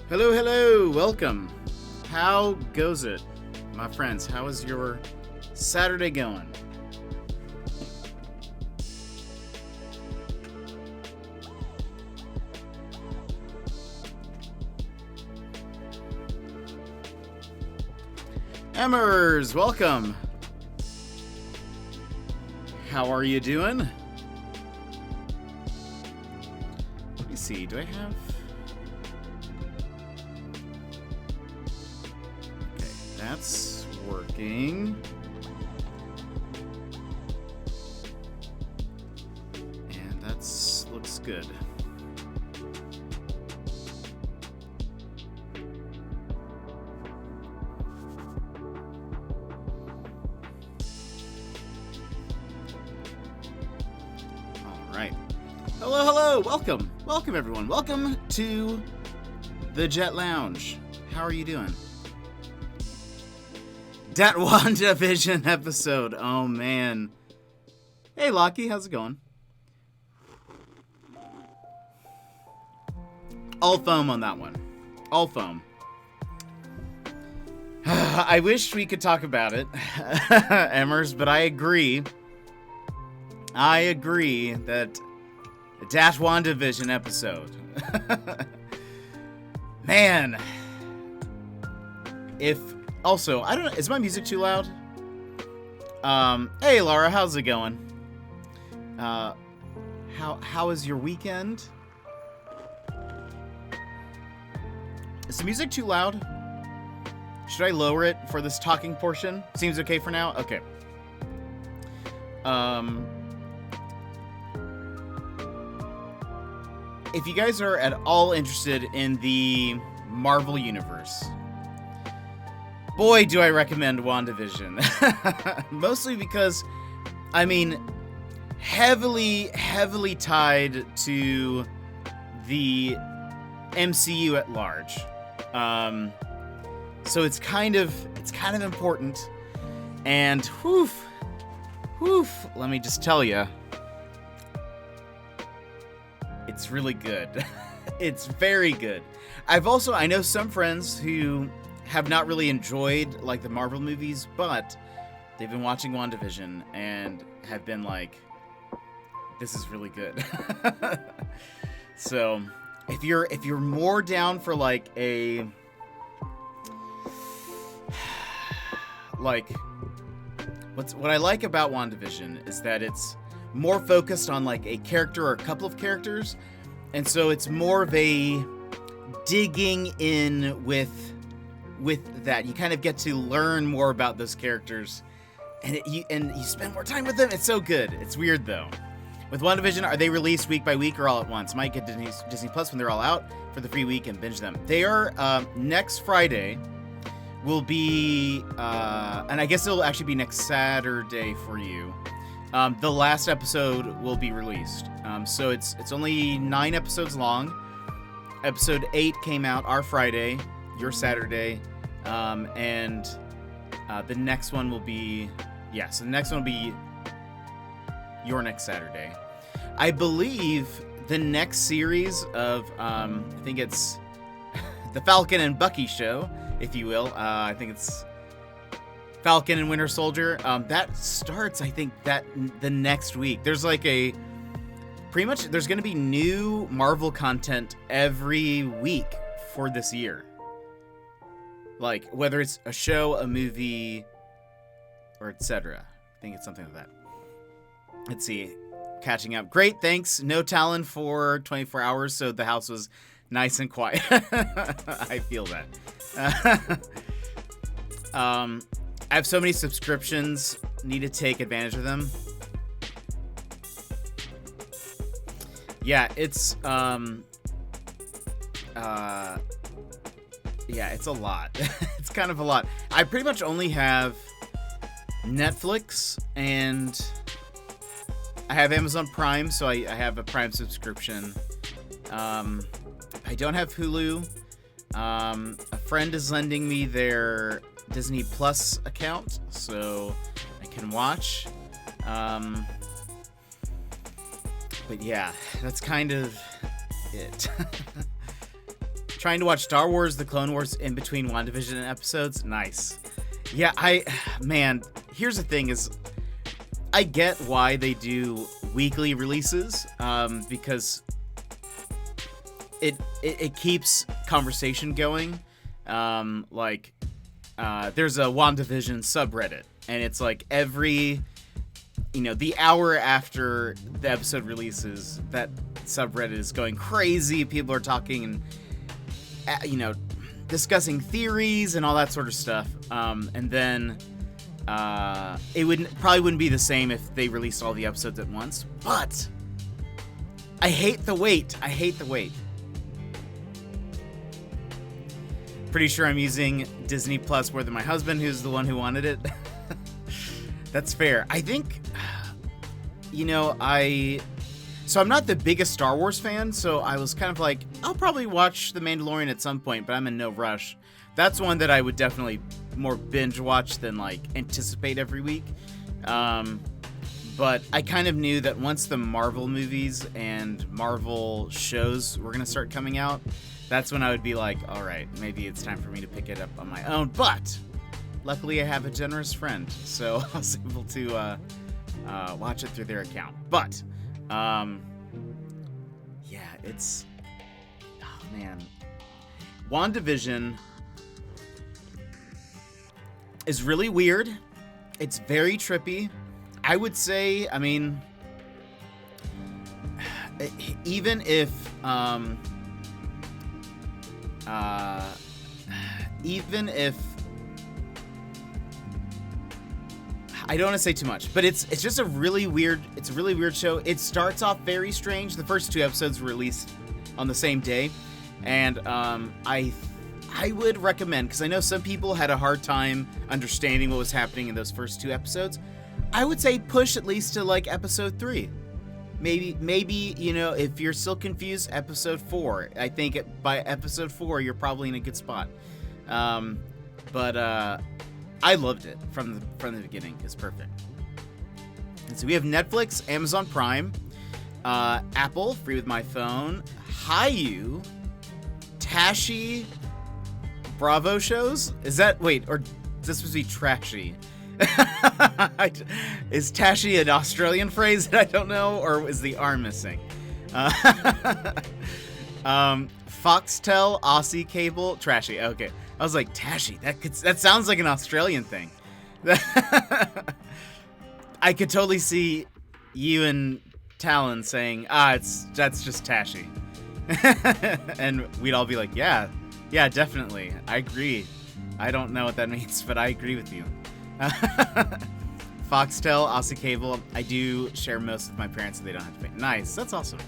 Hello, hello, welcome. How goes it, my friends? How is your Saturday going? Emmers, welcome. How are you doing? Let me see, do I have... Okay, that's working. And that's looks good. Hello, welcome everyone. Welcome to the Jet Lounge. How are you doing? That WandaVision episode. Oh man. Hey Lockie, how's it going? All foam on that one. All foam. I wish we could talk about it, Emmers, but I agree. I agree that that WandaVision episode. Man. If also, I don't know, is my music too loud? Hey Laura, how's it going? How is your weekend? Is the music too loud? Should I lower it for this talking portion? Seems okay for now? Okay. If you guys are at all interested in the Marvel Universe, boy, do I recommend WandaVision. Mostly because, I mean, heavily tied to the MCU at large. So it's kind of important. And whew, let me just tell you. It's really good. It's very good. I know some friends who have not really enjoyed like the Marvel movies, but they've been watching WandaVision and have been like, this is really good. So if you're more down for like a like what I like about WandaVision is that it's more focused on like a character or a couple of characters, and so it's more of a digging in with that. You kind of get to learn more about those characters, and you spend more time with them. It's so good. It's weird though. With WandaVision, are they released week by week or all at once? Might get Disney Plus when they're all out for the free week and binge them. They are next Friday. Will be and I guess it'll actually be next Saturday for you. The last episode will be released. So it's only 9 episodes long. Episode 8 came out our Friday, your Saturday, and the next one will be so the next one will be your next Saturday. I believe the next series of I think it's the Falcon and Bucky show, if you will. I think it's Falcon and Winter Soldier. That starts, I think, the next week. There's like there's going to be new Marvel content every week for this year. Like, whether it's a show, a movie, or etc. I think it's something like that. Let's see. Catching up. Great, thanks. No Talon for 24 hours, so the house was nice and quiet. I feel that. I have so many subscriptions. Need to take advantage of them. Yeah, it's it's a lot. It's kind of a lot. I pretty much only have Netflix and I have Amazon Prime, so I have a Prime subscription. I don't have Hulu. A friend is lending me their Disney Plus account, so I can watch. But yeah, that's kind of it. trying to watch Star Wars: The Clone Wars in between WandaVision episodes. Nice. Yeah, man, here's the thing is, I get why they do weekly releases, because it keeps conversation going. There's a WandaVision subreddit, and it's like every, the hour after the episode releases, that subreddit is going crazy. People are talking and, discussing theories and all that sort of stuff. And then it probably wouldn't be the same if they released all the episodes at once. But I hate the wait. Pretty sure I'm using Disney Plus more than my husband, who's the one who wanted it. That's fair. I think, so I'm not the biggest Star Wars fan, so I was kind of like, I'll probably watch The Mandalorian at some point, but I'm in no rush. That's one that I would definitely more binge watch than anticipate every week. But I kind of knew that once the Marvel movies and Marvel shows were going to start coming out, that's when I would be like, all right, maybe it's time for me to pick it up on my own. But luckily I have a generous friend, so I was able to watch it through their account. But it's, oh man, WandaVision is really weird. It's very trippy. I would say, even if I don't want to say too much, but it's just a really weird show. It starts off very strange. The first 2 episodes were released on the same day, and I would recommend, because I know some people had a hard time understanding what was happening in those first 2 episodes. I would say push at least to episode 3. Maybe if you're still confused, episode 4. I think by episode 4 you're probably in a good spot. But I loved it from the beginning. It's perfect. And so we have Netflix, Amazon Prime, Apple, free with my phone, Hayu, Tashi, Bravo shows. Is that, or is this supposed to be trashy? Is Tashi an Australian phrase that I don't know, or is the R missing? Foxtel, Aussie Cable, trashy. Okay, I was like, Tashi. That sounds like an Australian thing. I could totally see you and Talon saying, that's just Tashi, and we'd all be like, yeah, definitely, I agree. I don't know what that means, but I agree with you. Foxtel, Aussie Cable. I do share most with my parents, so they don't have to pay. Nice, that's awesome.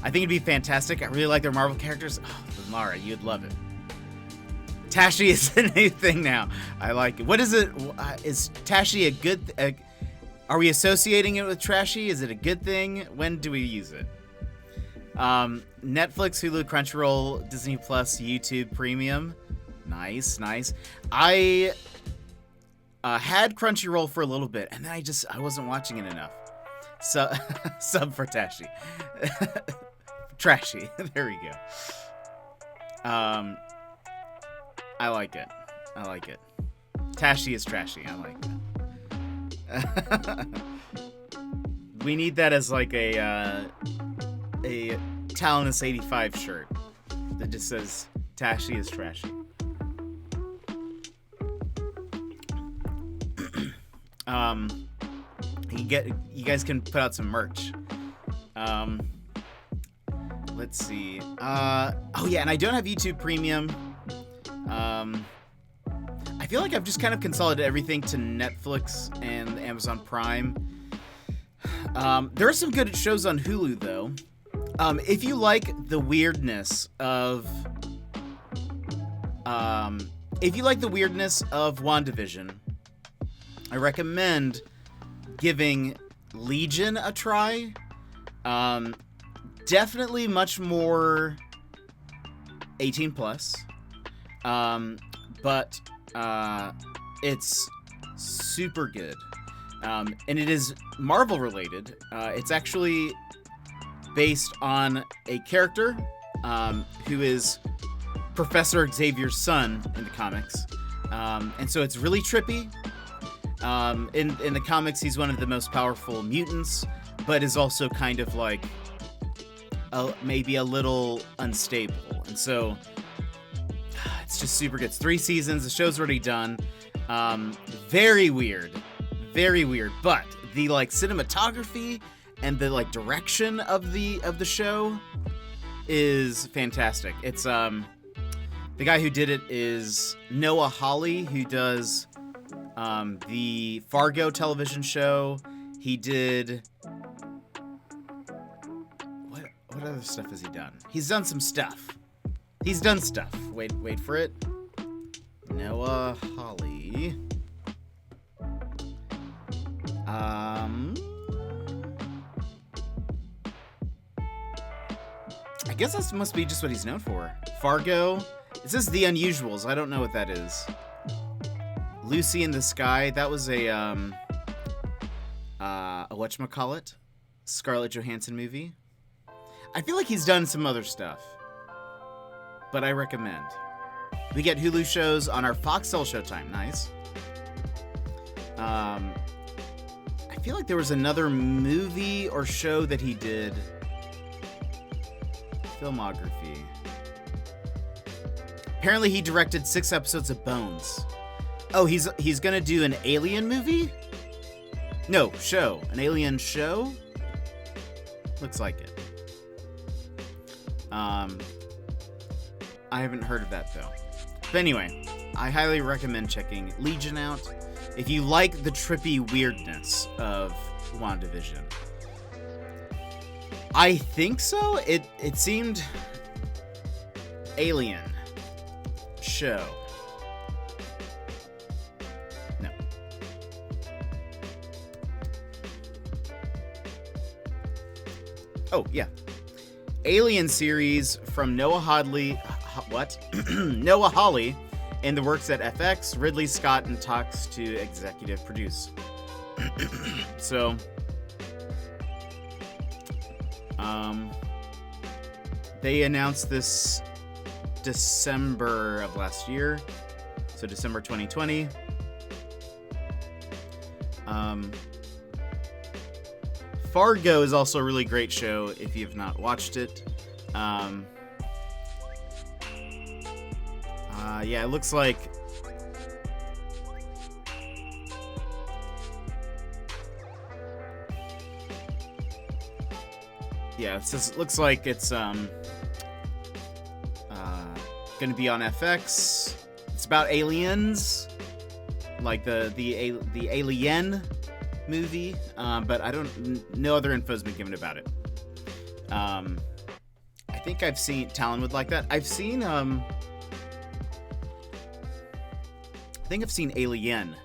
I think it'd be fantastic. I really like their Marvel characters. Oh, Lara, you'd love it. Tashi is the new thing now. I like it. What is it? Is Tashi a good? Are we associating it with trashy? Is it a good thing? When do we use it? Netflix, Hulu, Crunchyroll, Disney Plus, YouTube Premium. Nice. I had Crunchyroll for a little bit, and then I wasn't watching it enough. So sub for Tashi. Trashy. There we go. I like it. Tashi is trashy. I like that. We need that as like a Talonus 85 shirt that just says Tashi is trashy. You guys can put out some merch. Let's see. Oh yeah, and I don't have YouTube Premium. I feel like I've just kind of consolidated everything to Netflix and Amazon Prime. There are some good shows on Hulu though. If you like the weirdness of WandaVision, I recommend giving Legion a try. Definitely much more 18 plus. But it's super good. And it is Marvel related. It's actually based on a character who is Professor Xavier's son in the comics. And so it's really trippy. In the comics, he's one of the most powerful mutants, but is also kind of like maybe a little unstable. And so it's just super good. It's 3 seasons. The show's already done. Very weird. Very weird. But the like cinematography and the like direction of the show is fantastic. It's the guy who did it is Noah Hawley, who does the Fargo television show. He did what other stuff has he done? He's done some stuff. He's done stuff. Wait for it. Noah Hawley. I guess that must be just what he's known for. Fargo. It says The Unusuals. I don't know what that is. Lucy in the Sky. That was a whatchamacallit? Scarlett Johansson movie. I feel like he's done some other stuff, but I recommend. We get Hulu shows on our Foxtel Showtime. Nice. I feel like there was another movie or show that he did. Filmography. Apparently he directed 6 episodes of Bones. Oh, he's gonna do an Alien movie? No, show. An Alien show? Looks like it. I haven't heard of that though. But anyway, I highly recommend checking Legion out if you like the trippy weirdness of WandaVision. I think so. It seemed Alien show. No. Oh, yeah. Alien series from Noah Hawley. What? Noah Hawley in the works at FX, Ridley Scott, and talks to executive produce. So, they announced this December of last year, so December 2020. Fargo is also a really great show if you have not watched it. Yeah, it looks like it looks like it's gonna be on FX. It's about aliens, like the Alien movie, but I don't. No other info's been given about it. I think I've seen Talon would like that. I've seen I've seen Alien.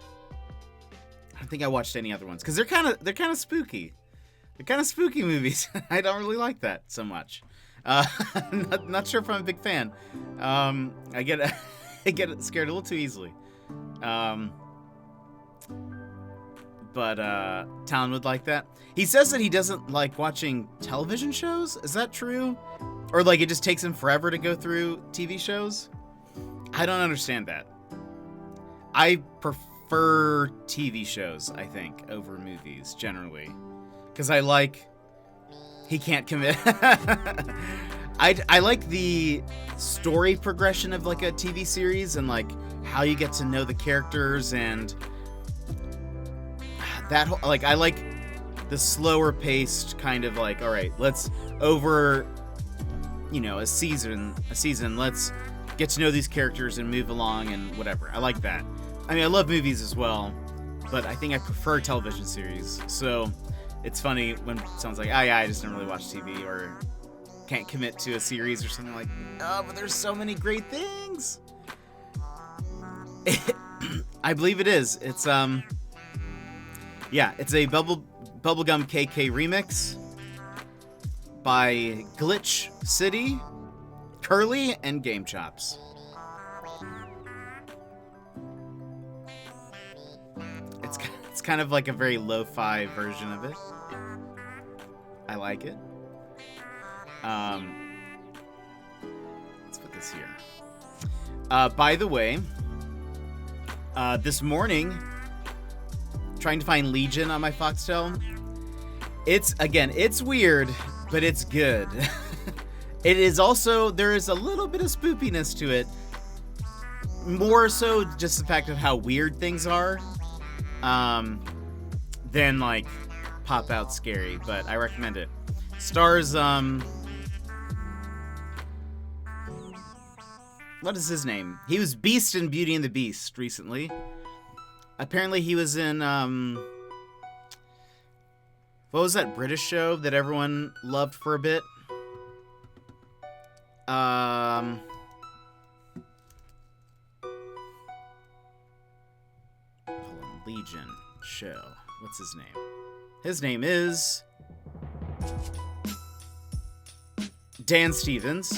I don't think I watched any other ones because they're kind of spooky. They're kind of spooky movies. I don't really like that so much. Not sure if I'm a big fan. I get scared a little too easily. But Talon would like that. He says that he doesn't like watching television shows. Is that true? Or like it just takes him forever to go through TV shows? I don't understand that. I prefer TV shows, I think, over movies generally. Because he can't commit. I like the story progression of like a TV series and like how you get to know the characters and that whole, like I like the slower paced kind of like, all right, let's over, a season, let's get to know these characters and move along and whatever. I like that. I mean, I love movies as well, but I think I prefer television series. So it's funny when someone's like, I just don't really watch TV or can't commit to a series or something like, oh, but there's so many great things. I believe it is. It's, it's a Bubblegum KK remix by Glitch City, Curly, and Game Chops. It's kind of like a very lo-fi version of it. I like it. Let's put this here. By the way, this morning, trying to find Legion on my Foxtel. It's weird, but it's good. It is also, there is a little bit of spoopiness to it. More so just the fact of how weird things are, than like pop out scary, but I recommend it. Stars, what is his name? He was Beast in Beauty and the Beast recently. Apparently he was in, what was that British show that everyone loved for a bit? Hold on, Legion show. What's his name? His name is Dan Stevens.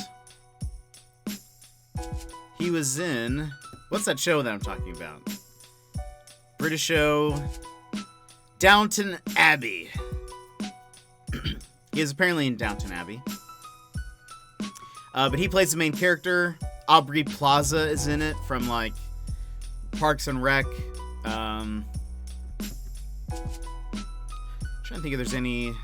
He was in, what's that show that I'm talking about? British show, Downton Abbey. He is apparently in Downton Abbey. But he plays the main character. Aubrey Plaza is in it from like Parks and Rec. Trying to think if there's any.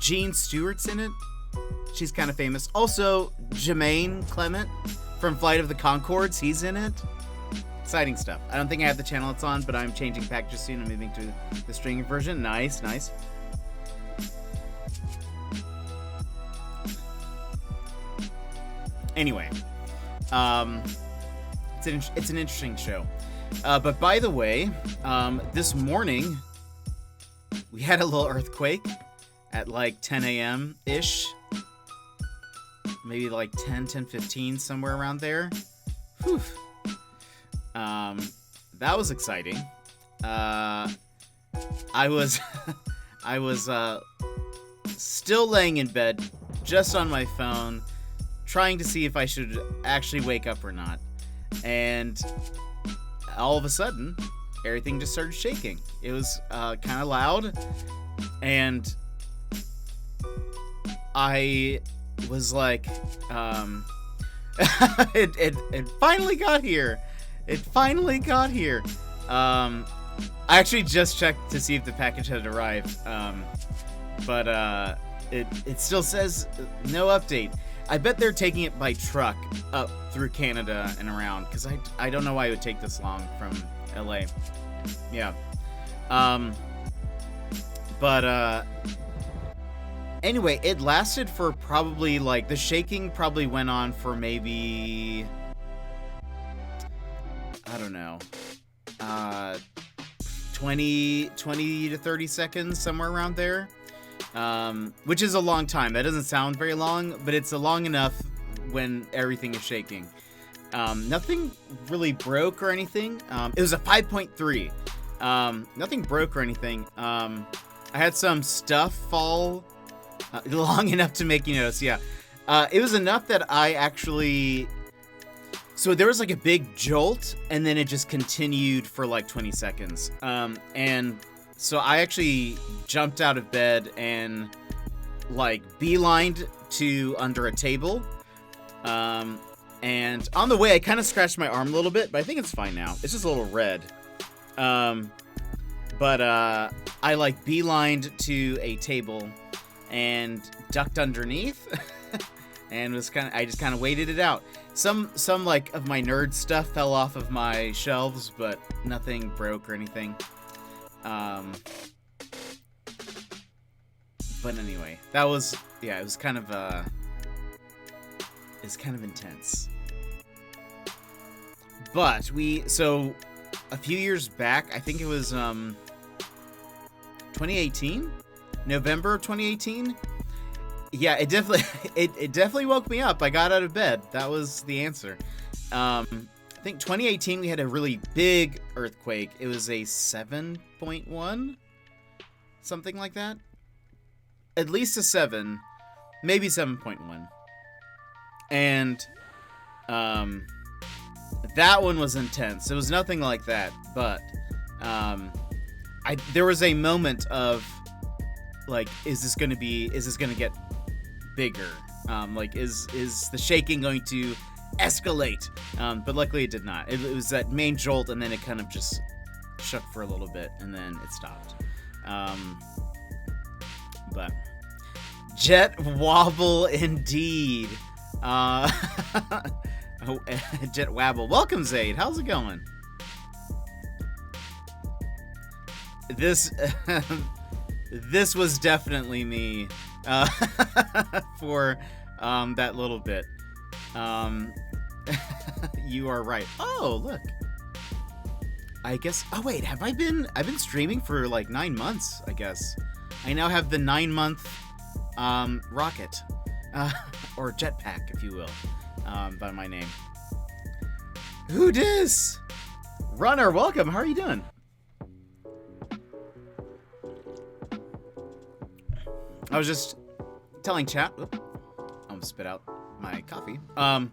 Jean Stewart's in it. She's kind of famous. Also, Jermaine Clement from Flight of the Conchords. He's in it. Exciting stuff. I don't think I have the channel it's on, but I'm changing packages soon. I'm moving to the streaming version. Nice, nice. Anyway, it's an interesting show. But by the way, this morning we had a little earthquake at like 10 a.m. ish. Maybe like 10:15, somewhere around there. Whew. That was exciting. I was still laying in bed, just on my phone, trying to see if I should actually wake up or not. And all of a sudden, everything just started shaking. It was kind of loud, and I was like, it finally got here. It finally got here. I actually just checked to see if the package had arrived, but it still says no update. I bet they're taking it by truck up through Canada and around, because I don't know why it would take this long from LA. Yeah. But anyway, it lasted for probably, like, the shaking probably went on for maybe, I don't know, 20 to 30 seconds, somewhere around there. Which is a long time. That doesn't sound very long, but it's a long enough when everything is shaking. Nothing really broke or anything. It was a 5.3. Nothing broke or anything. I had some stuff fall long enough to make you notice. Yeah. It was enough that I actually... So there was like a big jolt, and then it just continued for like 20 seconds. And so I actually jumped out of bed and like beelined to under a table. And on the way, I kind of scratched my arm a little bit, but I think it's fine now. It's just a little red. But I like beelined to a table and ducked underneath and I just kind of waited it out. Some like of my nerd stuff fell off of my shelves, but nothing broke or anything. But anyway, that was, yeah, it was kind of intense. But so a few years back, I think it was 2018, November of 2018. Yeah, it definitely it definitely woke me up. I got out of bed. That was the answer. I think 2018 we had a really big earthquake. It was a 7.1, something like that. At least a 7, maybe 7.1. And that one was intense. It was nothing like that, but there was a moment of like, is this gonna get bigger? Like, is the shaking going to escalate? But luckily it did not. It was that main jolt, and then it kind of just shook for a little bit, and then it stopped. But jet wobble indeed. Oh, jet wabble. Welcome, Zaid. How's it going? This this was definitely me for that little bit. You are right. Oh, look. I guess. Oh wait, I've been streaming for like 9 months. I guess I now have the 9-month rocket or jetpack, if you will, by my name. Who dis? Runner, welcome. How are you doing? I was just telling chat. I almost spit out my coffee. I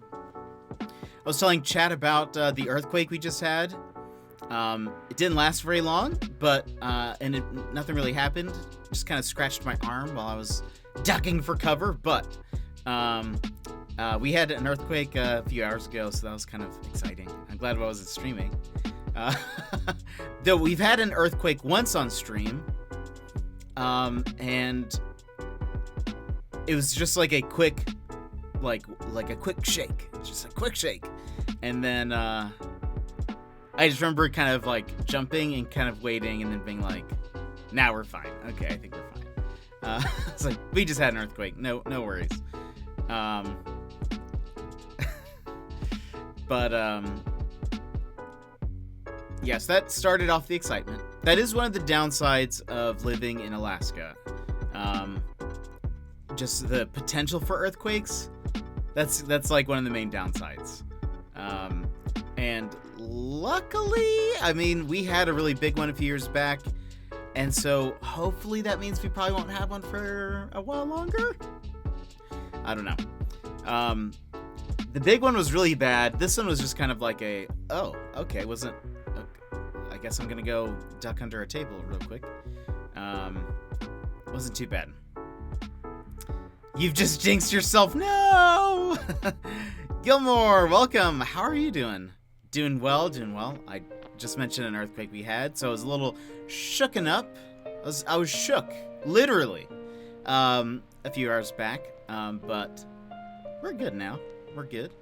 was telling chat about the earthquake we just had. It didn't last very long, but nothing really happened. Just kind of scratched my arm while I was ducking for cover. But we had an earthquake a few hours ago, so that was kind of exciting. I'm glad I wasn't streaming. Though we've had an earthquake once on stream, and it was just like a quick, like a quick shake, just a quick shake, and then I just remember kind of like jumping and kind of waiting, and then being like, "Now we're fine. Okay, I think we're fine." It's like, we just had an earthquake. No worries. But yes, that started off the excitement. That is one of the downsides of living in Alaska. Just the potential for earthquakes. That's like one of the main downsides. And luckily, I mean, we had a really big one a few years back, and so hopefully that means we probably won't have one for a while longer. I don't know. The big one was really bad. This one was just kind of like a, oh, okay, wasn't. Okay, I guess I'm gonna go duck under a table real quick. Wasn't too bad. You've just jinxed yourself. No! Gilmore, welcome. How are you doing? Doing well. I just mentioned an earthquake we had, so I was a little shooken up. I was shook, literally, a few hours back. But we're good now. We're good.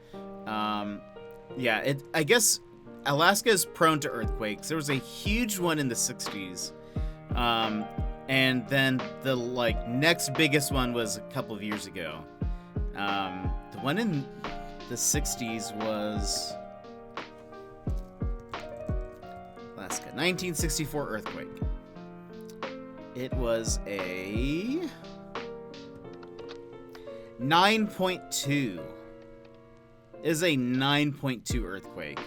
Yeah, I guess Alaska is prone to earthquakes. There was a huge one in the 60s. And then the next biggest one was a couple of years ago. The one in the 60s was Alaska, 1964 earthquake. It was a 9.2. It is a 9.2 earthquake.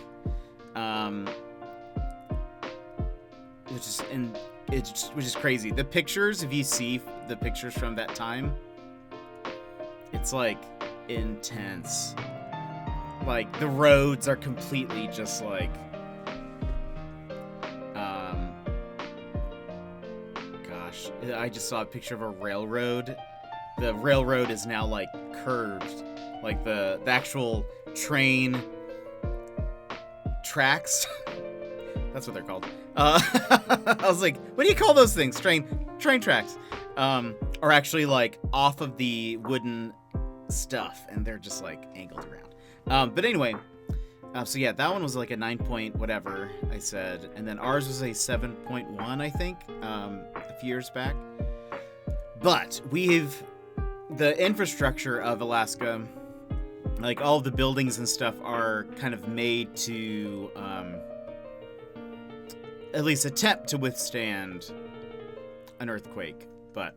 Which is crazy. The pictures, if you see the pictures from that time, it's like intense. Like the roads are completely just like, gosh, I just saw a picture of a railroad. The railroad is now like curved, like the actual train tracks. That's what they're called. I was like, what do you call those things? Train tracks. Are actually like off of the wooden stuff, and they're just like angled around. But anyway, so yeah, that one was like a 9 point whatever I said, and then ours was a 7.1, I think, a few years back. But the infrastructure of Alaska, like all of the buildings and stuff, are kind of made to at least attempt to withstand an earthquake. But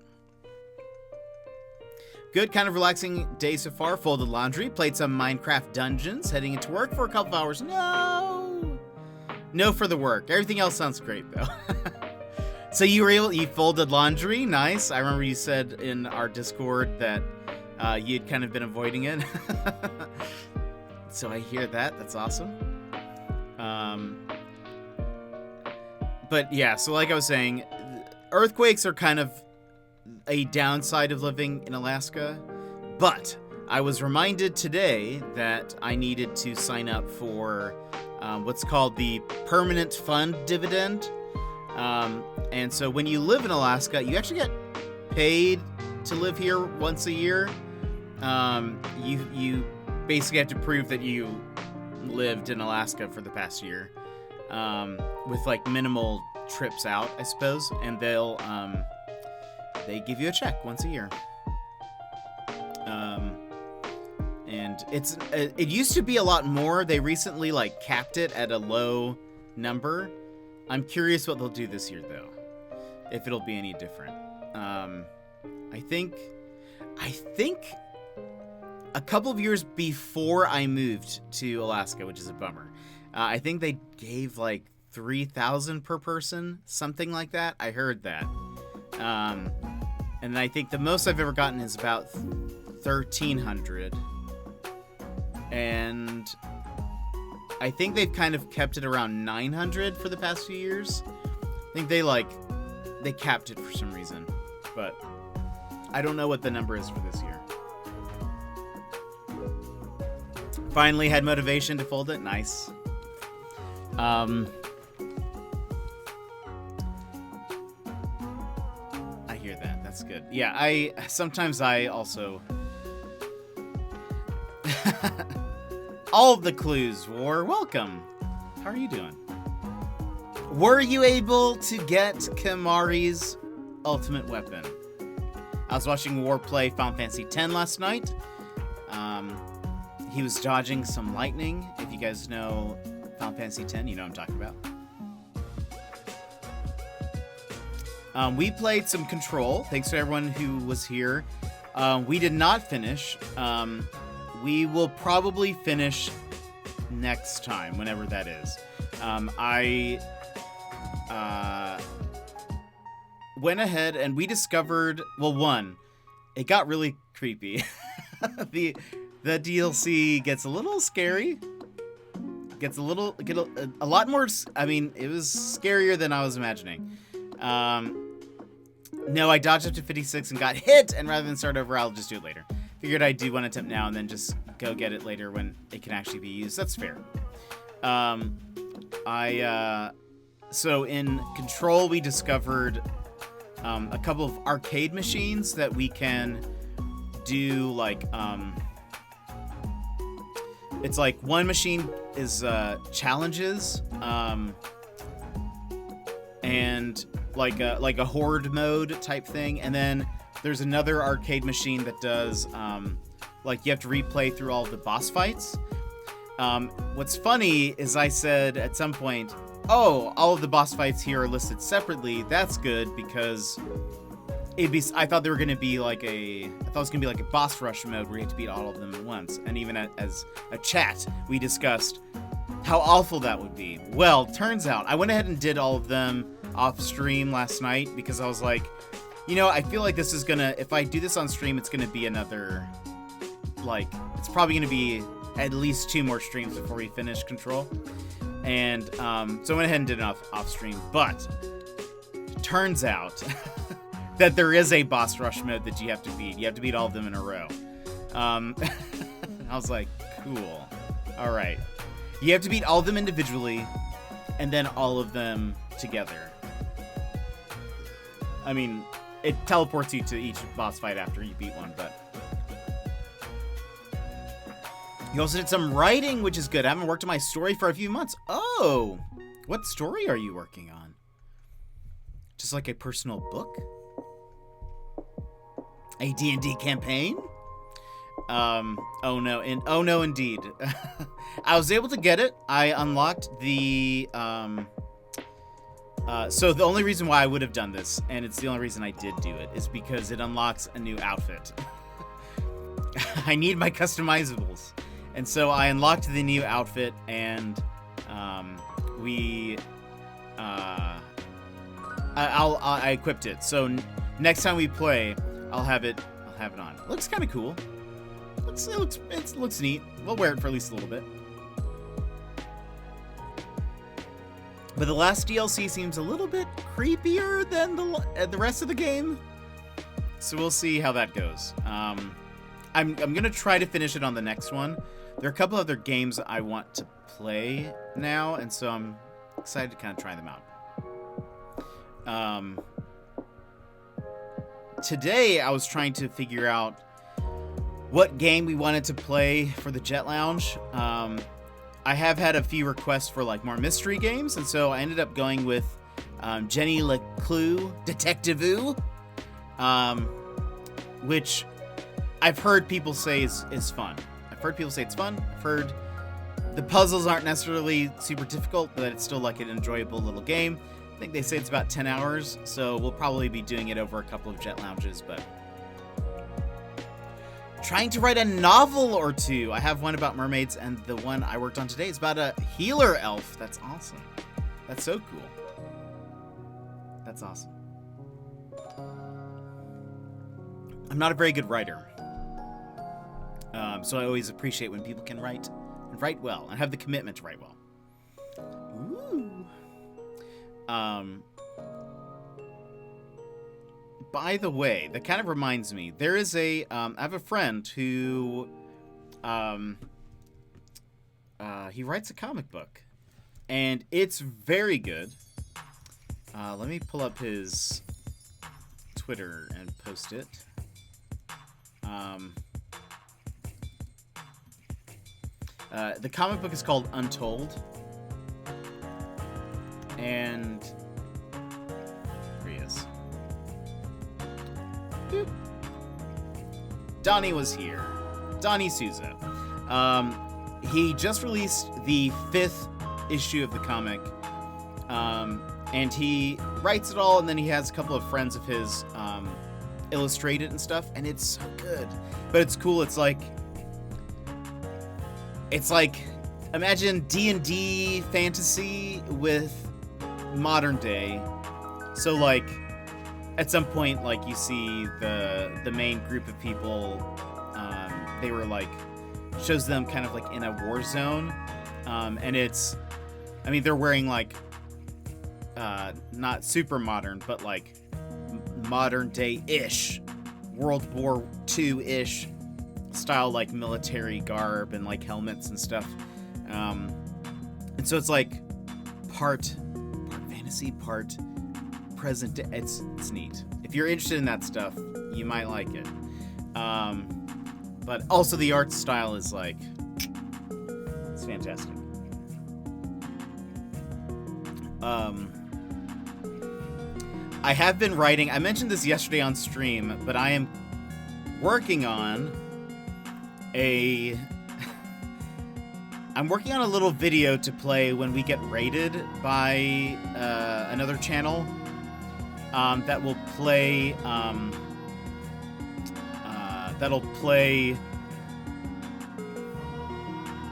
good, kind of relaxing day so far. Folded laundry, played some Minecraft Dungeons, heading into work for a couple hours. No for the work. Everything else sounds great though. So you folded laundry, nice. I remember you said in our Discord that you'd kind of been avoiding it. So I hear that. That's awesome. But yeah, so like I was saying, earthquakes are kind of a downside of living in Alaska. But I was reminded today that I needed to sign up for what's called the Permanent Fund Dividend. And so when you live in Alaska, you actually get paid to live here once a year. You basically have to prove that you lived in Alaska for the past year, with like minimal trips out, I suppose, and they give you a check once a year. And it used to be a lot more. They recently like capped it at a low number. I'm curious what they'll do this year though, if it'll be any different. I think a couple of years before I moved to Alaska, which is a bummer, I think they gave like $3,000 per person, something like that. I heard that. And I think the most I've ever gotten is about $1,300. And I think they've kind of kept it around $900 for the past few years. I think they capped it for some reason, but I don't know what the number is for this year. Finally had motivation to fold it. Nice. I hear that. That's good. Yeah, sometimes I also all of the clues were welcome. How are you doing? Were you able to get Kimari's ultimate weapon? I was watching War play Final Fantasy X last night. He was dodging some lightning. If you guys know Final Fantasy X, you know what I'm talking about. We played some Control. Thanks to everyone who was here. We did not finish. We will probably finish next time, whenever that is. I went ahead and we discovered, well, one, it got really creepy. The DLC gets a little scary. Gets a lot more. I mean, it was scarier than I was imagining. No, I dodged up to 56 and got hit, and rather than start over, I'll just do it later. Figured I'd do one attempt now and then just go get it later when it can actually be used. That's fair. So in Control, we discovered a couple of arcade machines that we can do, like, it's like one machine is challenges, and like a horde mode type thing, and then there's another arcade machine that does like you have to replay through all of the boss fights. What's funny is I said at some point, oh, all of the boss fights here are listed separately. That's good, because I thought they were gonna be like I thought it was gonna be like a boss rush mode where you have to beat all of them at once. And even as a chat, we discussed how awful that would be. Well, turns out I went ahead and did all of them off stream last night because I was like, you know, I feel like this is gonna, if I do this on stream, it's gonna be another, like, it's probably gonna be at least 2 more streams before we finish Control. And so I went ahead and did it off stream. But turns out that there is a boss rush mode that you have to beat. You have to beat all of them in a row. I was like, cool. All right. You have to beat all of them individually, and then all of them together. I mean, it teleports you to each boss fight after you beat one, but... You also did some writing, which is good. I haven't worked on my story for a few months. Oh! What story are you working on? Just like a personal book? A D&D campaign? Oh no, indeed. I was able to get it. I unlocked the, so the only reason why I would have done this, and it's the only reason I did do it, is because it unlocks a new outfit. I need my customizables. And so I unlocked the new outfit, and, I equipped it. So next time we play, I'll have it on. It looks kind of cool. It looks neat. We'll wear it for at least a little bit. But the last DLC seems a little bit creepier than the rest of the game. So we'll see how that goes. I'm going to try to finish it on the next one. There are a couple other games I want to play now, and so I'm excited to kind of try them out. Today, I was trying to figure out what game we wanted to play for the Jet Lounge. I have had a few requests for like more mystery games, and so I ended up going with Jenny LeClue, Detectivu, which I've heard people say is fun. I've heard people say it's fun. I've heard the puzzles aren't necessarily super difficult, but it's still like an enjoyable little game. I think they say it's about 10 hours, so we'll probably be doing it over a couple of Jet Lounges, but trying to write a novel or two. I have one about mermaids, and the one I worked on today is about a healer elf. That's awesome. That's so cool. That's awesome. I'm not a very good writer, so I always appreciate when people can write and write well and have the commitment to write well. Ooh. By the way, that kind of reminds me, there is I have a friend who, he writes a comic book, and it's very good. Let me pull up his Twitter and post it. The comic book is called Untold, and here he is. Boop. Donnie was here. Donnie Souza. He just released the 5th issue of the comic, and he writes it all, and then he has a couple of friends of his illustrate it and stuff, and it's so good. But it's cool. It's like imagine D&D fantasy with modern day. So like at some point, like you see the main group of people, they were like, shows them kind of like in a war zone, and it's, I mean, they're wearing like not super modern, but like modern day-ish, World War II-ish style, like military garb and like helmets and stuff, and so it's like part fantasy, part present day. It's neat. If you're interested in that stuff, you might like it. But also the art style is like, it's fantastic. I have been writing, I mentioned this yesterday on stream, but I am working on I'm working on a little video to play when we get raided by another channel, that will play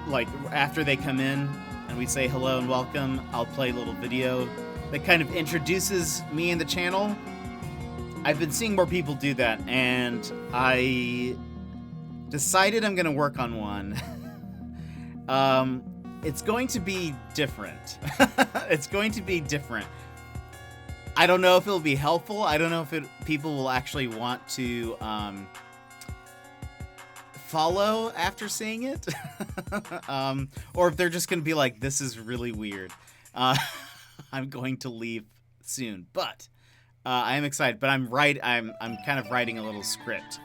like after they come in and we say hello and welcome. I'll play a little video that kind of introduces me and the channel. I've been seeing more people do that, and I decided I'm gonna work on one. It's going to be different. It's going to be different. I don't know if it'll be helpful. I don't know if people will actually want to follow after seeing it, or if they're just gonna be like, "This is really weird." I'm going to leave soon, but I am excited. But I'm kind of writing a little script,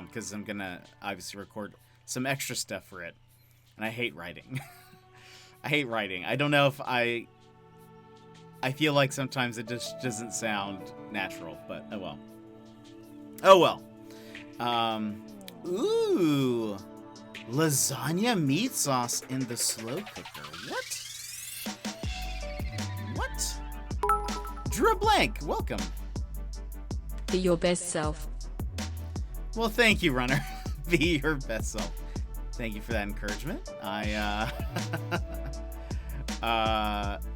because I'm gonna obviously record some extra stuff for it, and I hate writing. I hate writing. I don't know if I feel like sometimes it just doesn't sound natural, but oh well. Oh well. Ooh, lasagna meat sauce in the slow cooker. What? Drew Blank, welcome. Be your best self. Well, thank you, Runner. Be your best self. Thank you for that encouragement.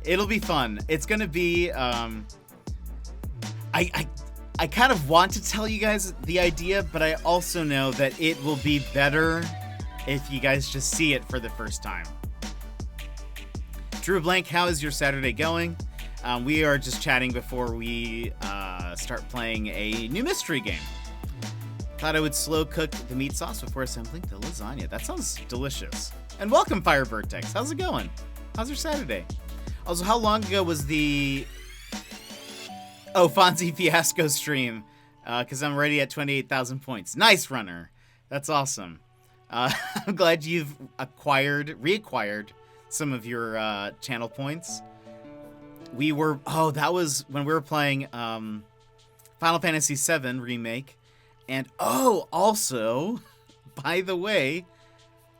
It'll be fun. It's gonna be, I kind of want to tell you guys the idea, but I also know that it will be better if you guys just see it for the first time. Drew Blank, how is your Saturday going? We are just chatting before we start playing a new mystery game. Thought I would slow cook the meat sauce before assembling the lasagna. That sounds delicious. And welcome, Fire Vertex. How's it going? How's your Saturday? Also, how long ago was the Fonzie Fiasco stream? Because I'm already at 28,000 points. Nice, Runner. That's awesome. I'm glad you've reacquired some of your channel points. That was when we were playing Final Fantasy VII Remake. And also, by the way,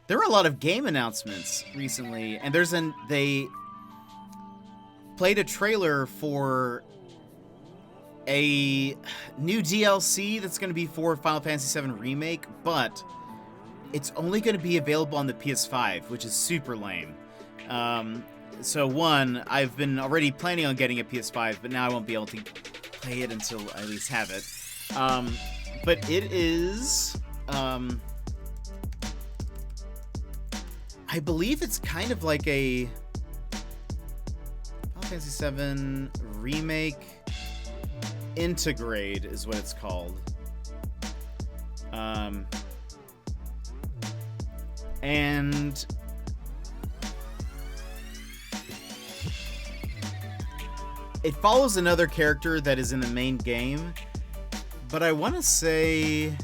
there were a lot of game announcements recently. And they played a trailer for a new DLC that's going to be for Final Fantasy VII Remake, but it's only going to be available on the PS5, which is super lame. So one, I've been already planning on getting a PS5, but now I won't be able to play it until I at least have it. But it is, I believe it's kind of like a Final Fantasy VII Remake Integrate is what it's called. And it follows another character that is in the main game, but I want to say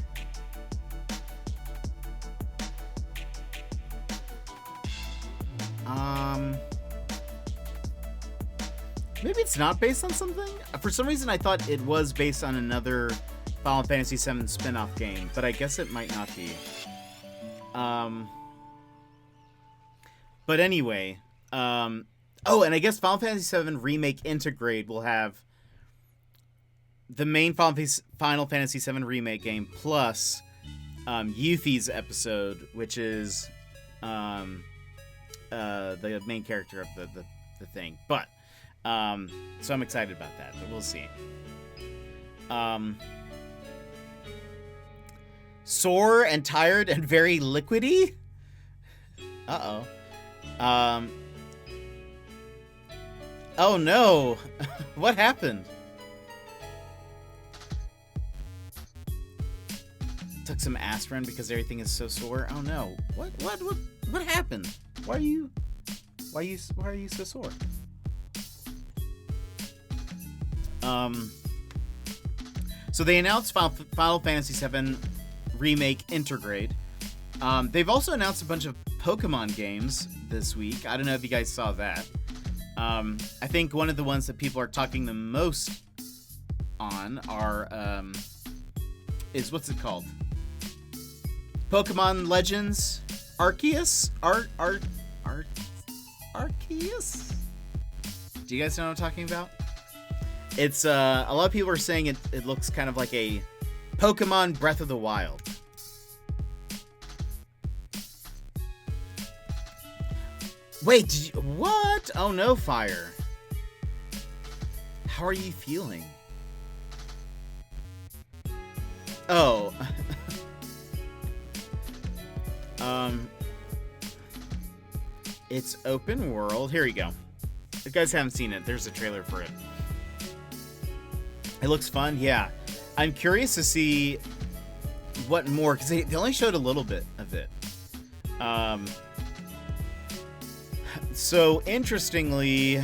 maybe it's not based on something. For some reason, I thought it was based on another Final Fantasy VII spin-off game, but I guess it might not be. But anyway, and I guess Final Fantasy VII Remake Integrate will have the main Final Fantasy VII Remake game plus Yuffie's episode, which is the main character of the thing. But so I'm excited about that, but we'll see. Sore and tired and very liquidy? Uh-oh. Oh no. What happened? Took some aspirin because everything is so sore. Oh no. What happened? Why are you so sore? So they announced Final Fantasy VII Remake Intergrade. They've also announced a bunch of Pokemon games this week. I don't know if you guys saw that. I think one of the ones that people are talking the most on is what's it called? Pokemon Legends Arceus? Arceus? Do you guys know what I'm talking about? It's a lot of people are saying it looks kind of like a Pokemon Breath of the Wild. Wait, what? Oh no, Fire. How are you feeling? Oh. It's open world. Here you go. If you guys haven't seen it, there's a trailer for it. It looks fun, yeah. I'm curious to see what more, because they only showed a little bit of it. So, interestingly,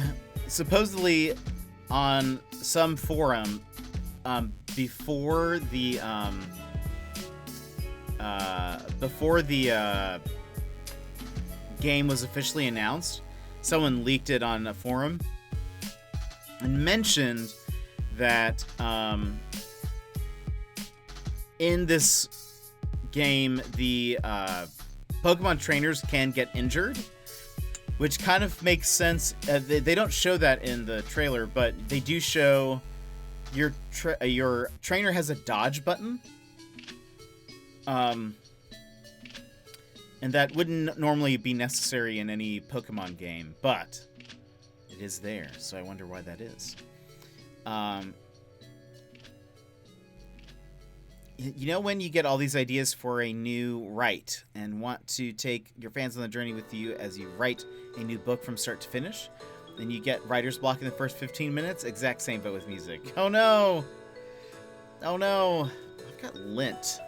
supposedly on some forum, before the game was officially announced, someone leaked it on a forum and mentioned that in this game, the Pokemon trainers can get injured, which kind of makes sense. They don't show that in the trailer, but they do show your trainer has a dodge button. And that wouldn't normally be necessary in any Pokemon game, but it is there, so I wonder why that is. You know when you get all these ideas for a new write and want to take your fans on the journey with you as you write a new book from start to finish? and you get writer's block in the first 15 minutes. Exact same, but with music. Oh no! Oh no! I've got lint.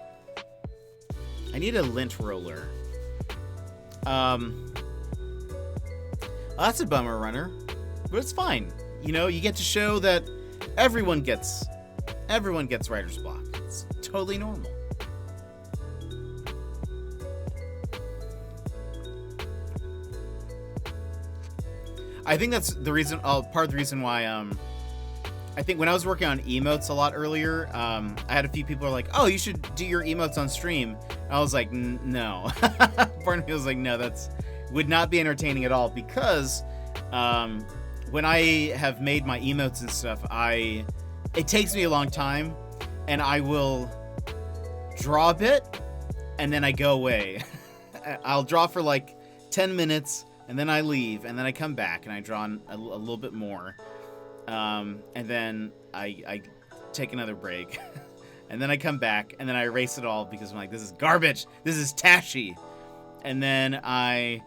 I need a lint roller. That's a bummer, Runner, but it's fine. You know, you get to show that everyone gets writer's block. It's totally normal. I think that's the reason. Part of the reason why. I think when I was working on emotes a lot earlier, I had a few people who were like, "Oh, you should do your emotes on stream." I was like, "No." Part of me was like, "No, that's would not be entertaining at all." Because when I have made my emotes and stuff, it takes me a long time, and I will draw a bit, and then I go away. I'll draw for like 10 minutes, and then I leave, and then I come back, and I draw a little bit more. And then I take another break, and then I come back, and then I erase it all because I'm like, this is garbage. This is Tashi. And then and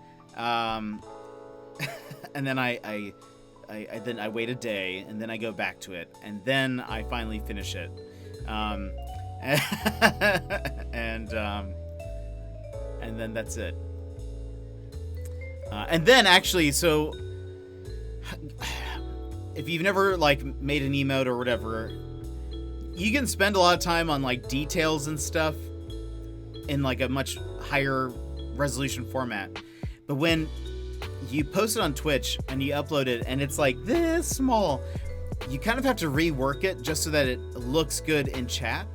then I wait a day, and then I go back to it, and then I finally finish it. And then that's it. And then actually, so if you've never like made an emote or whatever, you can spend a lot of time on like details and stuff in like a much higher resolution format. But when you post it on Twitch and you upload it and it's like this small, you kind of have to rework it just so that it looks good in chat.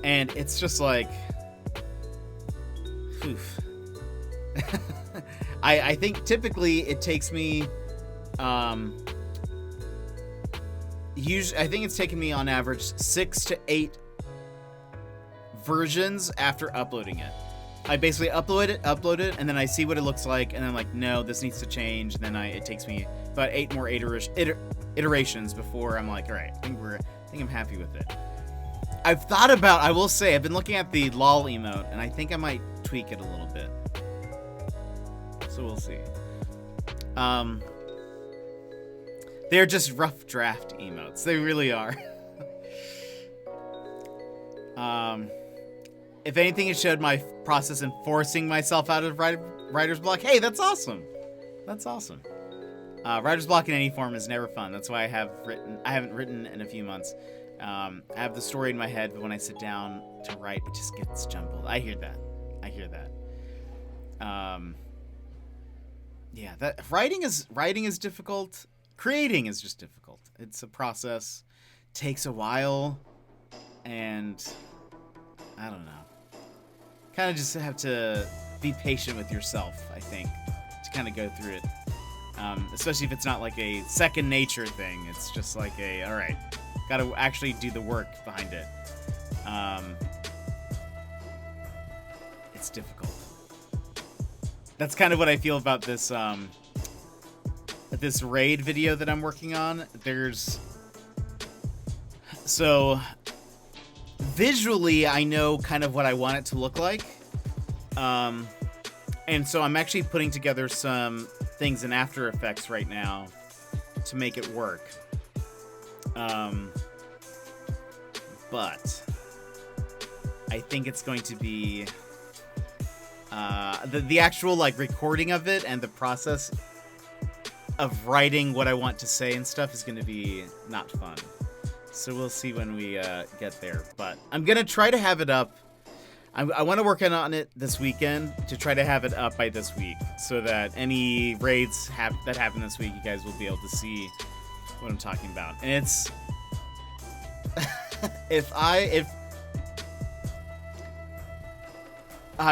And it's just like, oof. I think typically it takes me, I think it's taken me on average 6 to 8 versions after uploading it. I basically upload it, and then I see what it looks like, and then I'm like, no, this needs to change. And then it takes me about 8 more iterations before I'm like, all right, I think I'm happy with it. I will say, I've been looking at the lol emote, and I think I might tweak it a little bit. So we'll see. They're just rough draft emotes. They really are. If anything, it showed my process in forcing myself out of writer's block. Hey, that's awesome. That's awesome. Writer's block in any form is never fun. That's why I haven't written in a few months. I have the story in my head, but when I sit down to write, it just gets jumbled. I hear that. Yeah, that writing is difficult. Creating is just difficult. It's a process. Takes a while, and I don't know. Kind of just have to be patient with yourself, I think, to kind of go through it. Especially if it's not like a second nature thing. It's just like all right, got to actually do the work behind it. It's difficult. That's kind of what I feel about this this raid video that I'm working on. So visually, I know kind of what I want it to look like. And so I'm actually putting together some things in After Effects right now to make it work. But I think it's going to be the actual like recording of it and the process of writing what I want to say and stuff is going to be not fun. So we'll see when we get there. But I'm going to try to have it up. I want to work on it this weekend to try to have it up by this week so that any raids that happen this week, you guys will be able to see what I'm talking about. And it's... if I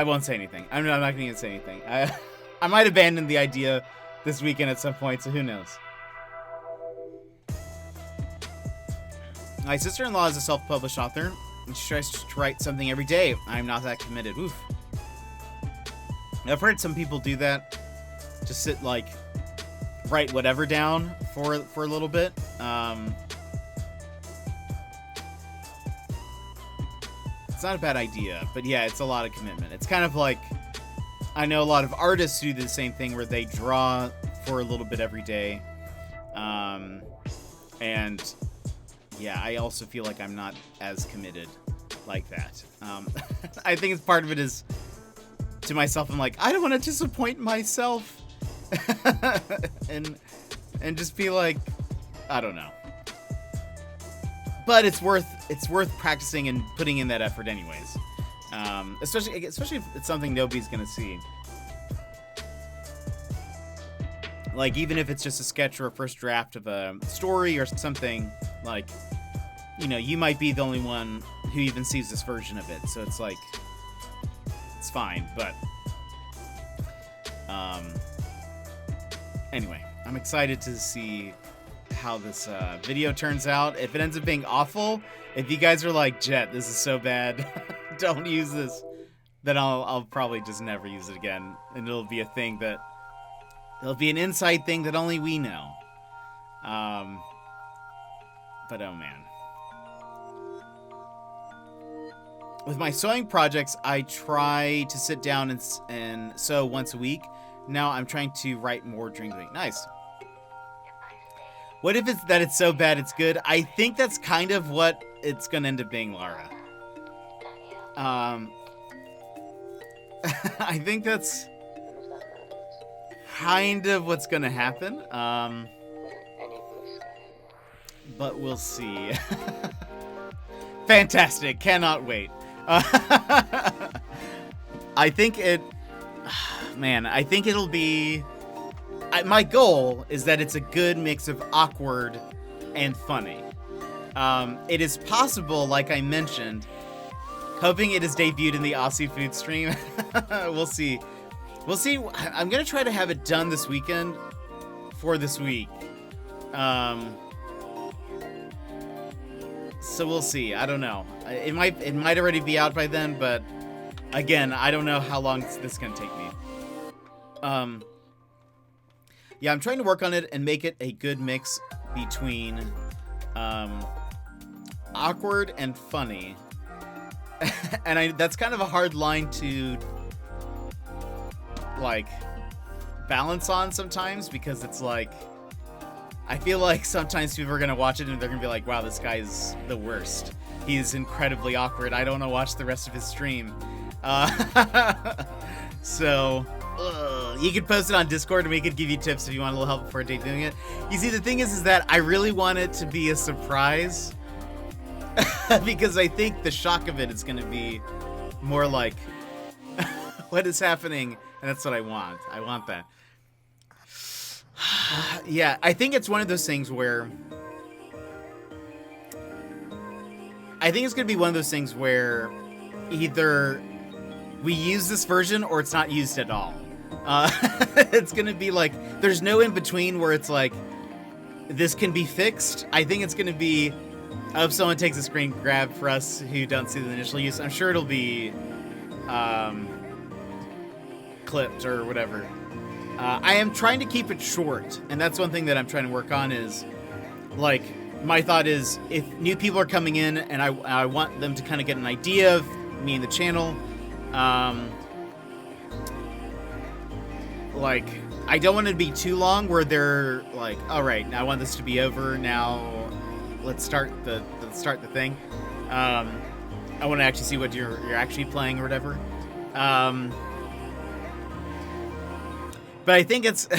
won't say anything. I'm not going to say anything. I might abandon the idea this weekend at some point, so who knows? My sister-in-law is a self-published author, and she tries to write something every day. I'm not that committed. Oof. I've heard some people do that. Just sit, like, write whatever down for a little bit. It's not a bad idea, but yeah, it's a lot of commitment. It's kind of like, I know a lot of artists do the same thing where they draw for a little bit every day, And yeah, I also feel like I'm not as committed like that. I think it's part of it is to myself. I'm like, I don't want to disappoint myself, and just be like, I don't know. But it's worth practicing and putting in that effort anyways. Especially if it's something nobody's gonna see. Like, even if it's just a sketch or a first draft of a story or something, like, you know, you might be the only one who even sees this version of it. So it's like, it's fine. But, anyway, I'm excited to see how this video turns out. If it ends up being awful, if you guys are like, Jet, this is so bad, don't use this, then I'll probably just never use it again. And it'll be a thing that, it'll be an inside thing that only we know. But oh man. With my sewing projects, I try to sit down and sew once a week. Now I'm trying to write more during the week. Nice. What if it's that it's so bad it's good? I think that's kind of what it's gonna end up being, Lara. I think that's kind of what's gonna happen. But we'll see. Fantastic. Cannot wait. I think I think it'll be... my goal is that it's a good mix of awkward and funny. It is possible, like I mentioned, hoping it is debuted in the Aussie food stream. We'll see. We'll see. I'm going to try to have it done this weekend for this week. So we'll see. I don't know. It might already be out by then, but again, I don't know how long this is going to take me. Yeah, I'm trying to work on it and make it a good mix between awkward and funny. And that's kind of a hard line to like balance on sometimes, because it's like, I feel like sometimes people are gonna watch it and they're gonna be like, wow, this guy is the worst. He's incredibly awkward. I don't want to watch the rest of his stream. So you could post it on Discord and we could give you tips if you want a little help before debuting it. You see, the thing is that I really want it to be a surprise because I think the shock of it is going to be more like, what is happening? And that's what I want. I want that. Yeah, I think it's one of those things where... I think it's going to be one of those things where either we use this version or it's not used at all. It's going to be like, there's no in between where it's like, this can be fixed. I think it's going to be, I hope someone takes a screen grab for us who don't see the initial use. I'm sure it'll be clipped or whatever. I am trying to keep it short, and that's one thing that I'm trying to work on is, like, my thought is, if new people are coming in and I want them to kind of get an idea of me and the channel, like, I don't want it to be too long where they're like, all right, now I want this to be over, now let's start the thing. I want to actually see what you're actually playing or whatever. But I think it's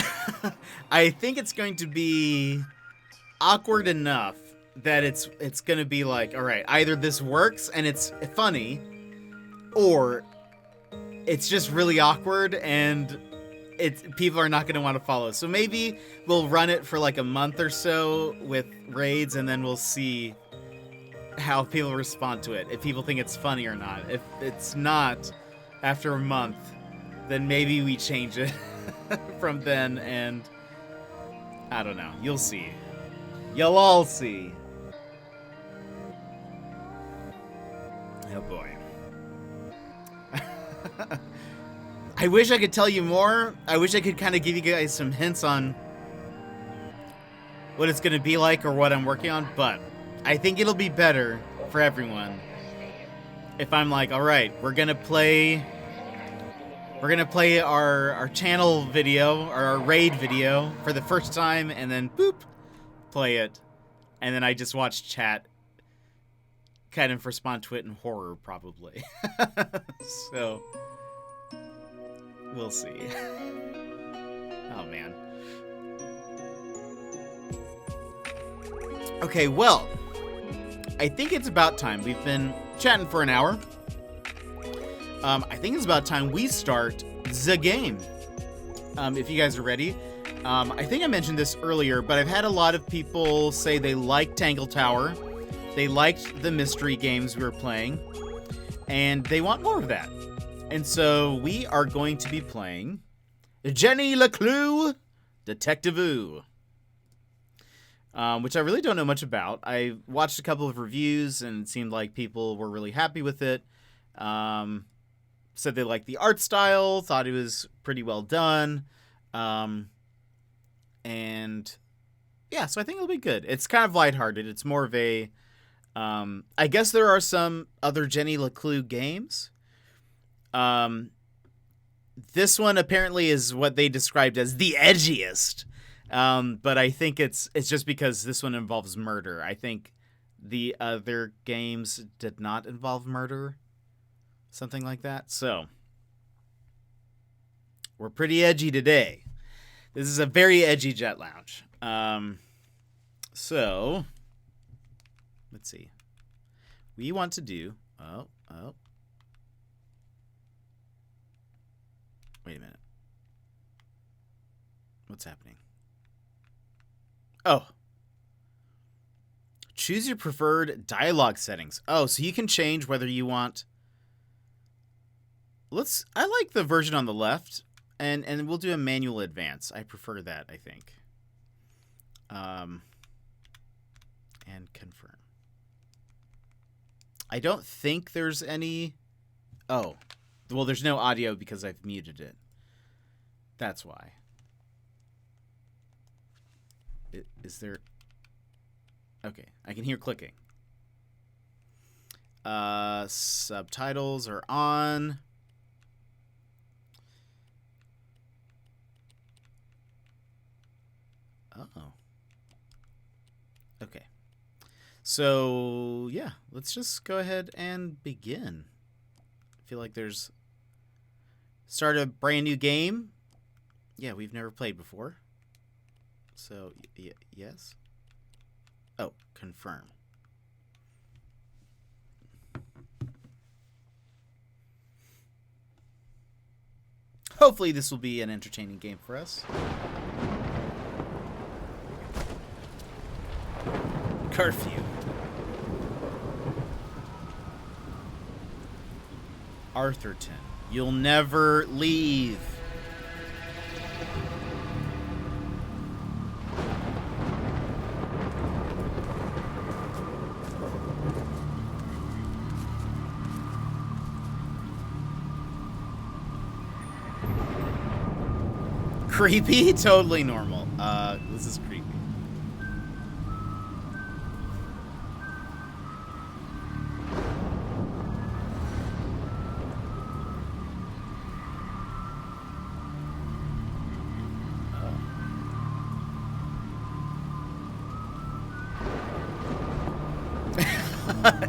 I think it's going to be awkward enough that it's going to be like, all right, either this works and it's funny, or it's just really awkward and people are not going to want to follow. So maybe we'll run it for like a month or so with raids, and then we'll see how people respond to it. If people think it's funny or not. If it's not after a month, then maybe we change it from then, and I don't know. You'll see. You'll all see. Oh boy. I wish I could tell you more. I wish I could kind of give you guys some hints on what it's going to be like or what I'm working on, but I think it'll be better for everyone if I'm like, all right, we're going to play our channel video, or our raid video for the first time, and then boop, play it, and then I just watch chat kind of respond to it in horror, probably. So, we'll see. Oh, man. Okay, well, I think it's about time. We've been chatting for an hour. I think it's about time we start the game. If you guys are ready. I think I mentioned this earlier, but I've had a lot of people say they liked Tangle Tower. They liked the mystery games we were playing. And they want more of that. And so we are going to be playing Jenny LeClue, Detectivu. Which I really don't know much about. I watched a couple of reviews and it seemed like people were really happy with it. Said they liked the art style, thought it was pretty well done. And yeah, so I think it'll be good. It's kind of lighthearted. It's more of a, I guess there are some other Jenny LeClue games. This one apparently is what they described as the edgiest. But I think it's just because this one involves murder. I think the other games did not involve murder. Something like that. So, we're pretty edgy today. This is a very edgy Jet Lounge. So, let's see. We want to do... Oh. Wait a minute. What's happening? Oh. Choose your preferred dialogue settings. Oh, so you can change whether you want... I like the version on the left, and we'll do a manual advance. I prefer that, I think. And confirm. I don't think there's any... Oh. Well, there's no audio because I've muted it. That's why. Is there... Okay, I can hear clicking. Subtitles are on. Uh-oh. Okay. So, yeah, let's just go ahead and begin. I feel like there's... Start a brand new game. Yeah, we've never played before. So, yes. Oh, confirm. Hopefully this will be an entertaining game for us. Curfew. Arthurton. You'll never leave. Creepy? Totally normal. This is creepy.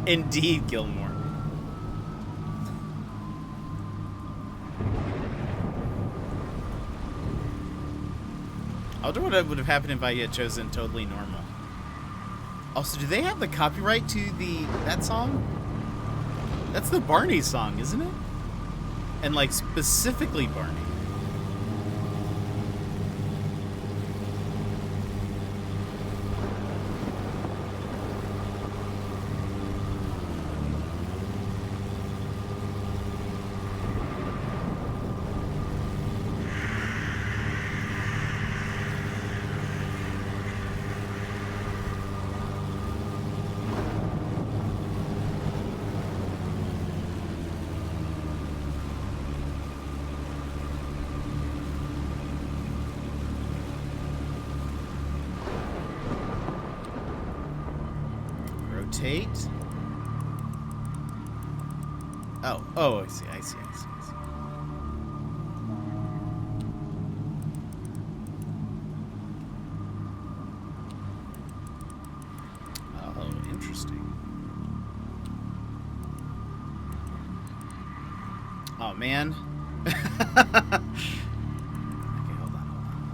Indeed, Gilmore. I wonder what would have happened if I had chosen Totally Normal. Also, do they have the copyright to that song? That's the Barney song, isn't it? And like specifically Barney. Rotate. Oh, I see. Interesting. Oh, man. Okay, hold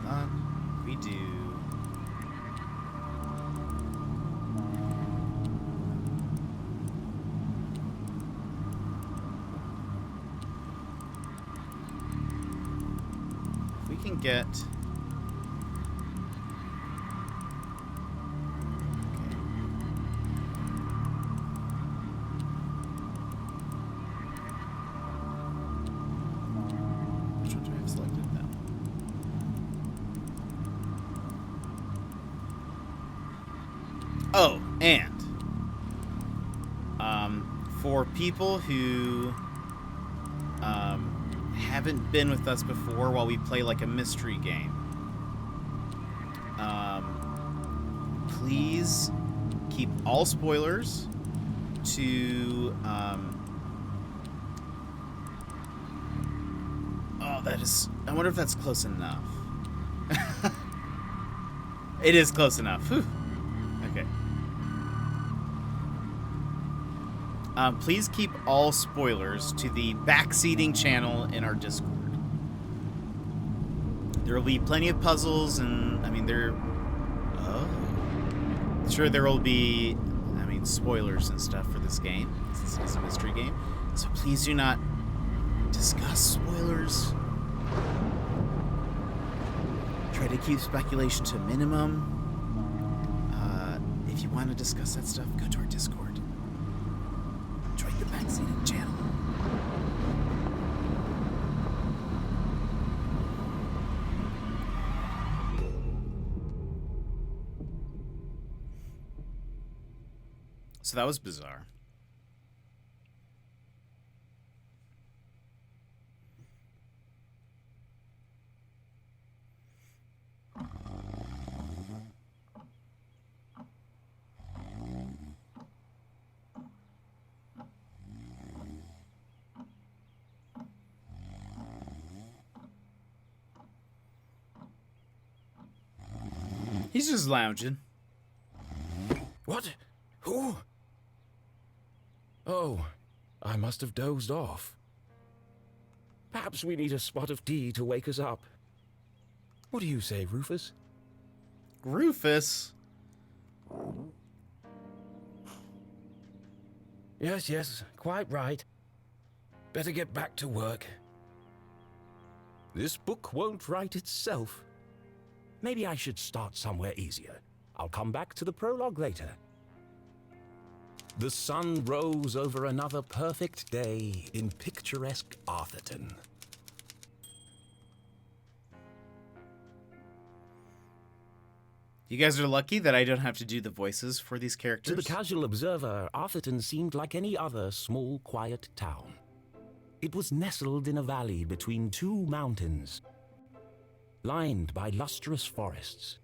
on. We do... If we can get... Which one do I have selected now? Oh, and for people who haven't been with us before while we play like a mystery game, please keep all spoilers to oh, that is... I wonder if that's close enough. It is close enough. Whew. Okay. Please keep all spoilers to the backseating channel in our Discord. There will be plenty of puzzles, and I mean sure there will be, spoilers and stuff for this game, since it is a mystery game. So please do not discuss spoilers. Try to keep speculation to a minimum. If you want to discuss that stuff, go to our Discord. Join the backseating channel. So that was bizarre. He's just lounging. What? Who? Oh, I must have dozed off. Perhaps we need a spot of tea to wake us up. What do you say, Rufus? Rufus? Yes, quite right. Better get back to work. This book won't write itself. Maybe I should start somewhere easier. I'll come back to the prologue later. The sun rose over another perfect day in picturesque Arthurton. You guys are lucky that I don't have to do the voices for these characters. To the casual observer, Arthurton seemed like any other small, quiet town. It was nestled in a valley between two mountains, lined by lustrous forests,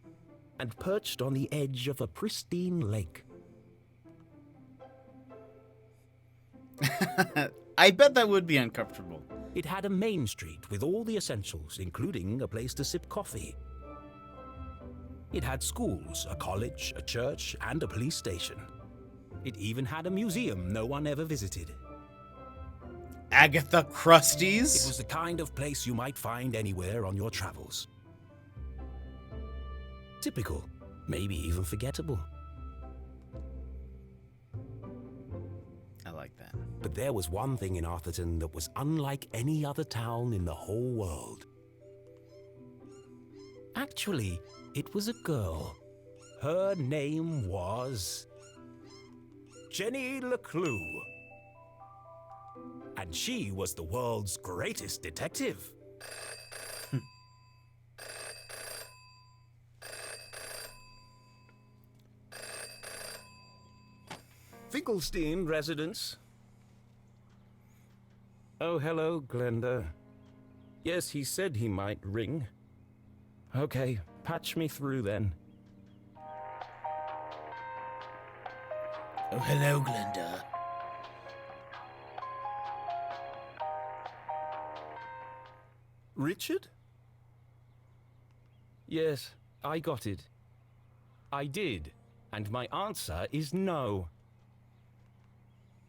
and perched on the edge of a pristine lake. I bet that would be uncomfortable. It had a main street with all the essentials, including a place to sip coffee. It had schools, a college, a church, and a police station. It even had a museum no one ever visited. Agatha Christie's? It was the kind of place you might find anywhere on your travels. Typical, maybe even forgettable. I like that. But there was one thing in Arthurton that was unlike any other town in the whole world. Actually, it was a girl. Her name was Jenny LeClue. And she was the world's greatest detective. Finkelstein residence. Oh, hello, Glenda. Yes, he said he might ring. Okay, patch me through then. Oh, hello, Glenda. Richard? Yes, I got it. I did, and my answer is no.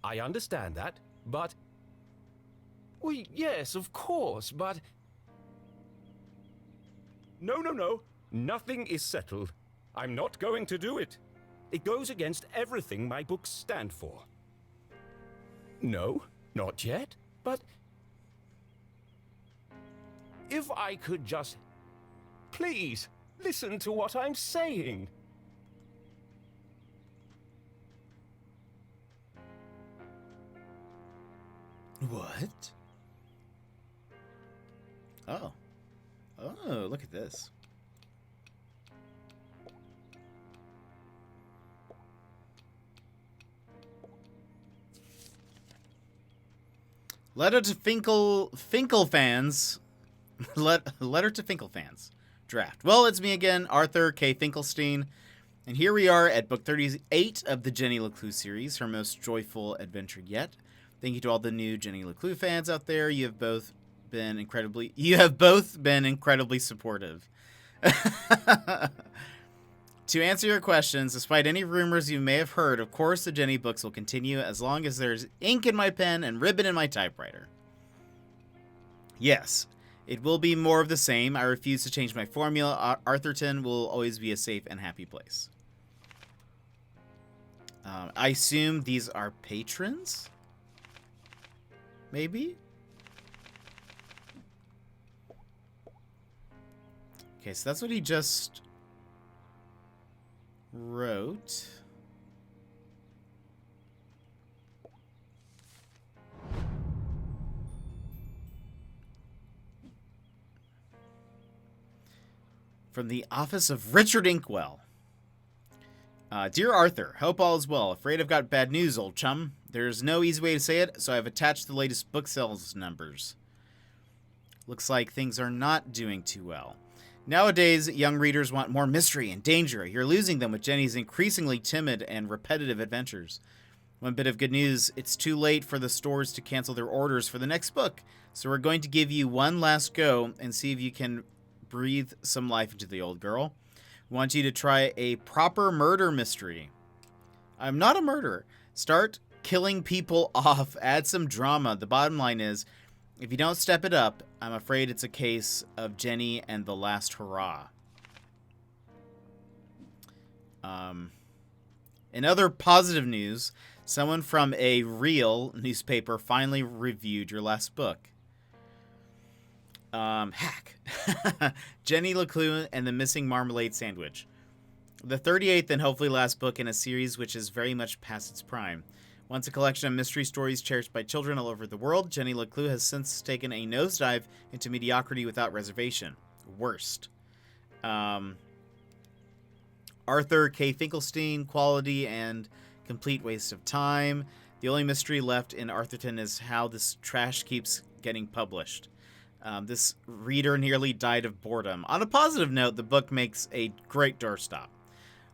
I understand that, but... Well, yes, of course, but... No. Nothing is settled. I'm not going to do it. It goes against everything my books stand for. No, not yet, but... If I could just... Please, listen to what I'm saying. What? Oh. Oh, look at this. Letter to Finkel fans. Letter to Finkel fans. Draft. Well, it's me again, Arthur K. Finkelstein, and here we are at book 38 of the Jenny LeClue series, her most joyful adventure yet. Thank you to all the new Jenny LeClue fans out there. You have both been incredibly supportive. To answer your questions, despite any rumors you may have heard, of course the Jenny books will continue as long as there's ink in my pen and ribbon in my typewriter. Yes, it will be more of the same. I refuse to change my formula. Arthurton will always be a safe and happy place. I assume these are patrons? Maybe? Okay, so that's what he just wrote. From the office of Richard Inkwell. Dear Arthur, hope all is well. Afraid I've got bad news, old chum. There's no easy way to say it, so I've attached the latest book sales numbers. Looks like things are not doing too well. Nowadays, young readers want more mystery and danger. You're losing them with Jenny's increasingly timid and repetitive adventures. One bit of good news, it's too late for the stores to cancel their orders for the next book, so we're going to give you one last go and see if you can breathe some life into the old girl. We want you to try a proper murder mystery. I'm not a murderer. Start killing people off. Add some drama. The bottom line is, if you don't step it up, I'm afraid it's a case of Jenny and the last hurrah. In other positive news, someone from a real newspaper finally reviewed your last book. Hack. Jenny LeClue and the Missing Marmalade Sandwich. The 38th and hopefully last book in a series which is very much past its prime. Once a collection of mystery stories cherished by children all over the world, Jenny LeClue has since taken a nosedive into mediocrity without reservation. Worst. Arthur K. Finkelstein, quality and complete waste of time. The only mystery left in Arthurton is how this trash keeps getting published. This reader nearly died of boredom. On a positive note, the book makes a great doorstop.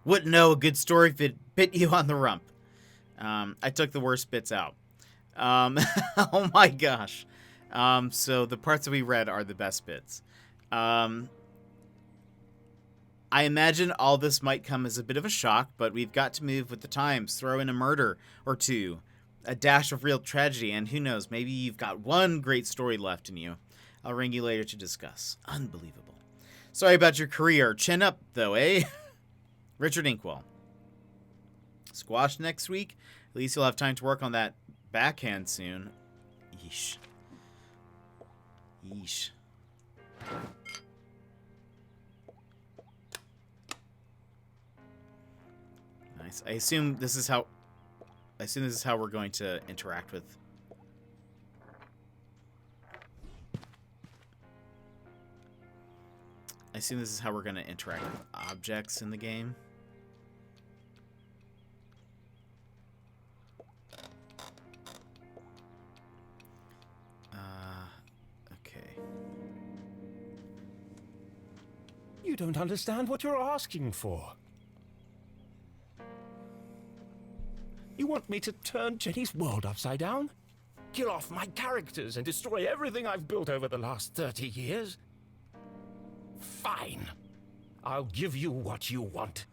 Wouldn't know a good story if it bit you on the rump. I took the worst bits out. Oh my gosh. So the parts that we read are the best bits. I imagine all this might come as a bit of a shock, but we've got to move with the times. Throw in a murder or two, a dash of real tragedy, and who knows, maybe you've got one great story left in you. I'll ring you later to discuss. Unbelievable. Sorry about your career. Chin up, though, eh? Richard Inkwell. Squash next week? At least you'll have time to work on that backhand soon. Yeesh. Yeesh. Nice. I assume this is how we're going to interact with. I assume this is how we're going to interact with objects in the game. Okay. You don't understand what you're asking for. You want me to turn Jenny's world upside down? Kill off my characters and destroy everything I've built over the last 30 years? Fine. I'll give you what you want.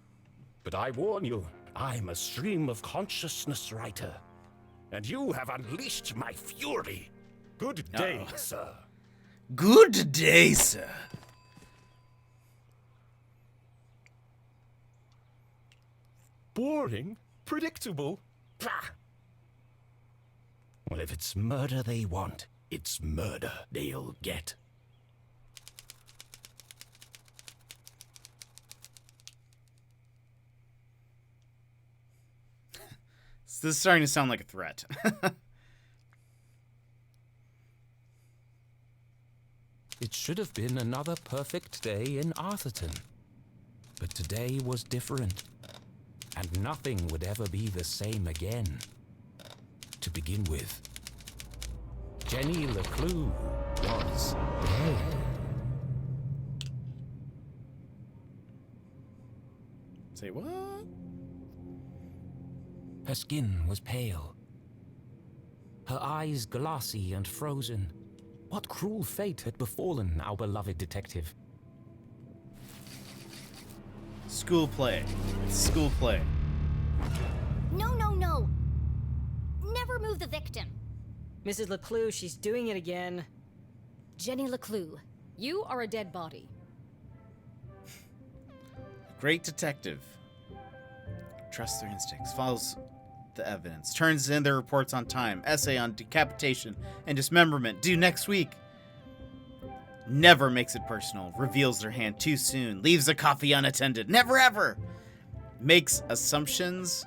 But I warn you, I'm a stream of consciousness writer. and you have unleashed my fury. Good day, sir. Good day, sir. Boring? Predictable? Pah! Well, if it's murder they want, it's murder they'll get. This is starting to sound like a threat. It should have been another perfect day in Arthurton. But today was different. And nothing would ever be the same again. To begin with, Jenny LeClue was dead. Say what? Her skin was pale. Her eyes glassy and frozen. What cruel fate had befallen our beloved detective? School play. It's school play. No, no, no. Never move the victim. Mrs. LeClue, she's doing it again. Jenny LeClue, you are a dead body. Great detective. Trusts their instincts. Follows the evidence. Turns in their reports on time. Essay on decapitation and dismemberment due next week. Never makes it personal. Reveals their hand too soon. Leaves the coffee unattended. Never ever. Makes assumptions.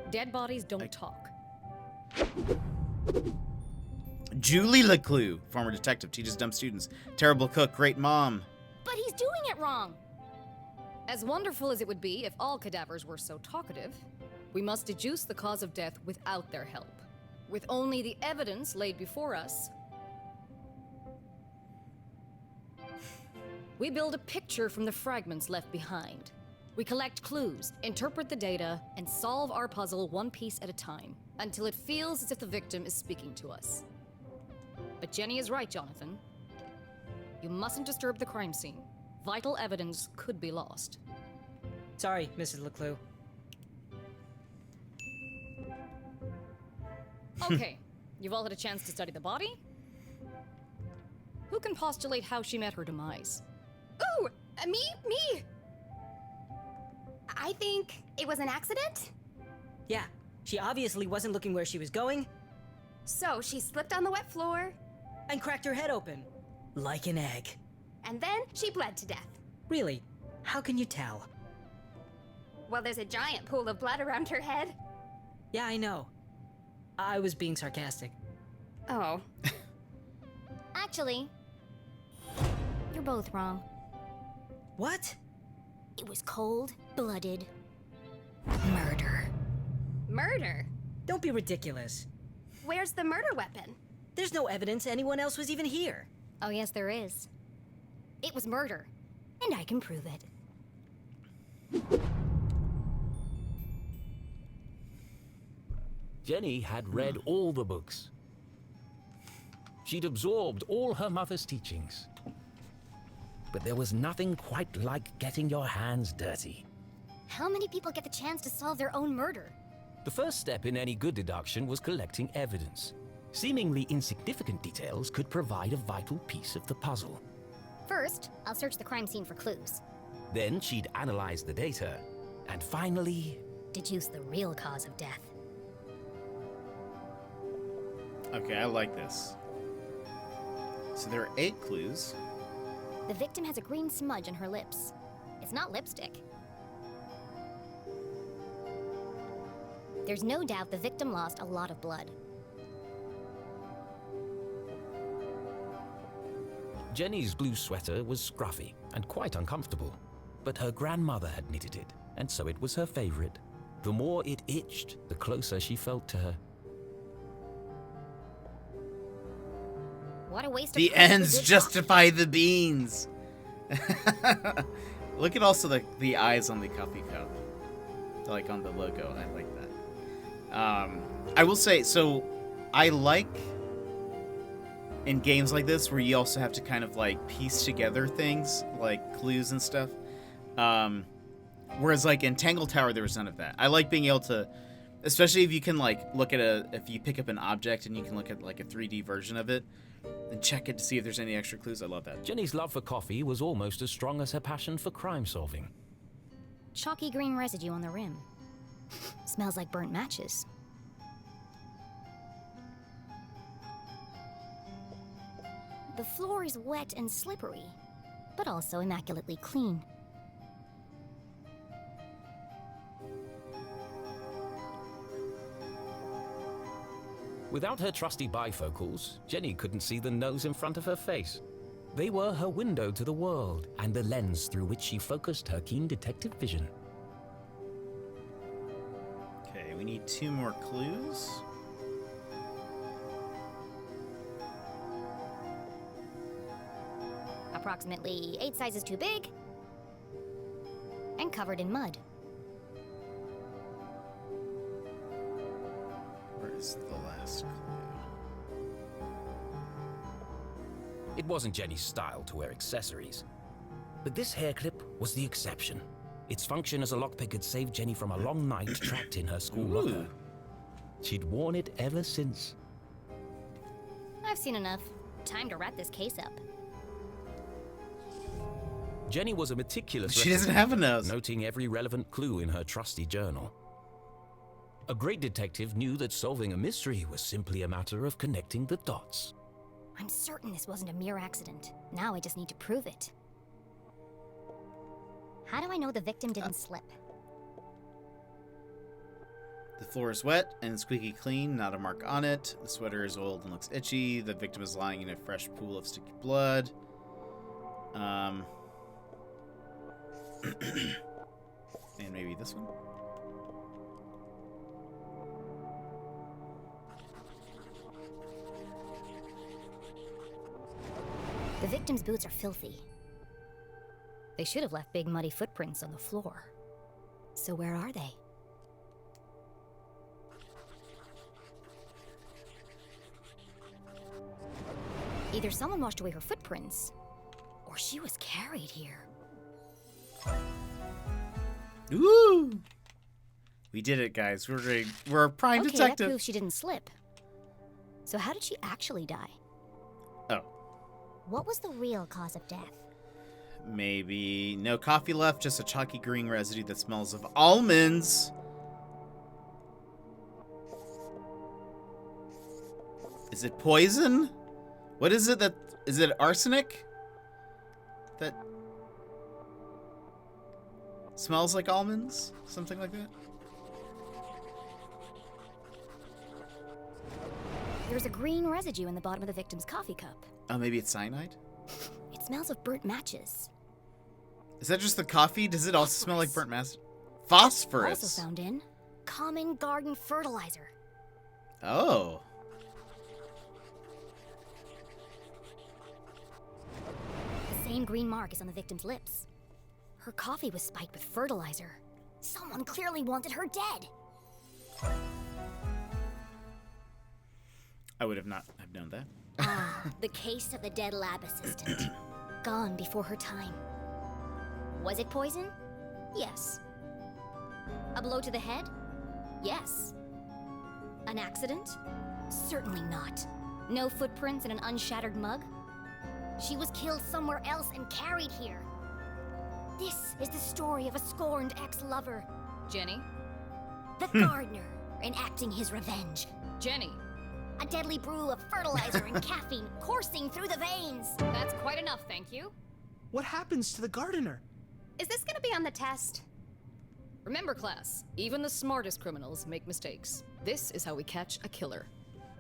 Dead bodies don't talk. Julie LeClue, former detective, teaches dumb students. Terrible cook, great mom. But he's doing it wrong. As wonderful as it would be if all cadavers were so talkative, we must deduce the cause of death without their help. With only the evidence laid before us, we build a picture from the fragments left behind. We collect clues, interpret the data, and solve our puzzle one piece at a time, until it feels as if the victim is speaking to us. But Jenny is right, Jonathan. You mustn't disturb the crime scene. Vital evidence could be lost. Sorry, Mrs. LeClue. Okay, you've all had a chance to study the body? Who can postulate how she met her demise? Ooh, me! I think it was an accident. Yeah, she obviously wasn't looking where she was going So she slipped on the wet floor, and cracked her head open. Like an egg. and then she bled to death. Really? How can you tell? Well, there's a giant pool of blood around her head. Yeah, I know. I was being sarcastic. Oh. Actually, you're both wrong. What? It was cold-blooded murder. Murder? Don't be ridiculous. Where's the murder weapon? There's no evidence anyone else was even here. Oh, yes, there is. It was murder, and I can prove it. Jenny had read all the books. She'd absorbed all her mother's teachings. But there was nothing quite like getting your hands dirty. How many people get the chance to solve their own murder? The first step in any good deduction was collecting evidence. Seemingly insignificant details could provide a vital piece of the puzzle. First, I'll search the crime scene for clues. Then she'd analyze the data, and finally... Deduce the real cause of death. Okay, I like this. So there are 8 clues. The victim has a green smudge on her lips. It's not lipstick. There's no doubt the victim lost a lot of blood. Jenny's blue sweater was scruffy and quite uncomfortable, but her grandmother had knitted it, and so it was her favorite. The more it itched, the closer she felt to her. What a waste The of clues ends to this justify the beans. Look at also the eyes on the coffee cup, like on the logo. I like that. I will say, so I like in games like this where you also have to kind of like piece together things like clues and stuff. Whereas like in Tangle Tower there was none of that. I like being able to Especially if you can like look at if you pick up an object and you can look at like a 3D version of it and check it to see if there's any extra clues. I love that. Jenny's love for coffee was almost as strong as her passion for crime solving. Chalky green residue on the rim. Smells like burnt matches. The floor is wet and slippery, but also immaculately clean. Without her trusty bifocals, Jenny couldn't see the nose in front of her face. They were her window to the world and the lens through which she focused her keen detective vision. Okay, we need 2 more clues. Approximately 8 sizes too big and covered in mud. Where is the last clue? It wasn't Jenny's style to wear accessories. But this hair clip was the exception. Its function as a lockpick had saved Jenny from a long night trapped in her school locker. She'd worn it ever since. I've seen enough. Time to wrap this case up. Jenny was a meticulous She doesn't have a nose. noting every relevant clue in her trusty journal. A great detective knew that solving a mystery was simply a matter of connecting the dots. I'm certain this wasn't a mere accident. Now I just need to prove it. How do I know the victim didn't slip? The floor is wet and squeaky clean, not a mark on it. The sweater is old and looks itchy. The victim is lying in a fresh pool of sticky blood. And maybe this one? The victim's boots are filthy. They should have left big muddy footprints on the floor. So where are they? Either someone washed away her footprints, or she was carried here. Ooh! We did it, guys. We're a prime Okay, detective. that proves she didn't slip. So how did she actually die? Oh, What was the real cause of death? maybe no coffee left, just a chalky green residue that smells of almonds. Is it poison? What is it that... Is it arsenic? That smells like almonds? Something like that? There's a green residue in the bottom of the victim's coffee cup. Oh, maybe it's cyanide? It smells of burnt matches. Is that just the coffee? Does it also smell like burnt mass? Phosphorus. Also found in common garden fertilizer. Oh. The same green mark is on the victim's lips. Her coffee was spiked with fertilizer. Someone clearly wanted her dead. I would have not have known that. Ah, the case of the dead lab assistant. Gone before her time. Was it poison? Yes. A blow to the head? Yes. An accident? Certainly not. No footprints in an unshattered mug? She was killed somewhere else and carried here. This is the story of a scorned ex-lover. Jenny? The gardener enacting his revenge. Jenny? A deadly brew of fertilizer and caffeine coursing through the veins. That's quite enough, thank you. What happens to the gardener? Is this gonna be on the test? Remember, class, even the smartest criminals make mistakes. This is how we catch a killer.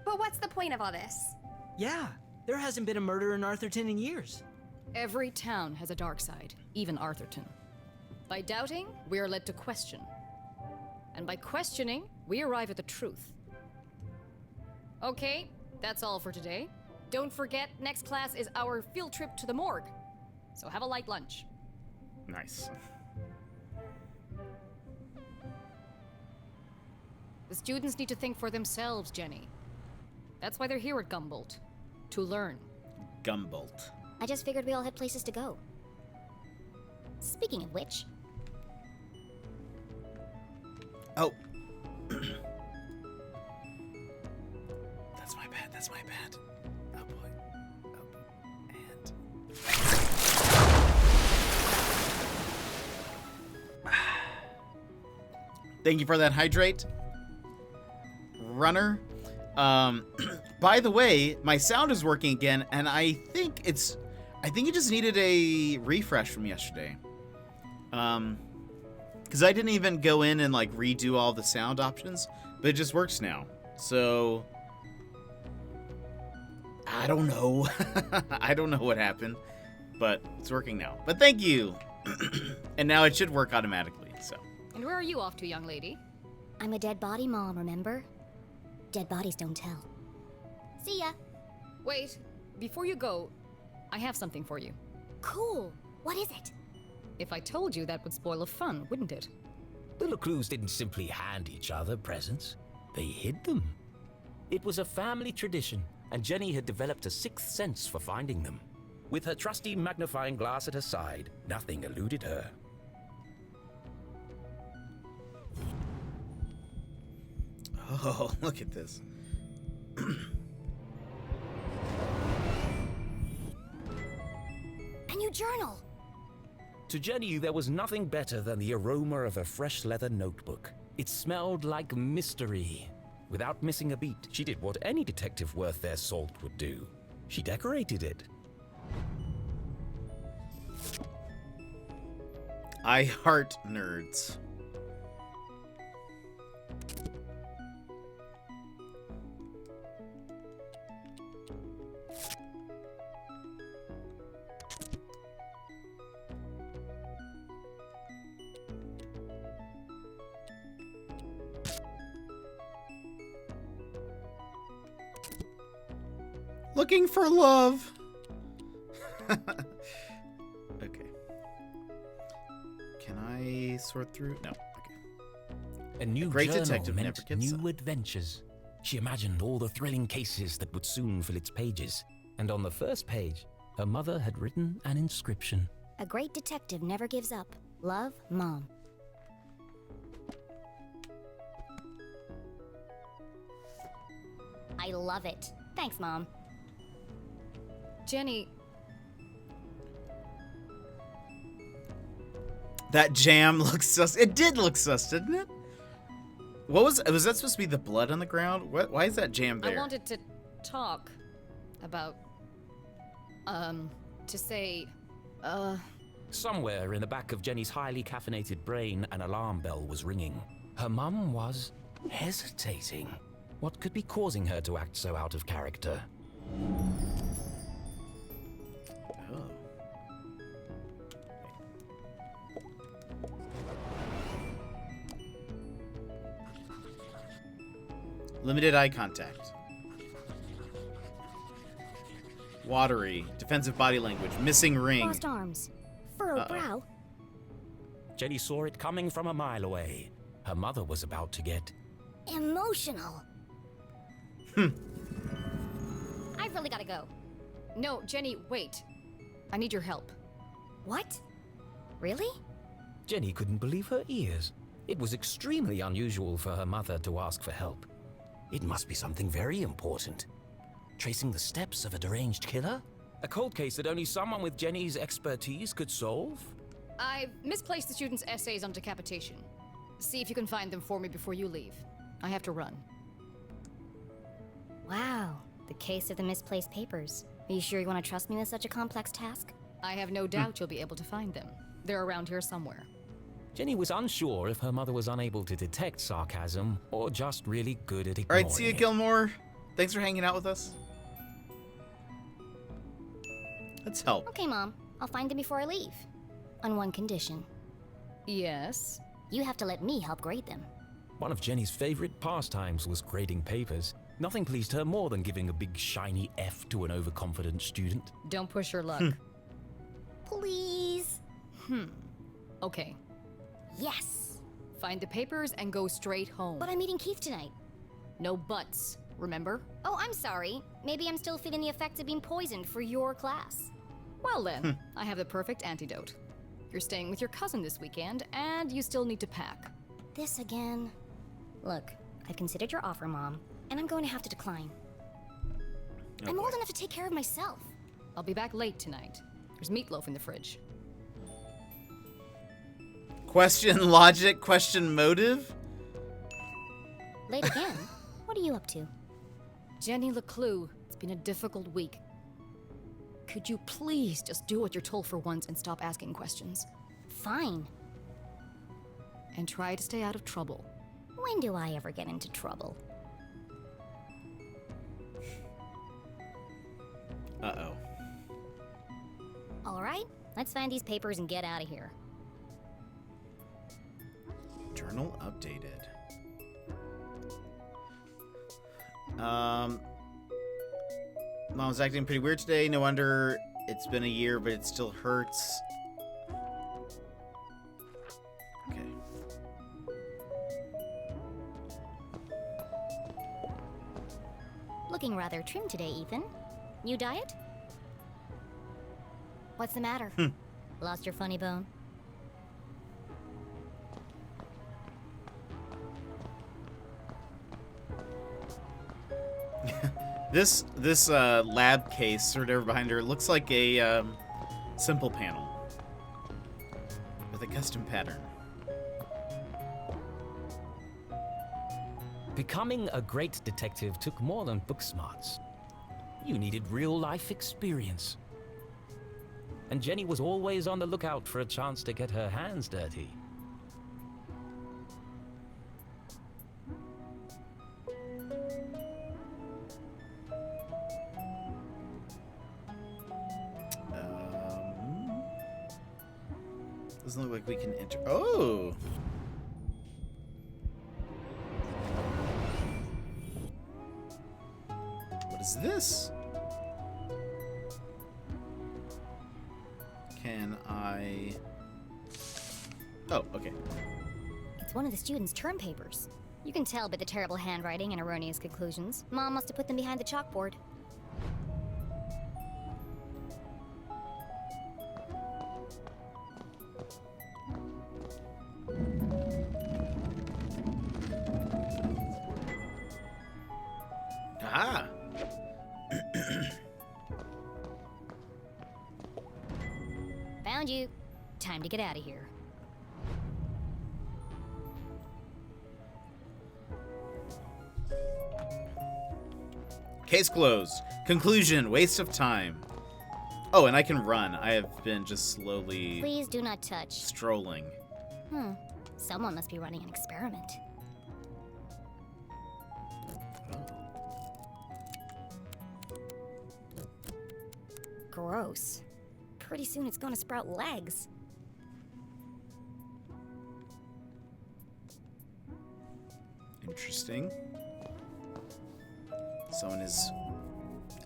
But what's the point of all this? Yeah, there hasn't been a murder in Arthurton in years. Every town has a dark side, even Arthurton. By doubting, we are led to question. And by questioning, we arrive at the truth. Okay, that's all for today. Don't forget, next class is our field trip to the morgue. So have a light lunch. Nice. The students need to think for themselves, Jenny. That's why they're here at Gumboldt. To learn. Gumboldt. I just figured we all had places to go. Speaking of which... Oh. That's my bad. Oh boy. Oh. And thank you for that hydrate, runner. By the way, my sound is working again, and I think it just needed a refresh from yesterday. Because I didn't even go in and like redo all the sound options, but it just works now. So I don't know. I don't know what happened, but it's working now. But thank you. And now it should work automatically. So. And where are you off to, young lady? I'm a dead body mom, remember? Dead bodies don't tell. See ya. Wait, before you go, I have something for you. Cool. What is it? If I told you, that would spoil the fun, wouldn't it? The LeClues didn't simply hand each other presents. They hid them. It was a family tradition, and Jenny had developed a sixth sense for finding them. With her trusty magnifying glass at her side, nothing eluded her. Oh, look at this. A new journal. To Jenny, there was nothing better than the aroma of a fresh leather notebook. It smelled like mystery. Without missing a beat, she did what any detective worth their salt would do. She decorated it. I heart nerds. Looking for love. Okay. Can I sort through? No. Okay. A new Great journal detective meant never gets new adventures. She imagined all the thrilling cases that would soon fill its pages. And on the first page, her mother had written an inscription. A great detective never gives up. Love, Mom. I love it. Thanks, Mom. Jenny, That jam looks sus. It did look sus, didn't it? What was that supposed to be, the blood on the ground? Why is that jam there? I wanted to talk about, to say, Somewhere in the back of Jenny's highly caffeinated brain, an alarm bell was ringing. Her mum was hesitating. What could be causing her to act so out of character? Oh. Limited eye contact. Watery. Defensive body language. Missing ring. Crossed arms. Furrowed brow. Jenny saw it coming from a mile away. Her mother was about to get Emotional. I've really gotta go. No, Jenny, wait. I need your help. What? Really? Jenny couldn't believe her ears. It was extremely unusual for her mother to ask for help. It must be something very important. Tracing the steps of a deranged killer? A cold case that only someone with Jenny's expertise could solve? I've misplaced the students' essays on decapitation. See if you can find them for me before you leave. I have to run. Wow. The case of the misplaced papers. Are you sure you want to trust me with such a complex task? I have no doubt you'll be able to find them. They're around here somewhere. Jenny was unsure if her mother was unable to detect sarcasm or just really good at ignoring All right, see you, it. Gilmore. Thanks for hanging out with us. Let's help. Okay, Mom. I'll find them before I leave. On one condition. Yes? You have to let me help grade them. One of Jenny's favorite pastimes was grading papers. Nothing pleased her more than giving a big shiny F to an overconfident student. Don't push your luck. Please. Okay. Yes. Find the papers and go straight home. But I'm meeting Keith tonight. No buts, remember? Oh, I'm sorry. Maybe I'm still feeling the effects of being poisoned for your class. Well then, I have the perfect antidote. You're staying with your cousin this weekend, and you still need to pack. This again. Look, I've considered your offer, Mom, and I'm going to have to decline. I'm boy. old enough to take care of myself. I'll be back late tonight. There's meatloaf in the fridge. Question logic, question motive? Late again? What are you up to? Jenny LeClue, it's been a difficult week. Could you please just do what you're told for once and stop asking questions? Fine. And try to stay out of trouble. When do I ever get into trouble? Uh-oh. All right, let's find these papers and get out of here. Journal updated. Mom's acting pretty weird today. No wonder it's been a year, but it still hurts. Okay. Looking rather trim today, Ethan. New diet? What's the matter? Lost your funny bone? This lab case or whatever behind her looks like a simple panel with a custom pattern. Becoming a great detective took more than book smarts. You needed real-life experience. And Jenny was always on the lookout for a chance to get her hands dirty. Doesn't look like we can enter. Oh! What is this? Can I... Oh, okay. It's one of the students' term papers. You can tell by the terrible handwriting and erroneous conclusions. Mom must have put them behind the chalkboard. Ah! Found you. Time to get out of here. Case closed. Conclusion. Waste of time. Oh, and I can run. I have been just slowly Please do not touch. strolling. Someone must be running an experiment. Gross. Pretty soon it's gonna sprout legs. Interesting. Someone is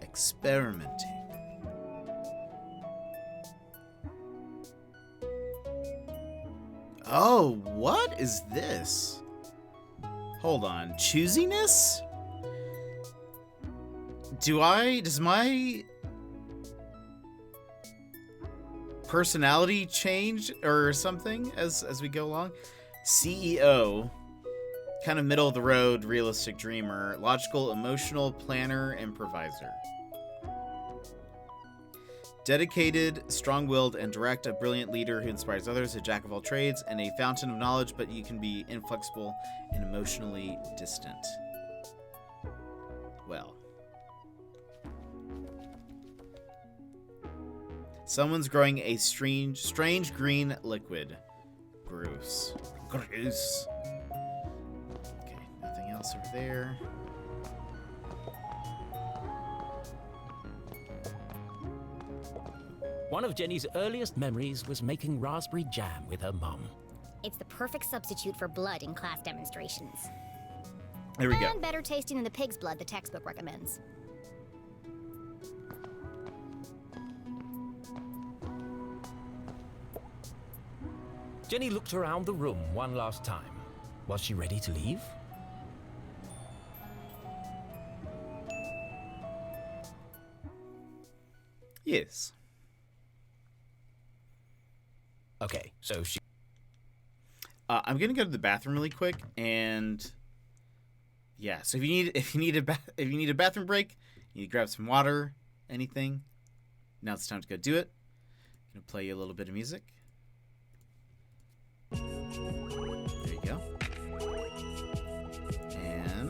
experimenting. Oh, what is this? Hold on. Choosiness? Does my personality change or something as we go along? CEO, kind of middle of the road, realistic dreamer, logical, emotional, planner, improviser. Dedicated, strong-willed, and direct, a brilliant leader who inspires others, a jack of all trades, and a fountain of knowledge, but you can be inflexible and emotionally distant. Well. Someone's growing a strange green liquid. Gross. Gross. Okay, nothing else over there. One of Jenny's earliest memories was making raspberry jam with her mum. It's the perfect substitute for blood in class demonstrations. There we go. And better tasting than the pig's blood the textbook recommends. Jenny looked around the room one last time. Was she ready to leave? Yes. Okay, so she... I'm gonna go to the bathroom really quick, and yeah. So if you need a bathroom break, You need to grab some water, anything. Now it's time to go do it. I'm gonna play you a little bit of music. There you go. And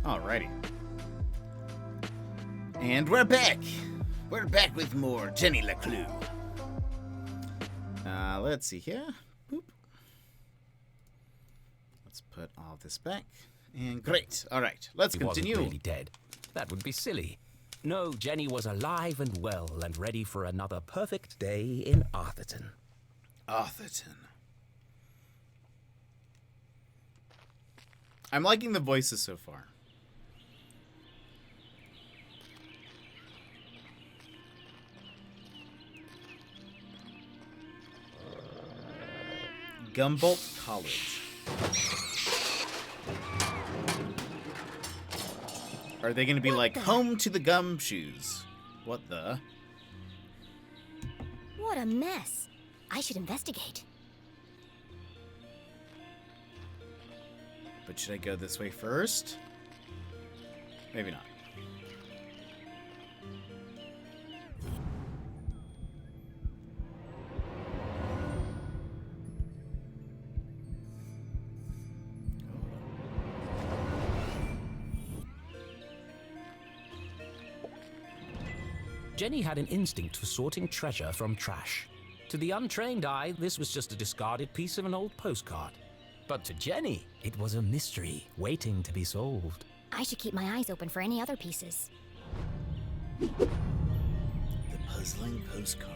Alrighty. And we're back. We're back with more Jenny LeClue. Let's see here. Boop. Let's put all this back. And great. All right. Let's He continue. wasn't really dead. That would be silly. No, Jenny was alive and well and ready for another perfect day in Arthurton. Arthurton. I'm liking the voices so far. Gumboldt College. Are they going to be like home to the gumshoes? What the? What a mess. I should investigate. But should I go this way first? Maybe not. Jenny had an instinct for sorting treasure from trash. To the untrained eye, this was just a discarded piece of an old postcard. But to Jenny, it was a mystery waiting to be solved. I should keep my eyes open for any other pieces. The puzzling postcard.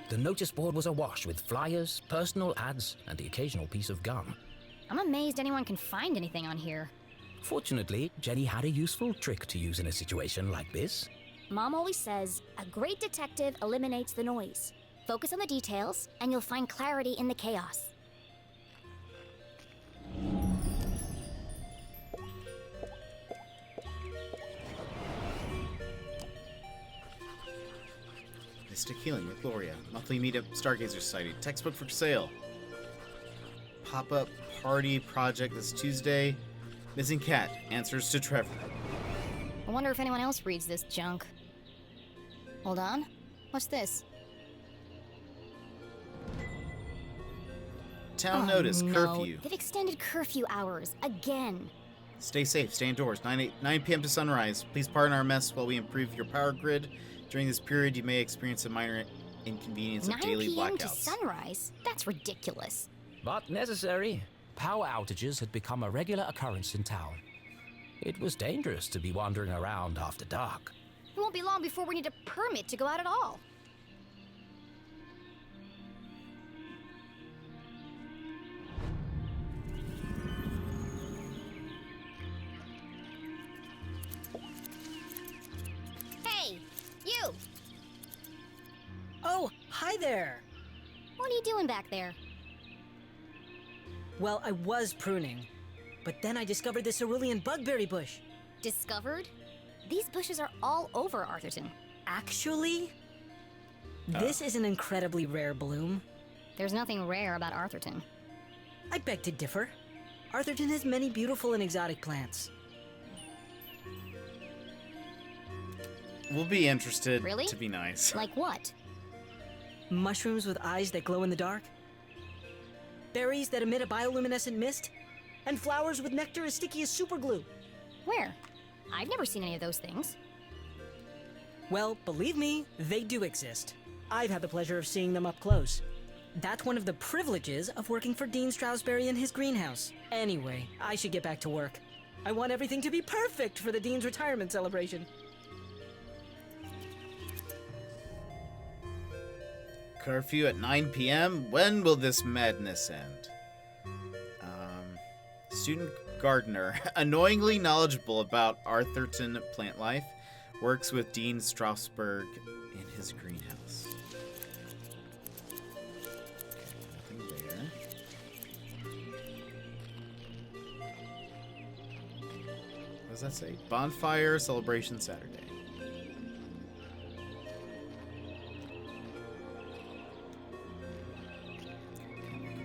The notice board was awash with flyers, personal ads, and the occasional piece of gum. I'm amazed anyone can find anything on here. Fortunately, Jenny had a useful trick to use in a situation like this. Mom always says, a great detective eliminates the noise. Focus on the details, and you'll find clarity in the chaos. Mystic Healing with Gloria. Monthly meetup, Stargazer Society. Textbook for sale. Pop-up party project this Tuesday. Missing cat. Answers to Trevor. I wonder if anyone else reads this junk. Hold on. What's this? Town notice. No. Curfew. They've extended curfew hours again. Stay safe. Stay indoors. 9 p.m. to sunrise. Please pardon our mess while we improve your power grid. During this period, you may experience a minor inconvenience of 9 daily p.m. to blackouts. sunrise? That's ridiculous. But necessary. Power outages had become a regular occurrence in town. It was dangerous to be wandering around after dark. It won't be long before we need a permit to go out at all. Hey, you! Oh, hi there. What are you doing back there? Well, I was pruning, but then I discovered this cerulean bugberry bush. Discovered? These bushes are all over Arthurton. Actually, this is an incredibly rare bloom. There's nothing rare about Arthurton. I beg to differ. Arthurton has many beautiful and exotic plants. We'll be interested. Really? To be nice. Like what? Mushrooms with eyes that glow in the dark. Berries that emit a bioluminescent mist. And flowers with nectar as sticky as superglue. Where? I've never seen any of those things. Well, believe me, they do exist. I've had the pleasure of seeing them up close. That's one of the privileges of working for Dean Strasberry in his greenhouse. Anyway, I should get back to work. I want everything to be perfect for the Dean's retirement celebration. Curfew at 9 p.m. When will this madness end? Student gardener, annoyingly knowledgeable about Arthurton plant life, works with Dean Strasberg in his greenhouse. Okay, nothing there. What does that say? Bonfire celebration Saturday.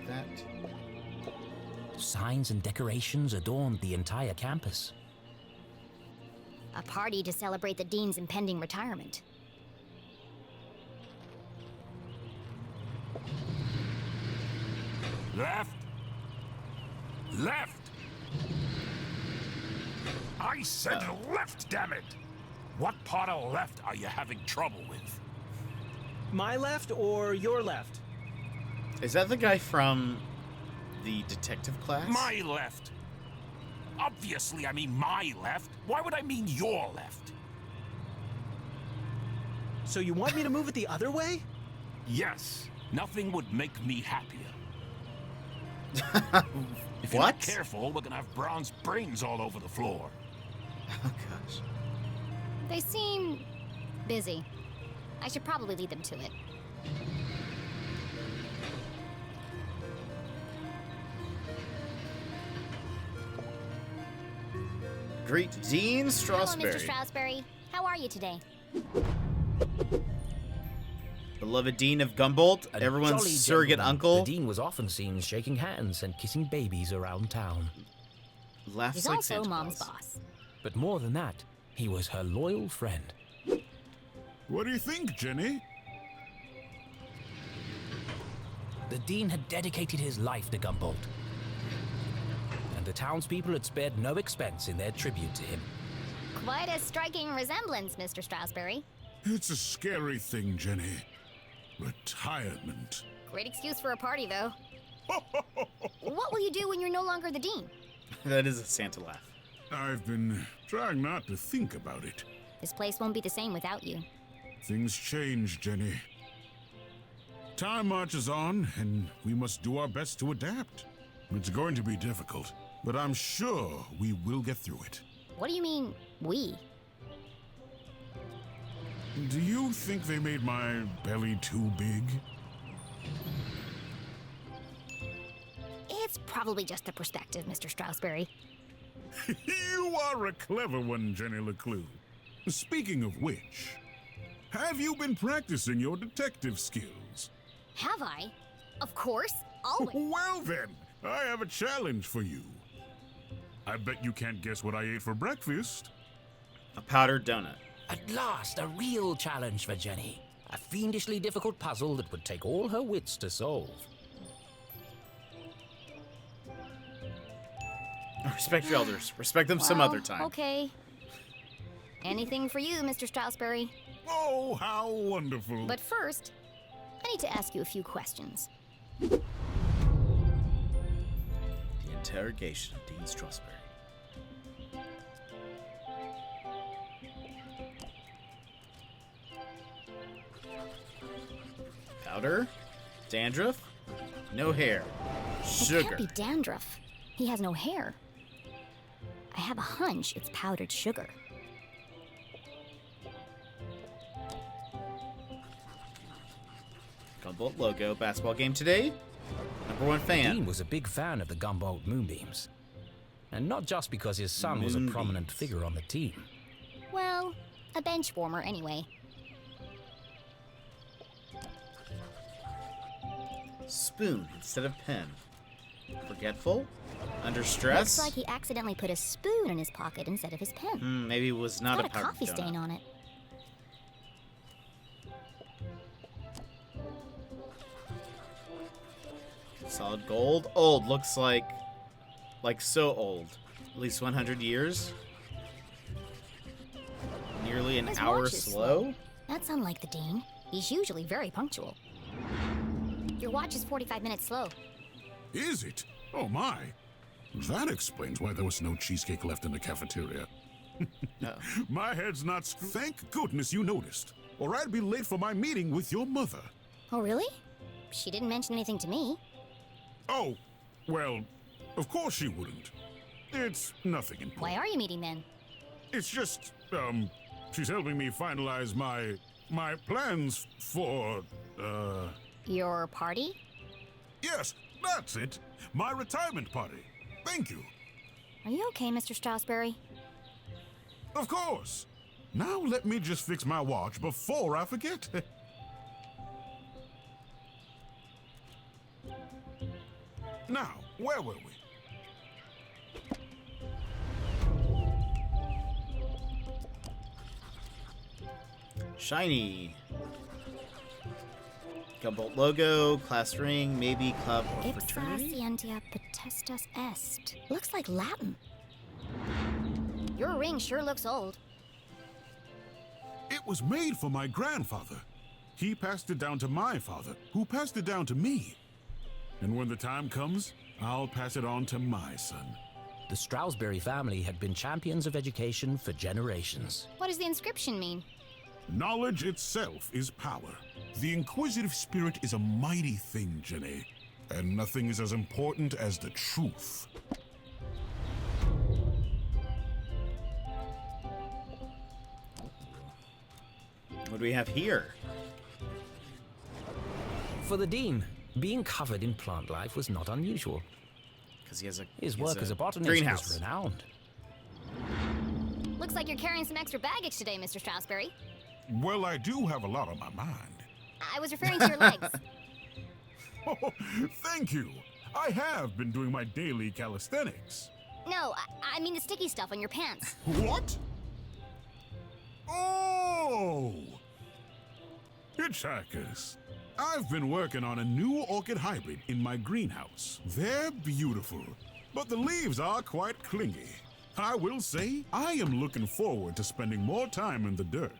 That. Signs and decorations adorned the entire campus. A party to celebrate the Dean's impending retirement. Left. Left! I said left, damn it! What part of left are you having trouble with? My left or your left? Is that the guy from the detective class? My left! Obviously, I mean my left. Why would I mean your left? So you want me to move it the other way? Yes. Nothing would make me happier. If you're What? not careful, we're gonna have bronze brains all over the floor. Oh gosh. They seem busy. I should probably lead them to it. Greet Dean Hello, Strasberry, Mr. Strasberry. How are you today? beloved Dean of Gumboldt, A everyone's jolly surrogate gentleman, uncle. The dean was often seen shaking hands and kissing babies around town. Laughs He's like also Santa Mom's Claus. boss. But more than that, he was her loyal friend. What do you think, Jenny? The dean had dedicated his life to Gumboldt, and the townspeople had spared no expense in their tribute to him. Quite a striking resemblance, Mr. Strasberry. It's a scary thing, Jenny. Retirement. Great excuse for a party, though. What will you do when you're no longer the dean? That is a Santa laugh. I've been trying not to think about it. This place won't be the same without you. Things change, Jenny. Time marches on, and we must do our best to adapt. It's going to be difficult, but I'm sure we will get through it. What do you mean, we? Do you think they made my belly too big? It's probably just a perspective, Mr. Strasberry. You are a clever one, Jenny LeClue. Speaking of which, have you been practicing your detective skills? Have I? Of course, always. Well then, I have a challenge for you. I bet you can't guess what I ate for breakfast. A powdered donut. At last, a real challenge for Jenny. A fiendishly difficult puzzle that would take all her wits to solve. Respect your elders. Respect them some Well, other time. Okay. Anything for you, Mr. Strasberry. Oh, how wonderful. But first, I need to ask you a few questions. The interrogation of Dean Strasberry. Powder? Dandruff? No hair. It Sugar. can't be dandruff. He has no hair. I have a hunch it's powdered sugar. Gumboldt logo. Basketball game today? #1 fan. Dean was a big fan of the Gumboldt Moonbeams. And not just because his son was a prominent Moonbeams. figure on the team. Well, a bench warmer anyway. Spoon instead of pen. Forgetful? Under stress? Looks like he accidentally put a spoon in his pocket instead of his pen. Maybe it was It's not got a a powdered coffee donut. stain on it. Solid gold. Old. Looks like so old. At least 100 years. Nearly an His hour watch is slow. That's unlike the Dean. He's usually very punctual. Your watch is 45 minutes slow. Is it? Oh my. That explains why there was no cheesecake left in the cafeteria. My head's not Thank goodness you noticed, or I'd be late for my meeting with your mother. Oh, really? She didn't mention anything to me. Oh, well, of course she wouldn't. It's nothing important. Why are you meeting then? It's just, she's helping me finalize my plans for, Your party? yes, that's it. My retirement party. Thank you. Are you okay, Mr. Strasberry? Of course. Now let me just fix my watch before I forget. Now, where were we? Shiny. Gumbolt logo, class ring, maybe club or Ipsa fraternity? scientia potestas est. Looks like Latin. Your ring sure looks old. It was made for my grandfather. He passed it down to my father, who passed it down to me. And when the time comes, I'll pass it on to my son. The Stroudsbury family had been champions of education for generations. What does the inscription mean? Knowledge itself is power. The inquisitive spirit is a mighty thing, Jenny. And nothing is as important as the truth. What do we have here? For the Dean, being covered in plant life was not unusual. Because he has a His he has work as a botanist greenhouse. was renowned. Looks like you're carrying some extra baggage today, Mr. Stroudsbury. Well, I do have a lot on my mind. I was referring to your legs. Oh, thank you. I have been doing my daily calisthenics. No, I mean the sticky stuff on your pants. What? Oh! Hitchhikers. I've been working on a new orchid hybrid in my greenhouse. They're beautiful, but the leaves are quite clingy. I will say, I am looking forward to spending more time in the dirt.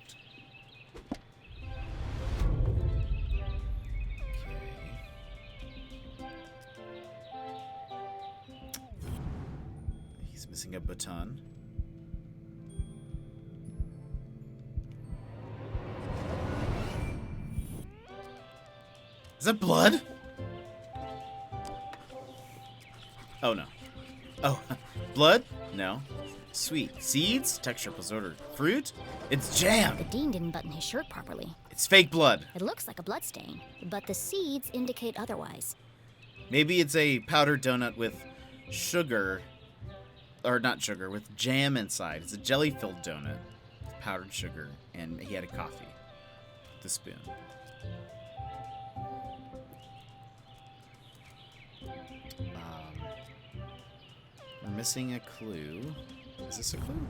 He's missing a baton. Is that blood? Oh no. Oh, blood? No. Sweet. Seeds? Texture plus odor. Fruit? It's jam! The dean didn't button his shirt properly. It's fake blood. It looks like a blood stain, but the seeds indicate otherwise. Maybe it's a powdered donut with sugar. Or not sugar, with jam inside. It's a jelly-filled donut with powdered sugar, and he had a coffee. With a spoon. We're missing a clue. Is this a clue?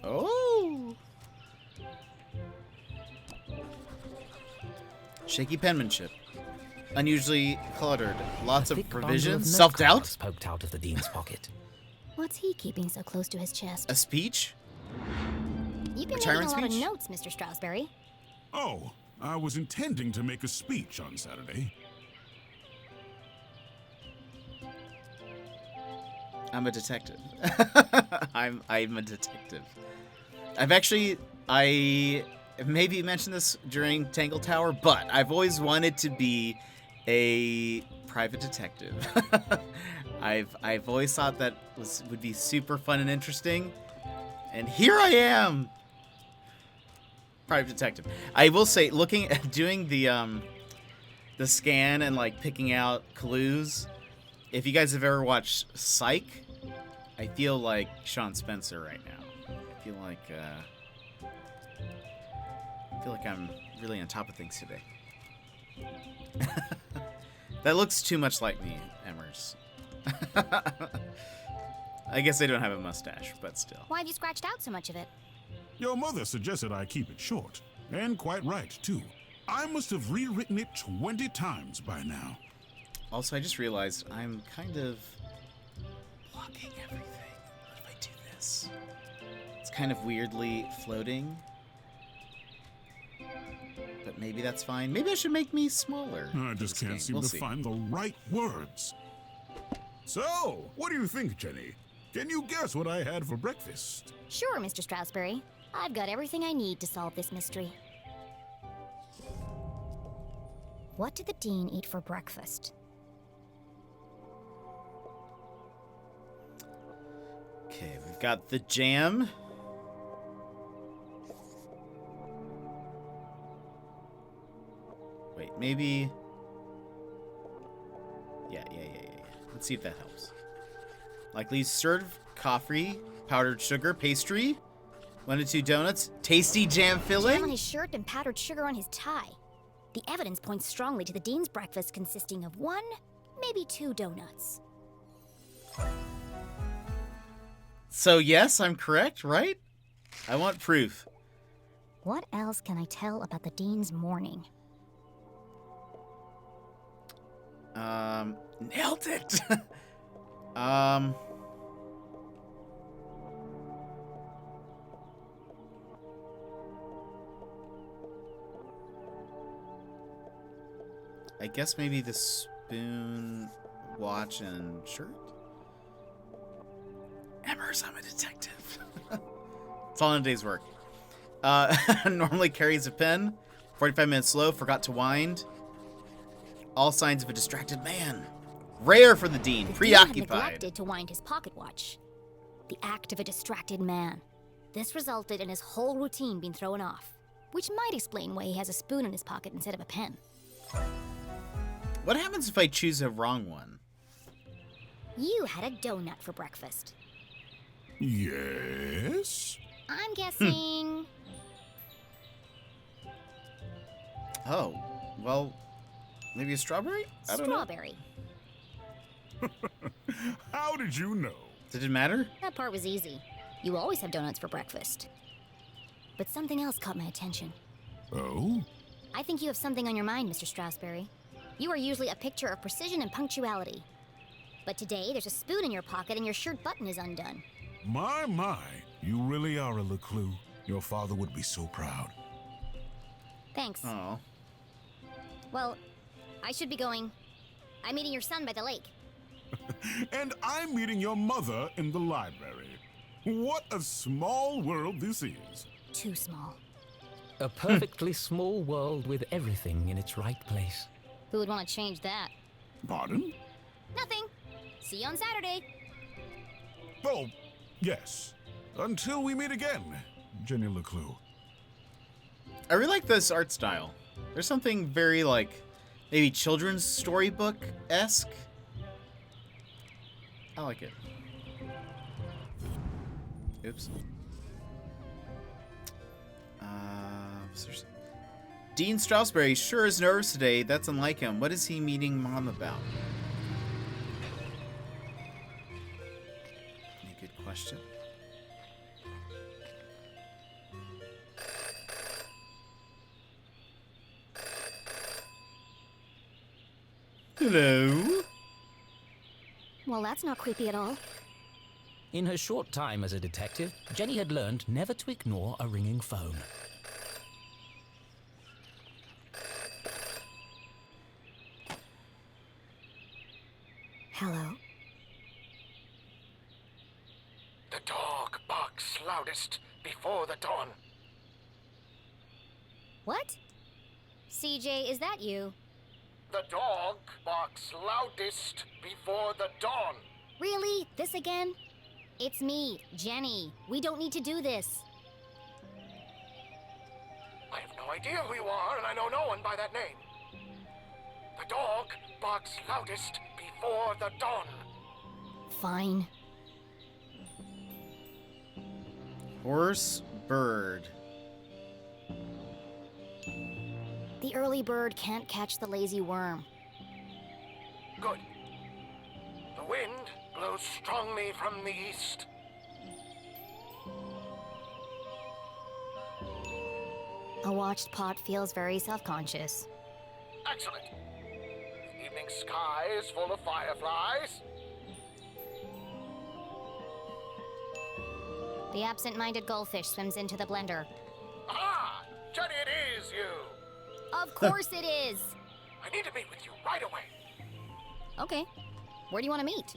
Oh! Shaky penmanship. Unusually cluttered. Lots A of thick bundle provisions. note Self-doubt? cards poked out of the Dean's pocket. What's he keeping so close to his chest? A speech? You've been retirement making a lot speech? of notes, Mr. Stroudsbury. Oh, I was intending to make a speech on Saturday. I'm a detective. I'm a detective. I maybe mentioned this during Tangle Tower, but I've always wanted to be a private detective. I've always thought that would be super fun and interesting, and here I am, private detective. I will say, doing the scan and like picking out clues. If you guys have ever watched Psych, I feel like Sean Spencer right now. I feel like I'm really on top of things today. That looks too much like me, Emmers. I guess I don't have a mustache, but still. Why have you scratched out so much of it? Your mother suggested I keep it short. And quite right, too. I must have rewritten it 20 times by now. Also, I just realized I'm kind of blocking everything. What if I do this? It's kind of weirdly floating. But maybe that's fine. Maybe I should make me smaller. I just can't seem We'll to see. find the right words. So, what do you think, Jenny? Can you guess what I had for breakfast? Sure, Mr. Stroudsbury. I've got everything I need to solve this mystery. What did the dean eat for breakfast? Okay, we've got the jam. Wait, maybe... Yeah. Let's see if that helps. Likely served coffee, powdered sugar, pastry, 1 to 2 donuts, tasty jam Jam on filling. his shirt and powdered sugar on his tie. The evidence points strongly to the dean's breakfast consisting of 1, maybe 2 donuts. So So yes, I'm correct, right? I want proof. What else can I tell about the Dean's morning? Nailed it. I guess maybe the spoon, watch, and shirt? Emmers, I'm a detective. It's all in a day's work. Normally carries a pen. 45 minutes slow, forgot to wind. All signs of a distracted man. Rare for the Dean, The Dean had preoccupied. neglected to wind his pocket watch. The act of a distracted man. This resulted in his whole routine being thrown off, which might explain why he has a spoon in his pocket instead of a pen. What happens if I choose a wrong one? You had a donut for breakfast. Yes? I'm guessing... Oh, well, maybe a strawberry? I don't know. strawberry. How did you know? Did it matter? That part was easy. You always have donuts for breakfast. But something else caught my attention. Oh? I think you have something on your mind, Mr. Strasberry. You are usually a picture of precision and punctuality. But today, there's a spoon in your pocket and your shirt button is undone. My. You really are a LeClue. Your father would be so proud. Thanks. Oh. Well, I should be going. I'm meeting your son by the lake. And I'm meeting your mother in the library. What a small world this is. Too small. A perfectly small world with everything in its right place. Who would want to change that? Pardon? Nothing. See you on Saturday. Oh, yes. Until we meet again, Jenny LeClue. I really like this art style. There's something very, like, maybe children's storybook-esque. I like it. Oops. Dean Strasberry sure is nervous today. That's unlike him. What is he meeting Mom about? A good question. Hello? Well, that's not creepy at all. In her short time as a detective, Jenny had learned never to ignore a ringing phone. Hello? The dog barks loudest before the dawn. What? CJ, is that you? The dog barks loudest before the dawn. Really? This again? It's me, Jenny. We don't need to do this. I have no idea who you are, and I know no one by that name. The dog barks loudest before the dawn. Fine. Horse, bird. The early bird can't catch the lazy worm. Good. The wind blows strongly from the east. A watched pot feels very self-conscious. Excellent. The evening sky is full of fireflies. The absent-minded goldfish swims into the blender. Ah! Jenny, it is you! Of course it is! I need to meet with you right away. Okay. Where do you want to meet?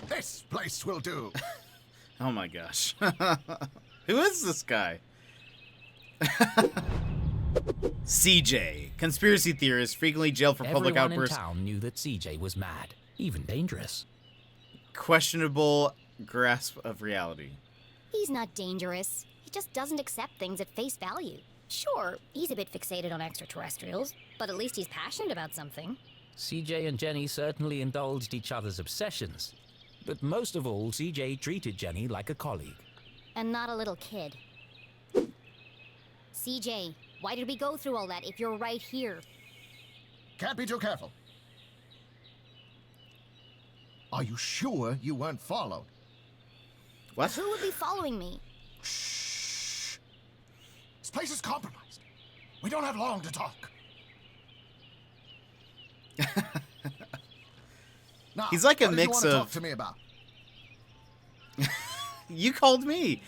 This place will do. Oh my gosh. Who is this guy? CJ, conspiracy theorist, frequently jailed for public Everyone in outbursts. town knew that CJ was mad, even dangerous. Questionable grasp of reality. He's not dangerous. He just doesn't accept things at face value. Sure, he's a bit fixated on extraterrestrials, but at least he's passionate about something. CJ and Jenny certainly indulged each other's obsessions. But most of all, CJ treated Jenny like a colleague. And not a little kid. CJ, why did we go through all that if you're right here? Can't be too careful. Are you sure you weren't followed? What? Who would be following me? Shh. This place is compromised. We don't have long to talk. Now, He's like a what do you mix want to talk of. to me about? You called me.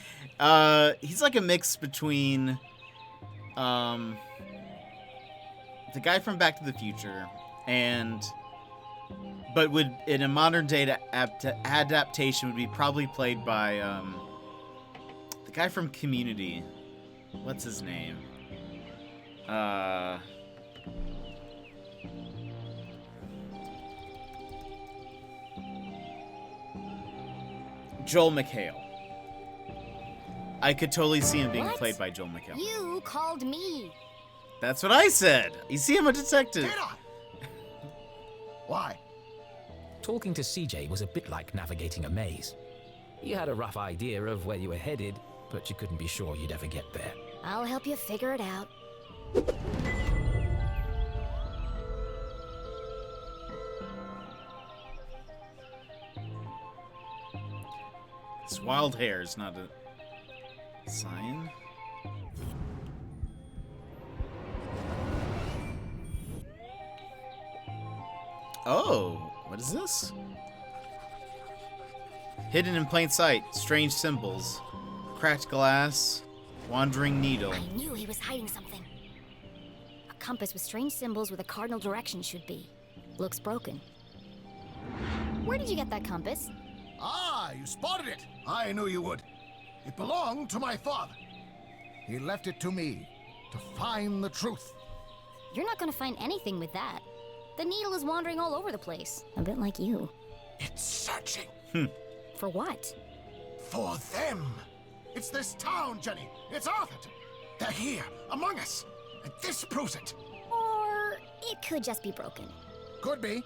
He's like a mix between the guy from Back to the Future but would in a modern day adaptation would be probably played by the guy from Community. What's his name? Joel McHale. I could totally see him being What? played by Joel McHale. You called me. That's what I said. You see, I'm a detective. Did I? Why? Talking to CJ was a bit like navigating a maze. You had a rough idea of where you were headed, but you couldn't be sure you'd ever get there. I'll help you figure it out. This wild hair is not a sign. Oh, what is this? Hidden in plain sight, strange symbols, cracked glass, wandering needle. I knew he was hiding something. A compass with strange symbols where the cardinal direction should be. Looks broken. Where did you get that compass? Ah, you spotted it. I knew you would. It belonged to my father. He left it to me to find the truth. You're not gonna find anything with that. The needle is wandering all over the place. A bit like you. It's searching For what? for them. It's this town, Jenny. It's Arthurton. They're here, among us. And this proves it. Or it could just be broken. Could be.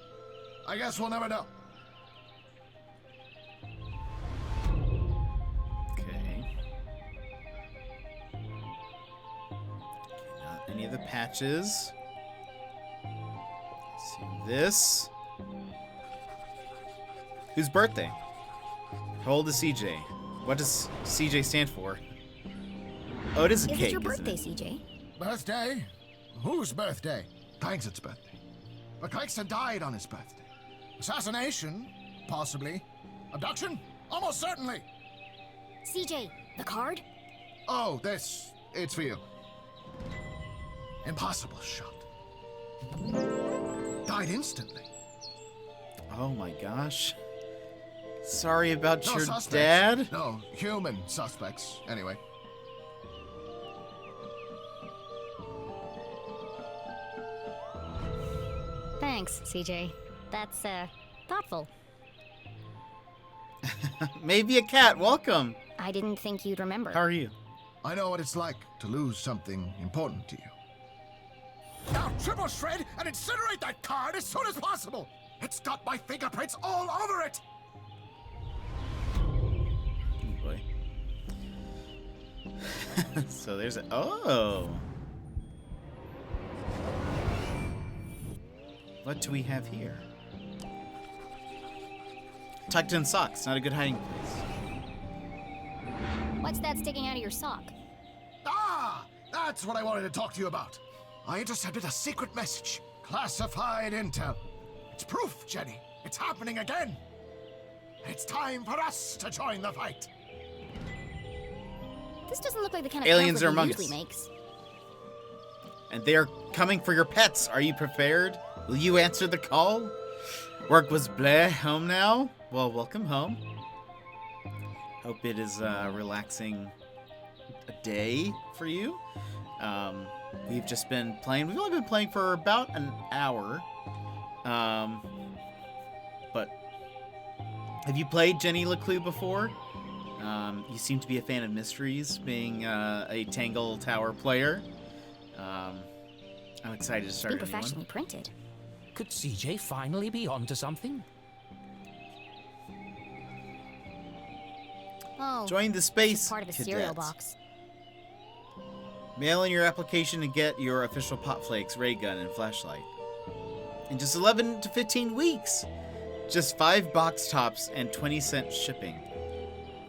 I guess we'll never know. Okay. Not any of the patches. Let's see this. Whose birthday? How old is CJ? What does CJ stand for? Oh, it is a Is cake, it your isn't birthday, it? CJ? Birthday? Whose birthday? Clankson's birthday. But Clankson died on his birthday. Assassination? Possibly. Abduction? Almost certainly. CJ, the card? Oh, this. It's for you. Impossible shot. Died instantly. Oh my gosh. Sorry about No your suspects. dad. No, human suspects. Anyway. Thanks, CJ. That's, thoughtful. Maybe a cat. Welcome. I didn't think you'd remember. How are you? I know what it's like to lose something important to you. Now triple shred and incinerate that card as soon as possible! It's got my fingerprints all over it! Oh boy. So there's a. Oh! What do we have here? Tucked in socks. Not a good hiding place. What's that sticking out of your sock? Ah! That's what I wanted to talk to you about. I intercepted a secret message. Classified intel. It's proof, Jenny. It's happening again. It's time for us to join the fight. This doesn't look like the kind of Aliens pamphlet are among he usually us. makes. And they are coming for your pets. Are you prepared? Will you answer the call? Work was bleh. Home now? Well, welcome home. Hope it is a relaxing day for you. We've just been playing. We've only been playing for about an hour. But have you played Jenny LeClue before? You seem to be a fan of mysteries, being a Tangle Tower player. I'm excited to start Been a new one. professionally printed. Could CJ finally be onto something? Oh, Join the it's space part of a cadets. cereal box. Mail in your application to get your official Pop Flakes ray gun and flashlight. In just 11 to 15 weeks. Just 5 box tops and 20-cent shipping.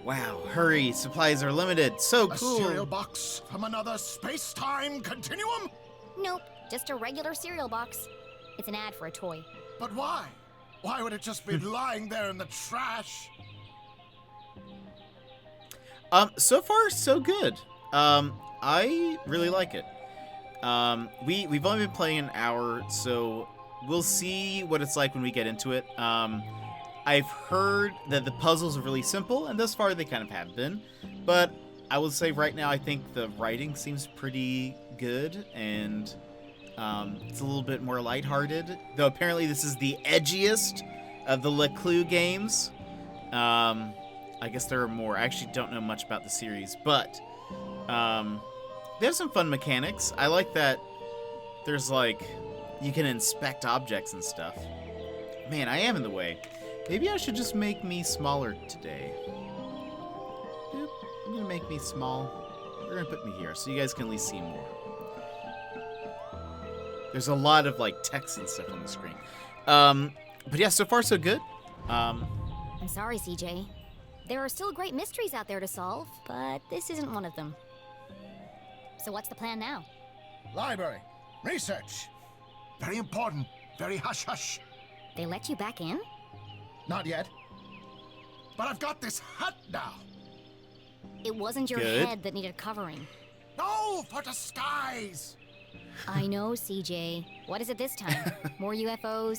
Wow, hurry, supplies are limited. So A cool. cereal box from another space-time continuum? Nope, just a regular cereal box. It's an ad for a toy. But why? Why would it just be lying there in the trash? So far so good. I really like it. We've only been playing an hour, so we'll see what it's like when we get into it. I've heard that the puzzles are really simple, and thus far they kind of have been. But I will say right now I think the writing seems pretty good, and it's a little bit more lighthearted. Though apparently this is the edgiest of the LeClue games. I guess there are more. I actually don't know much about the series, but they have some fun mechanics. I like that there's like, you can inspect objects and stuff. Man, I am in the way. Maybe I should just make me smaller today. Boop. I'm gonna make me small. We're gonna put me here so you guys can at least see more. There's a lot of like text and stuff on the screen. But yeah, so far so good. I'm sorry, CJ. There are still great mysteries out there to solve, but this isn't one of them. So what's the plan now? Library. Research. Very important. Very hush-hush. They let you back in? Not yet. But I've got this hat now. It wasn't your Good. head that needed covering. No, for disguise. I know, CJ. What is it this time? More UFOs?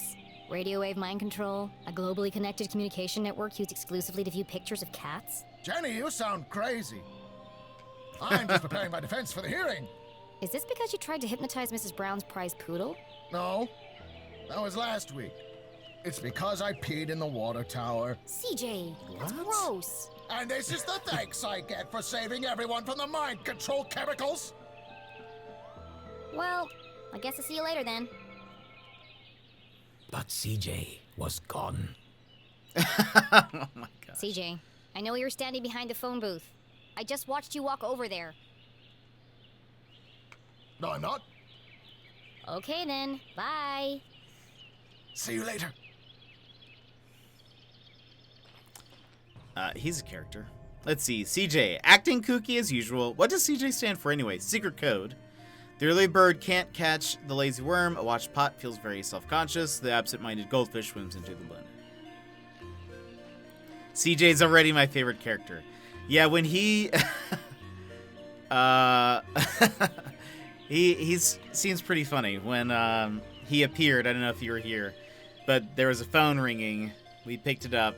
Radio wave mind control? A globally connected communication network used exclusively to view pictures of cats? Jenny, you sound crazy. I'm just preparing my defense for the hearing. Is this because you tried to hypnotize Mrs. Brown's prize poodle? No, that was last week. It's because I peed in the water tower. CJ, that's What? gross. And this is the thanks I get for saving everyone from the mind control chemicals. Well, I guess I'll see you later then. But CJ was gone. Oh my god. CJ, I know you're standing behind the phone booth. I just watched you walk over there. No, I'm not. Okay then, bye. See you later. He's a character. Let's see. CJ, acting kooky as usual. What does CJ stand for anyway? Secret code. The early bird can't catch the lazy worm. A watched pot feels very self-conscious. The absent-minded goldfish swims into the blender. CJ's already my favorite character. Yeah, when he... he seems pretty funny. When he appeared, I don't know if you were here, but there was a phone ringing. We picked it up,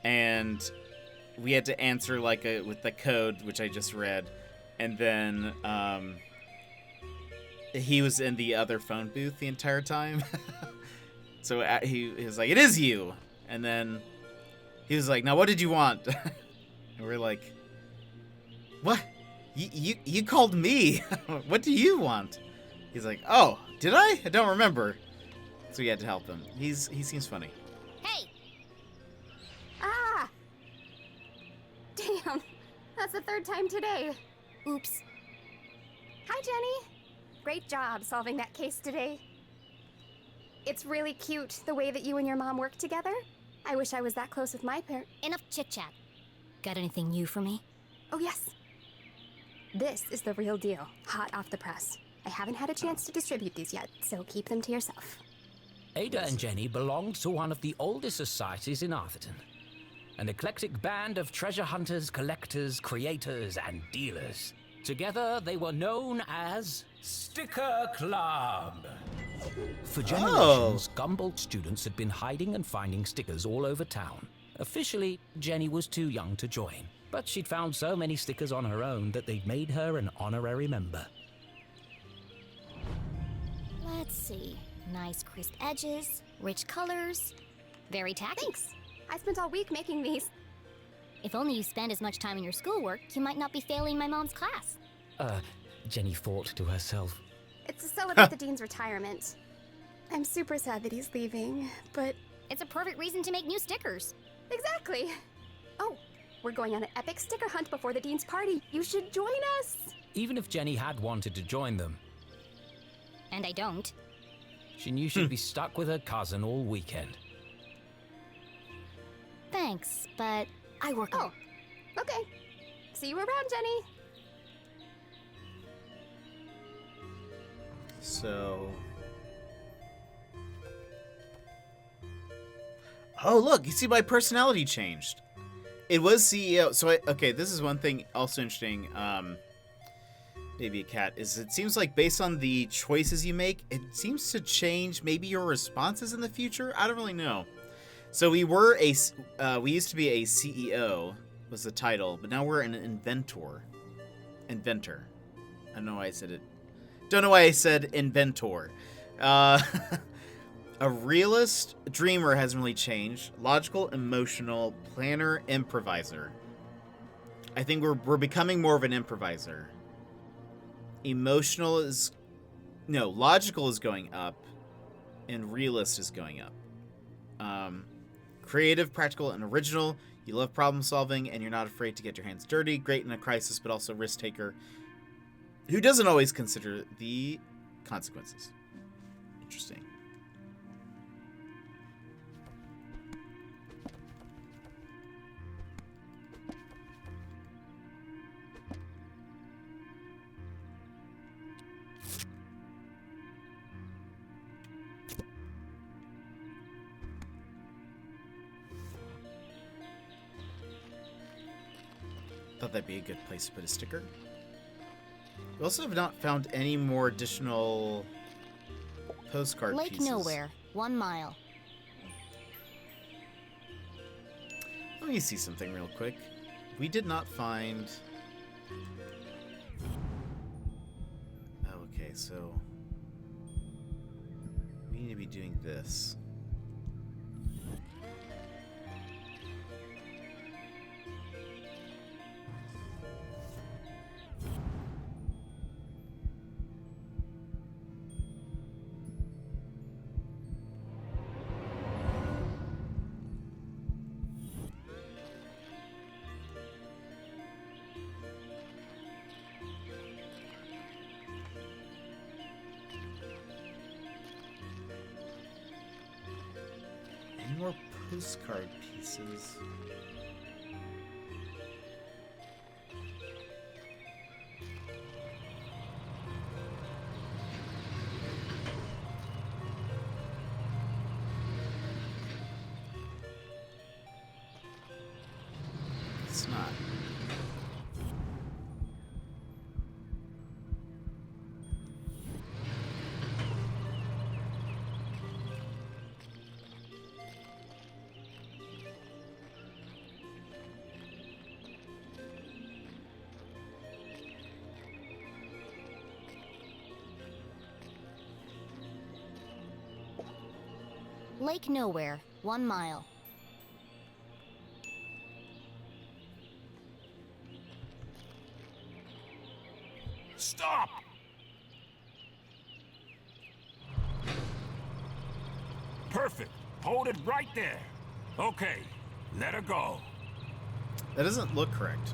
and we had to answer like with the code, which I just read, and then he was in the other phone booth the entire time. So he was like, "It is you," and then he was like, "Now what did you want?" And we're like, "What? You called me? What do you want?" He's like, "Oh, did I? I don't remember." So we had to help him. He seems funny. Hey! Ah! Damn, that's the third time today. Oops. Hi, Jenny. Great job solving that case today. It's really cute the way that you and your mom work together. I wish I was that close with my parent. Enough chit-chat. Got anything new for me? Oh, yes. This is the real deal, hot off the press. I haven't had a chance to distribute these yet, so keep them to yourself. Ada and Jenny belonged to one of the oldest societies in Atherton. An eclectic band of treasure hunters, collectors, creators, and dealers. Together, they were known as Sticker Club. For generations, Gumboldt students had been hiding and finding stickers all over town. Officially, Jenny was too young to join, but she'd found so many stickers on her own that they'd made her an honorary member. Let's see. Nice crisp edges, rich colors. Very tacky. Thanks. I spent all week making these. If only you spend as much time in your schoolwork, you might not be failing my mom's class. Jenny thought to herself. It's to celebrate the dean's retirement. I'm super sad that he's leaving, but... It's a perfect reason to make new stickers. Exactly. Oh, we're going on an epic sticker hunt before the dean's party. You should join us. Even if Jenny had wanted to join them, And I don't. she knew she'd be stuck with her cousin all weekend. Thanks, but I work Oh, Okay. See you around, Jenny. So... Oh, look, you see my personality changed. It was CEO, so okay, this is one thing also interesting, maybe a cat, is it seems like based on the choices you make, it seems to change maybe your responses in the future? I don't really know. So we used to be a CEO, was the title, but now we're an inventor. Inventor. I don't know why I said it. Don't know why I said inventor. A realist, dreamer hasn't really changed. Logical, emotional, planner, improviser. I think we're becoming more of an improviser. Emotional is... No, logical is going up. And realist is going up. Creative, practical, and original. You love problem solving, and you're not afraid to get your hands dirty. Great in a crisis, but also risk taker. Who doesn't always consider the consequences. Interesting. Thought that'd be a good place to put a sticker. We also have not found any more additional postcard Lake pieces. Nowhere, 1 mile. Let me see something real quick. We did not find... Okay, so... we need to be doing this. Any more postcard pieces? It's not. Lake Nowhere, 1 mile. Stop! Perfect. Hold it right there. Okay, let her go. That doesn't look correct.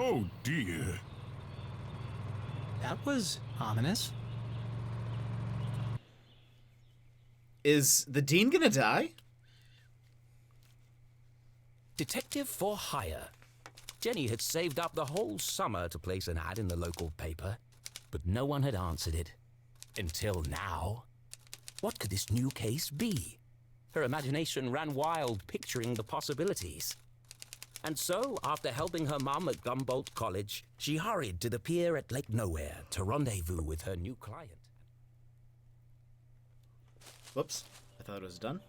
Oh dear. That was ominous. Is the Dean gonna die? Detective for hire. Jenny had saved up the whole summer to place an ad in the local paper, but no one had answered it. Until now. What could this new case be? Her imagination ran wild, picturing the possibilities. And so, after helping her mum at Gumboldt College, she hurried to the pier at Lake Nowhere to rendezvous with her new client. Whoops, I thought it was done.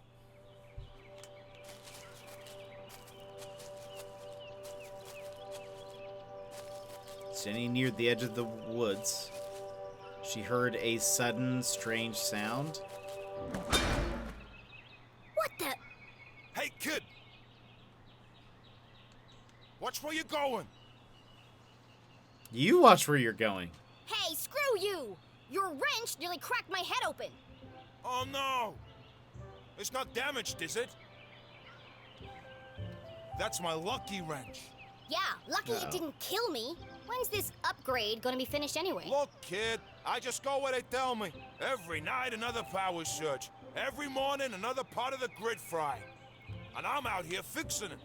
Standing near the edge of the woods, she heard a sudden, strange sound. What the? Hey, kid! Watch where you're going! You watch where you're going. Hey, screw you! Your wrench nearly cracked my head open. Oh no! It's not damaged, is it? That's my lucky wrench. Yeah, lucky it didn't kill me. When's this upgrade gonna be finished anyway? Look, kid, I just go where they tell me. Every night, another power surge. Every morning, another part of the grid fry. And I'm out here fixing it.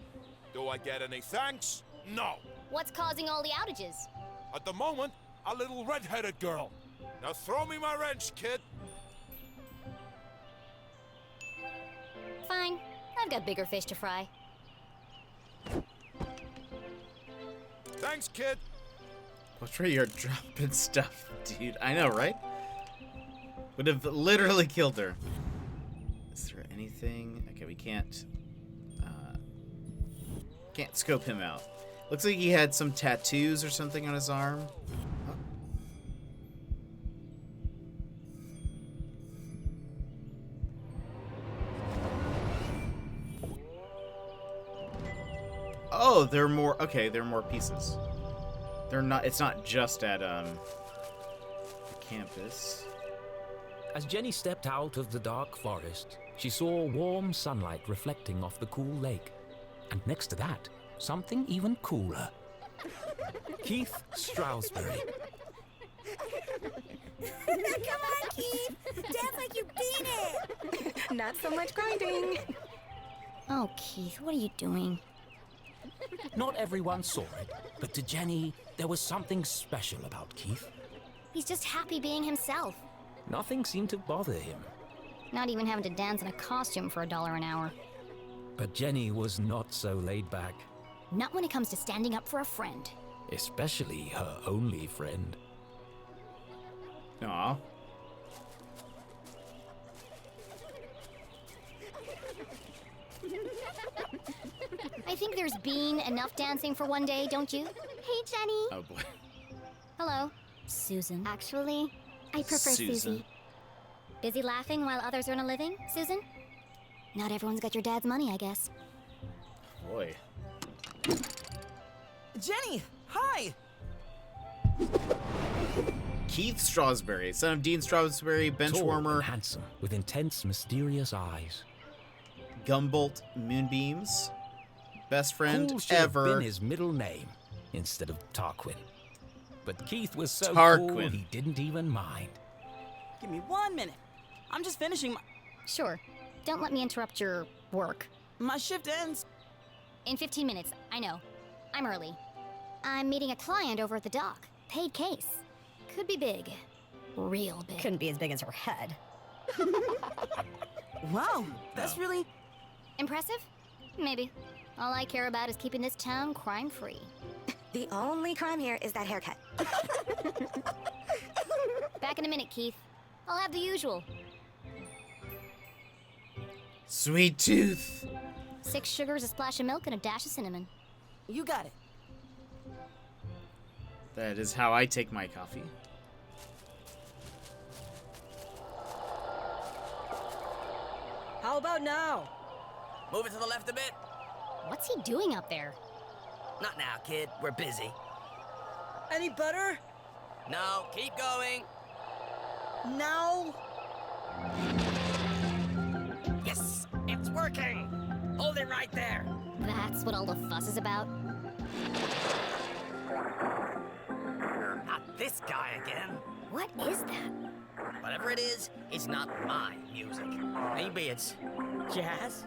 Do I get any thanks? No. What's causing all the outages? At the moment, a little red-headed girl. Now throw me my wrench, kid. Fine. I've got bigger fish to fry. Thanks, kid. What's where you're dropping stuff, dude? I know, right? Would have literally killed her. Is there anything? Okay, we can't scope him out. Looks like he had some tattoos or something on his arm. Oh, there are more. Okay, there are more pieces. They're not. It's not just at the campus. As Jenny stepped out of the dark forest, she saw warm sunlight reflecting off the cool lake. And next to that, something even cooler. Keith Stroudsbury. Come on, Keith! Dance like you beat it! Not so much grinding. Oh, Keith, what are you doing? Not everyone saw it, but to Jenny, there was something special about Keith. He's just happy being himself. Nothing seemed to bother him. Not even having to dance in a costume for $1 an hour. But Jenny was not so laid back. Not when it comes to standing up for a friend. Especially her only friend. Aw. I think there's been enough dancing for one day, don't you? Hey, Jenny. Oh boy. Hello, Susan. Actually, I prefer Susan. Susie. Busy laughing while others earn a living, Susan? Not everyone's got your dad's money, I guess. Boy. Jenny, hi! Keith Stroudsbury, son of Dean Stroudsbury, Tall benchwarmer, and handsome, with intense, mysterious eyes. Gumbolt Moonbeams, best friend Cool should have ever. been his middle name instead of Tarquin. But Keith was so Tarquin. cool he didn't even mind. Give me 1 minute. I'm just finishing my... Sure. Don't let me interrupt your work. My shift ends. In 15 minutes, I know. I'm early. I'm meeting a client over at the dock. Paid case. Could be big. Real big. Couldn't be as big as her head. Wow, that's really... Impressive? Maybe. All I care about is keeping this town crime-free. The only crime here is that haircut. Back in a minute, Keith. I'll have the usual. Sweet tooth. 6 sugars, a splash of milk, and a dash of cinnamon. You got it. That is how I take my coffee. How about now? Move it to the left a bit. What's he doing up there? Not now, kid. We're busy. Any better? No, keep going. Now? Yes, it's working. Hold it right there. That's what all the fuss is about? Not this guy again. What is that? Whatever it is, it's not my music. Maybe it's Jazz?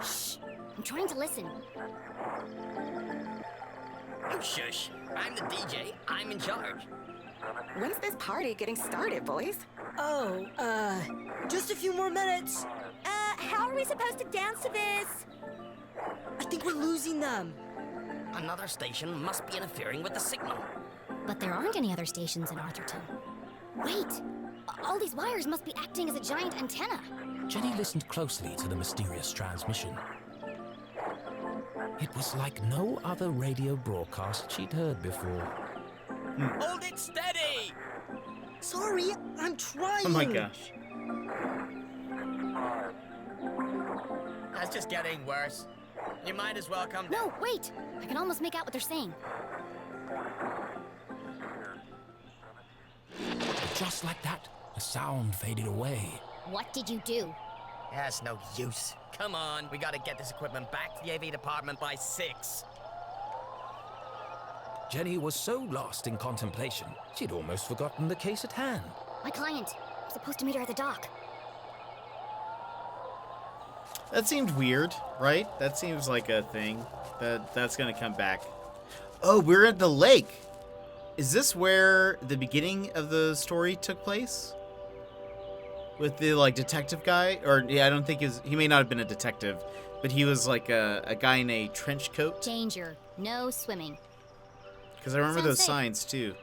Shh. I'm trying to listen. You shush. I'm the DJ. I'm in charge. When's this party getting started, boys? Oh, just a few more minutes. How are we supposed to dance to this? I think we're losing them. Another station must be interfering with the signal. But there aren't any other stations in Arthurton. Wait! All these wires must be acting as a giant antenna. Jenny listened closely to the mysterious transmission. It was like no other radio broadcast she'd heard before. Hold it steady! Sorry, I'm trying. Oh my gosh. That's just getting worse. You might as well come No, wait! I can almost make out what they're saying. But just like that, the sound faded away. What did you do? That's no use. Come on, we gotta get this equipment back to the AV department by 6. Jenny was so lost in contemplation, she'd almost forgotten the case at hand. My client. I'm supposed to meet her at the dock. That seemed weird, right? That seems like a thing that's gonna come back. Oh, we're at the lake. Is this where the beginning of the story took place? With the like detective guy? Or yeah, I don't think he may not have been a detective, but he was like a guy in a trench coat. Danger. No swimming. Because I remember Sounds those safe. signs too.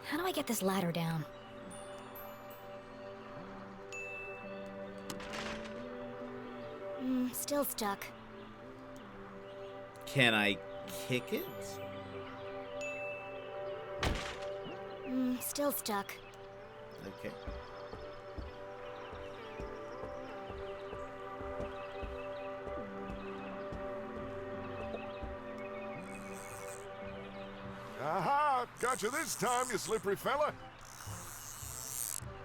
How do I get this ladder down? Still stuck. Can I kick it? Still stuck. Okay. Aha! Got you this time, you slippery fella.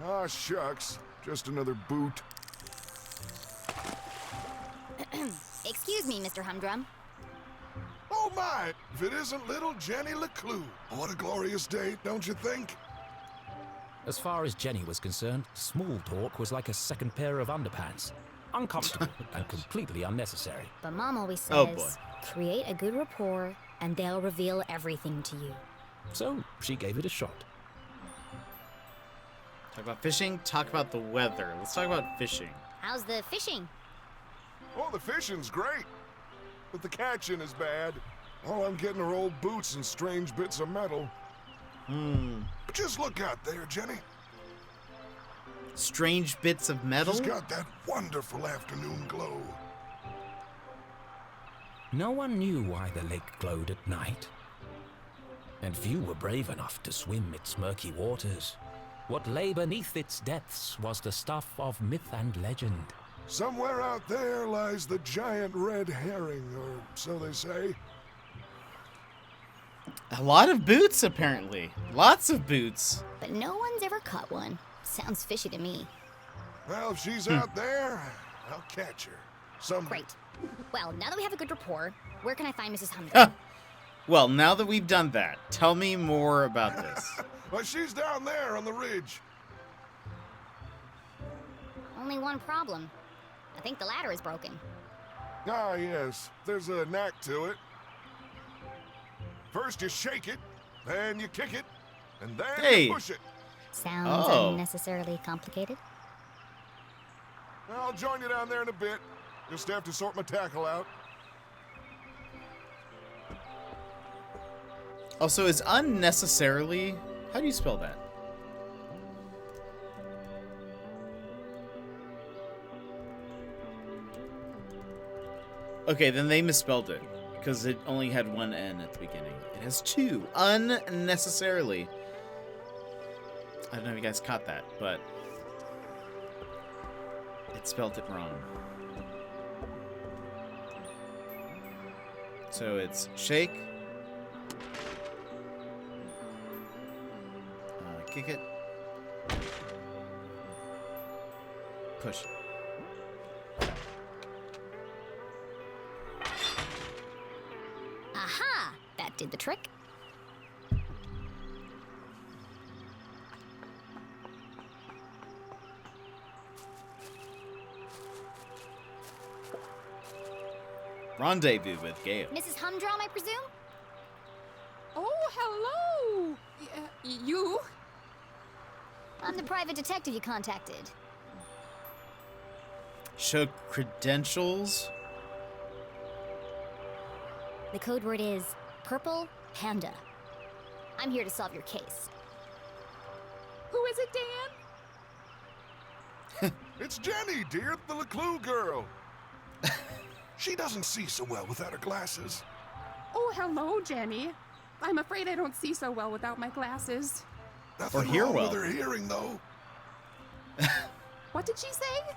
Ah, shucks. Just another boot. Excuse me, Mr. Humdrum. Oh my! If it isn't little Jenny LeClue. What a glorious day, don't you think? As far as Jenny was concerned, small talk was like a second pair of underpants. Uncomfortable and completely unnecessary. But Mom always says, Oh, boy. create a good rapport and they'll reveal everything to you. So she gave it a shot. Talk about fishing, talk about the weather. Let's talk about fishing. How's the fishing? Oh, the fishing's great. But the catching is bad. All I'm getting are old boots and strange bits of metal. But just look out there, Jenny. Strange bits of metal? She's got that wonderful afternoon glow. No one knew why the lake glowed at night. And few were brave enough to swim its murky waters. What lay beneath its depths was the stuff of myth and legend. Somewhere out there lies the giant red herring, or so they say. A lot of boots, apparently. Lots of boots. But no one's ever caught one. Sounds fishy to me. Well, if she's out there, I'll catch her. Great. Well, now that we have a good rapport, where can I find Mrs. Humdrum? Well, now that we've done that, tell me more about this. Well, she's down there on the ridge. Only one problem. I think the ladder is broken. Ah, yes. There's a knack to it. First you shake it, then you kick it, and then you push it. Sounds unnecessarily complicated. I'll join you down there in a bit. Just have to sort my tackle out. Also, is unnecessarily... How do you spell that? Okay, then they misspelled it. Because it only had one N at the beginning. It has two. Unnecessarily. I don't know if you guys caught that, but... it spelled it wrong. So it's shake. Kick it. Push. Aha! That did the trick. Rendezvous with Gale. Mrs. Humdrum, I presume? Oh, hello! You? I'm the private detective you contacted. Show credentials. The code word is Purple Panda. I'm here to solve your case. Who is it, Dan? It's Jenny, dear, the LeClue girl. She doesn't see so well without her glasses. Oh, hello, Jenny. I'm afraid I don't see so well without my glasses. Nothing hear wrong well. with her hearing, though. What did she say?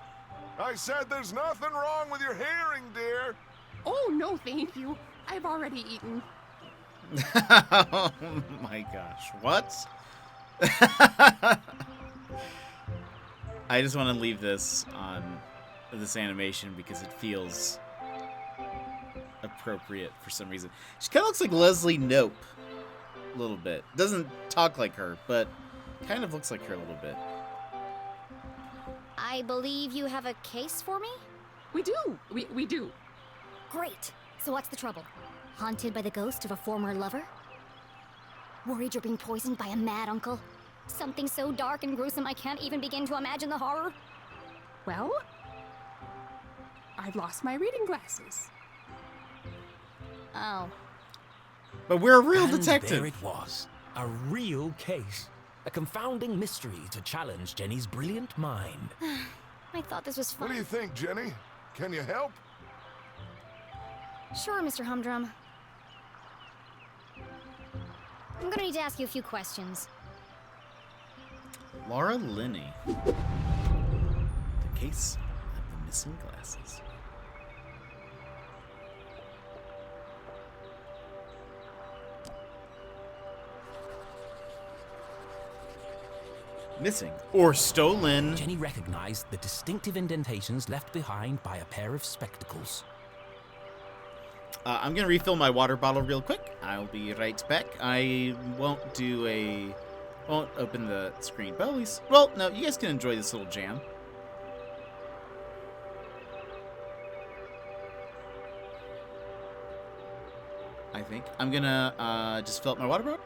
I said there's nothing wrong with your hearing, dear. Oh, no, thank you. I've already eaten. Oh my gosh. What? I just want to leave this on this animation because it feels appropriate for some reason. She kind of looks like Leslie Knope a little bit. Doesn't talk like her, but kind of looks like her a little bit. I believe you have a case for me? We do. We do. Great. So what's the trouble? Haunted by the ghost of a former lover? Worried you're being poisoned by a mad uncle? Something so dark and gruesome I can't even begin to imagine the horror? Well, I've lost my reading glasses. Oh. But we're a real And detective. There it was. A real case. A confounding mystery to challenge Jenny's brilliant mind. I thought this was fun. What do you think, Jenny? Can you help? Sure, Mr. Humdrum. I'm gonna need to ask you a few questions. Laura Linney. The case of the missing glasses. Missing or stolen. Jenny recognized the distinctive indentations left behind by a pair of spectacles. I'm gonna refill my water bottle real quick. I'll be right back. I won't open the screen, but at least, well, no, you guys can enjoy this little jam. I think I'm gonna just fill up my water bottle.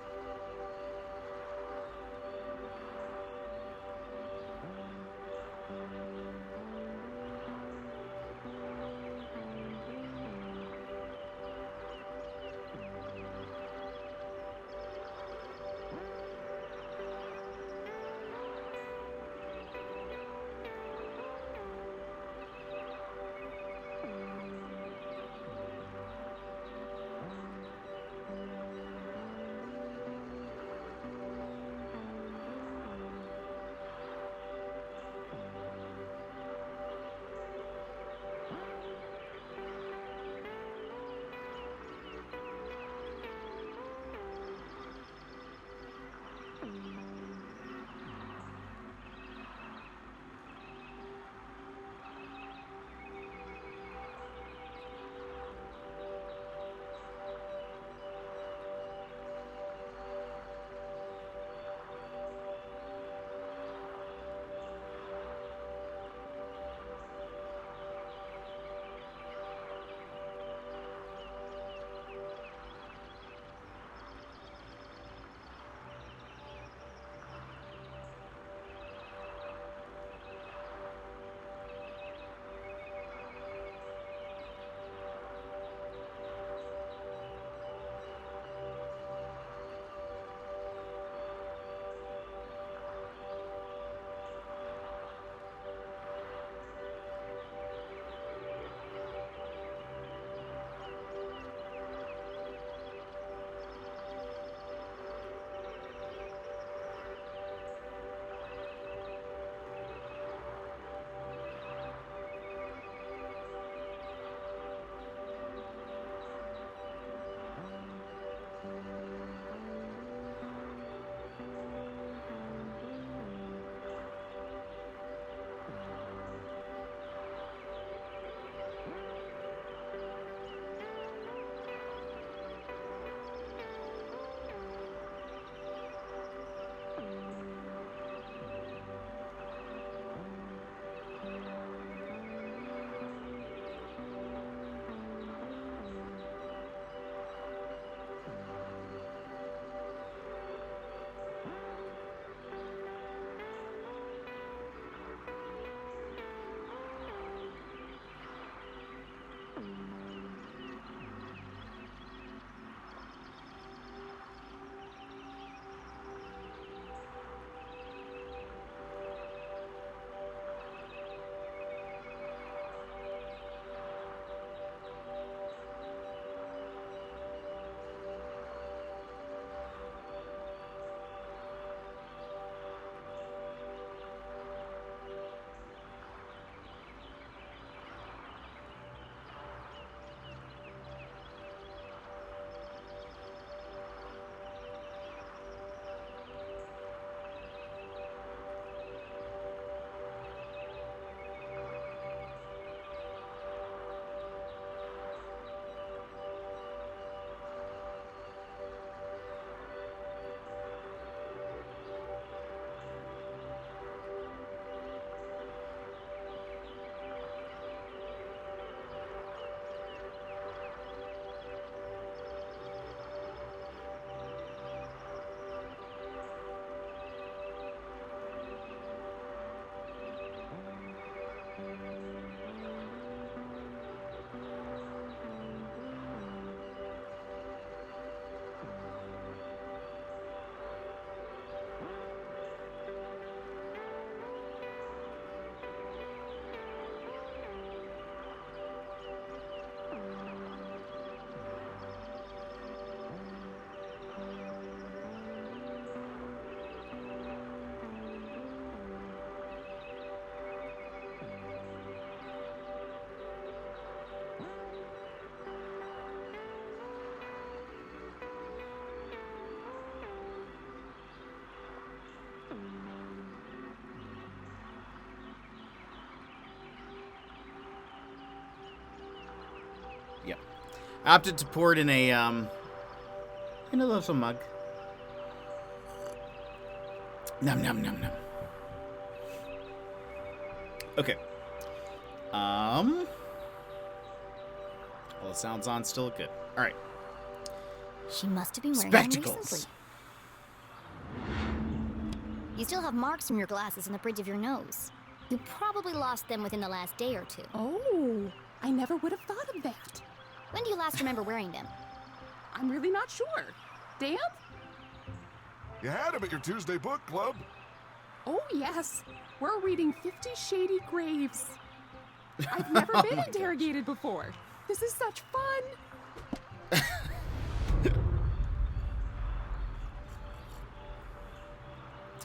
I opted to pour it in a little mug. Nom nom nom nom. Okay. All the sounds on still look good. All right. She must have been wearing Spectacles. them recently. You still have marks from your glasses on the bridge of your nose. You probably lost them within the last day or two. Oh, I never would have thought of that. When do you last remember wearing them? I'm really not sure. Damp? You had him at your Tuesday book club. Oh, yes. We're reading 50 Shady Graves. I've never Oh been my interrogated before. This is such fun.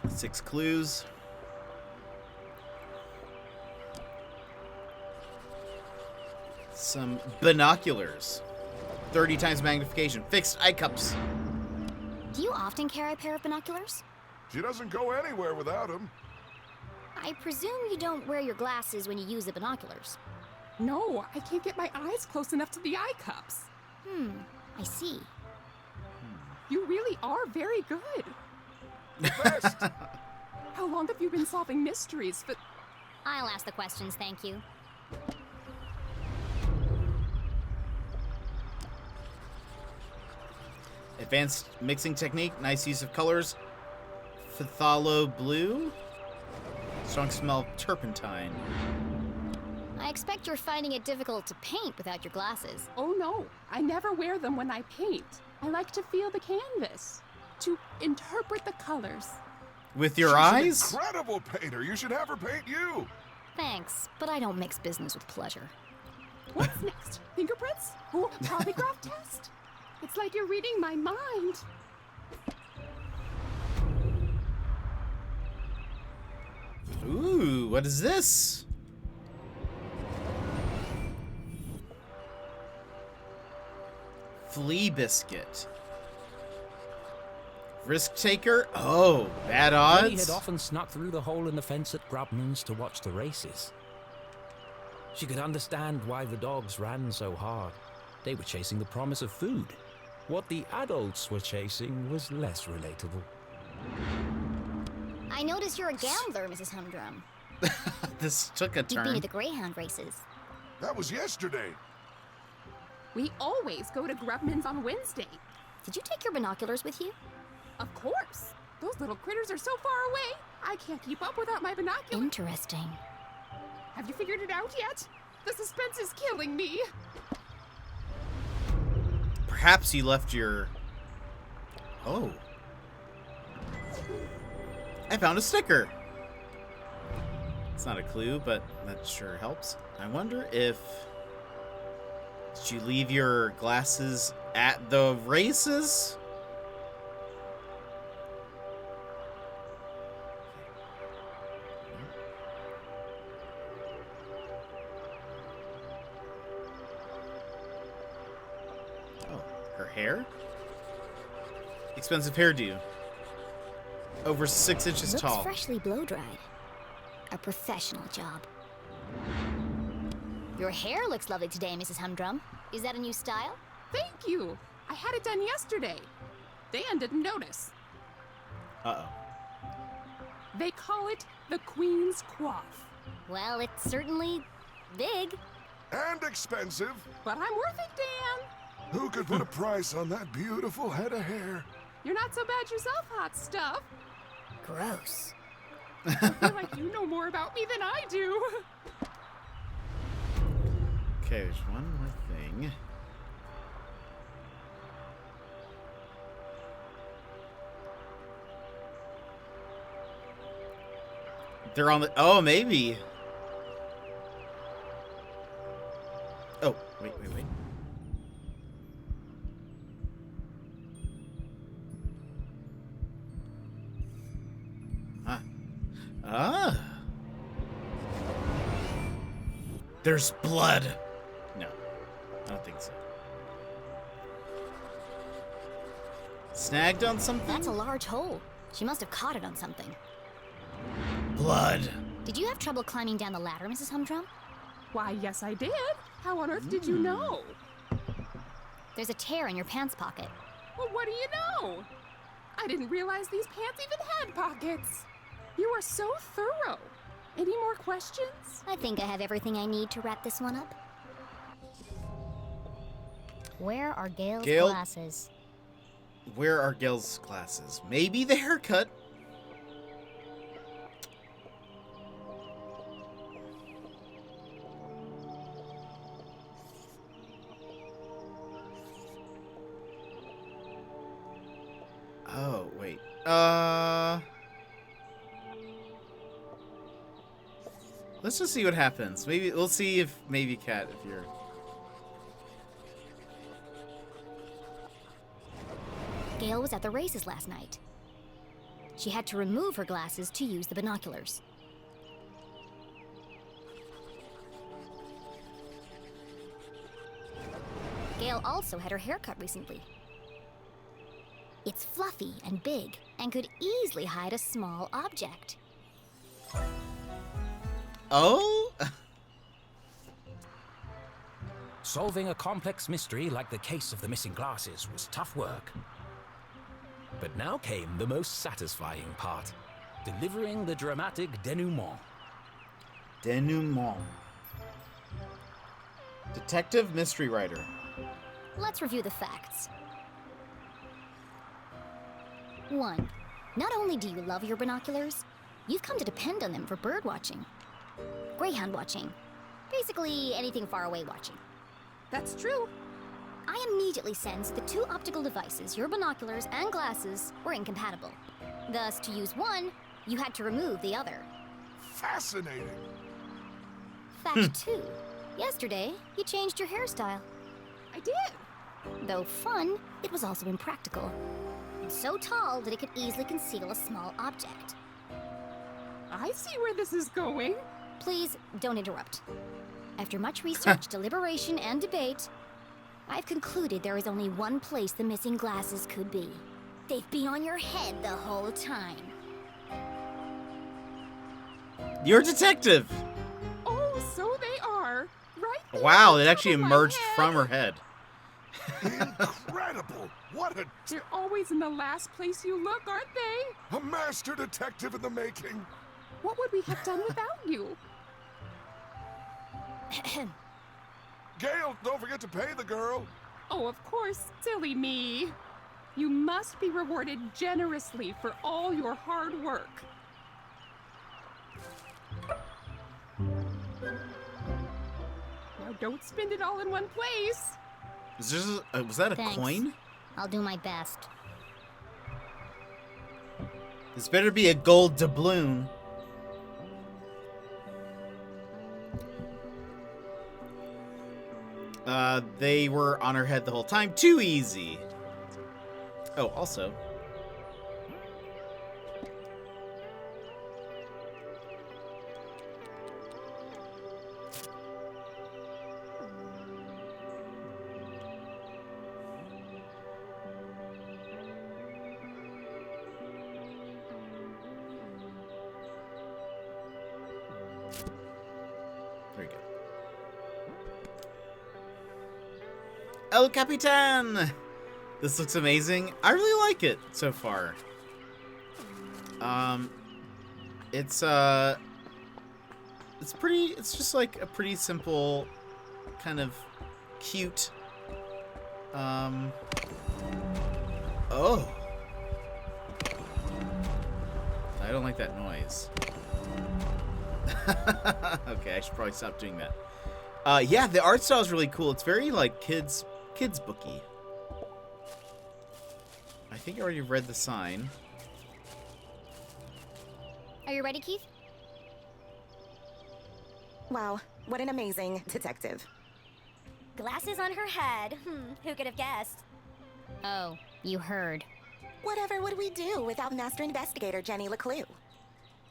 6 clues. Some binoculars. 30 times magnification. Fixed eye cups. Do you often carry a pair of binoculars? She doesn't go anywhere without him. I presume you don't wear your glasses when you use the binoculars. No, I can't get my eyes close enough to the eye cups. I see. You really are very good. Best. How long have you been solving mysteries? But I'll ask the questions, thank you. Advanced mixing technique. Nice use of colors. Phthalo blue. Strong smell of turpentine. I expect you're finding it difficult to paint without your glasses. oh no, I never wear them when I paint. I like to feel the canvas, to interpret the colors. With your She's eyes? an incredible painter. You should have her paint you. Thanks, but I don't mix business with pleasure. What's next? Fingerprints? Oh, polygraph test? It's like you're reading my mind. Ooh, what is this? Flea biscuit. Risk taker? Oh, bad Jenny odds. had often snuck through the hole in the fence at Grubman's to watch the races. She could understand why the dogs ran so hard. They were chasing the promise of food. What the adults were chasing was less relatable. I notice you're a gambler, Mrs. Humdrum. This took a You've been turn. to the Greyhound races. That was yesterday. We always go to Grubman's on Wednesday. Did you take your binoculars with you? Of course. Those little critters are so far away, I can't keep up without my binoculars. Interesting. Have you figured it out yet? The suspense is killing me. Perhaps you left your... Oh. I found a sticker. It's not a clue, but that sure helps. I wonder if... Did you leave your glasses at the races? Oh, her hair? Expensive hairdo. Over 6 inches Looks tall. freshly blow-dried. A professional job. Your hair looks lovely today, Mrs. Humdrum. Is that a new style? Thank you. I had it done yesterday. Dan didn't notice. Uh-oh. They call it the Queen's Coif. Well, it's certainly big. And expensive. But I'm worth it, Dan. Who could put a price on that beautiful head of hair? You're not so bad yourself, hot stuff. Gross. I feel like you know more about me than I do. Okay, there's one more thing. They're on the... Oh, maybe. Oh, wait. Huh. Ah. There's blood. No, I don't think so. Snagged on something? That's a large hole. She must have caught it on something. Blood. Did you have trouble climbing down the ladder, Mrs. Humdrum? Why, yes, I did. How on earth did you know? There's a tear in your pants pocket. Well, what do you know? I didn't realize these pants even had pockets. You are so thorough. Any more questions? I think I have everything I need to wrap this one up. Where are Gale's glasses? Where are Gale's glasses? Maybe the haircut. Oh, wait. Let's just see what happens. Maybe we'll see if maybe Kat, if you're. Gale was at the races last night. She had to remove her glasses to use the binoculars. Gale also had her hair cut recently. It's fluffy and big and could easily hide a small object. Oh? Solving a complex mystery like the case of the missing glasses was tough work. But now came the most satisfying part, delivering the dramatic denouement. Denouement. Detective mystery writer. Let's review the facts. 1. Not only do you love your binoculars, you've come to depend on them for bird watching. Greyhound watching. Basically, anything far away watching. That's true. I immediately sensed the two optical devices, your binoculars and glasses, were incompatible. Thus, to use one, you had to remove the other. Fascinating. Fact 2. Yesterday, you changed your hairstyle. I did. Though fun, it was also impractical. And so tall that it could easily conceal a small object. I see where this is going. Please, don't interrupt. After much research, deliberation, and debate, I've concluded there is only one place the missing glasses could be. They've been on your head the whole time. You're a detective. Oh, so they are. Right there. Wow, it actually emerged from her head. Incredible! What a... They're always in the last place you look, aren't they? A master detective in the making. What would we have done without you? Gale, don't forget to pay the girl. Oh, of course, silly me. You must be rewarded generously for all your hard work. Now don't spend it all in one place. Was that a Thanks. coin? I'll do my best. This better be a gold doubloon. They were on her head the whole time. Too easy. Oh, also. There you go. El Capitan! This looks amazing. I really like it so far. It's just like a pretty simple, kind of cute, oh. I don't like that noise. Okay, I should probably stop doing that. Yeah, the art style is really cool. It's very, like, kids booky. I think I already read the sign. Are you ready, Keith? Wow, what an amazing detective. Glasses on her head. Who could have guessed? Oh, you heard. Whatever would we do without Master Investigator Jenny LeClue?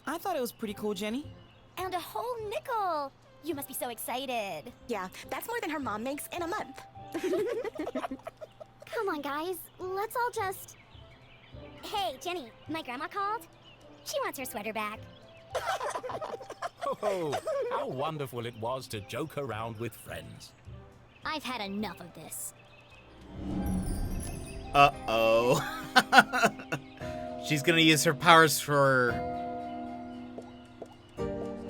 I thought it was pretty cool, Jenny. And a whole nickel. You must be so excited. Yeah, that's more than her mom makes in a month. Come on, guys. Let's all just... Hey, Jenny, my grandma called. She wants her sweater back. Oh, how wonderful it was to joke around with friends. I've had enough of this. Uh-oh. She's gonna use her powers for...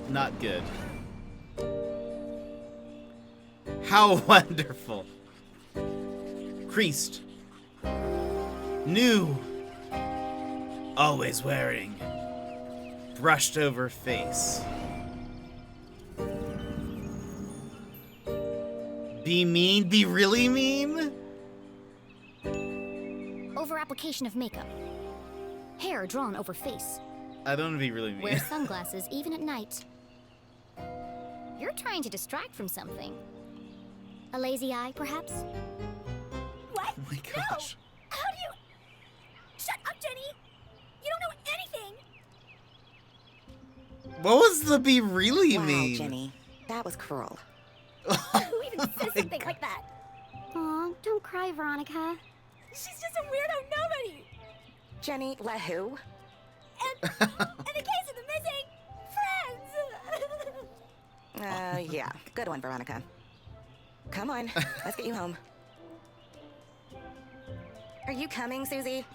not good. How wonderful. Creased. New. Always wearing. Brushed over face. Be mean? Be really mean? Over application of makeup. Hair drawn over face. I don't want to be really mean. Wear sunglasses even at night. You're trying to distract from something. A lazy eye, perhaps? What? Oh my gosh. No! How do you... Shut up, Jenny! You don't know anything! What was the be really Wow, mean? Jenny. That was cruel. Who even says something like that? Aw, don't cry, Veronica. She's just a weirdo nobody! Jenny, let who? And in the case of the missing... friends! Yeah. Good one, Veronica. Come on, let's get you home. Are you coming, Susie?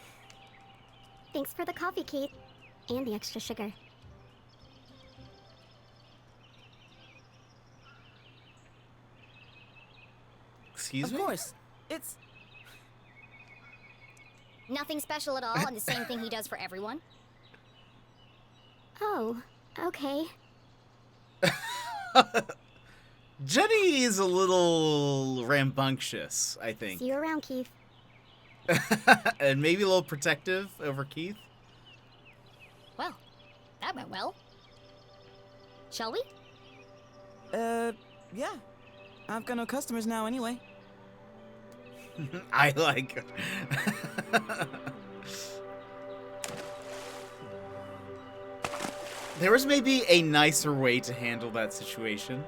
Thanks for the coffee, Keith. And the extra sugar. Excuse me? Of course. It's... Nothing special at all, and the same thing he does for everyone? Oh, okay. Jenny is a little rambunctious, I think. See you around, Keith. And maybe a little protective over Keith. Well, that went well. Shall we? Yeah. I've got no customers now anyway. I like... There was maybe a nicer way to handle that situation.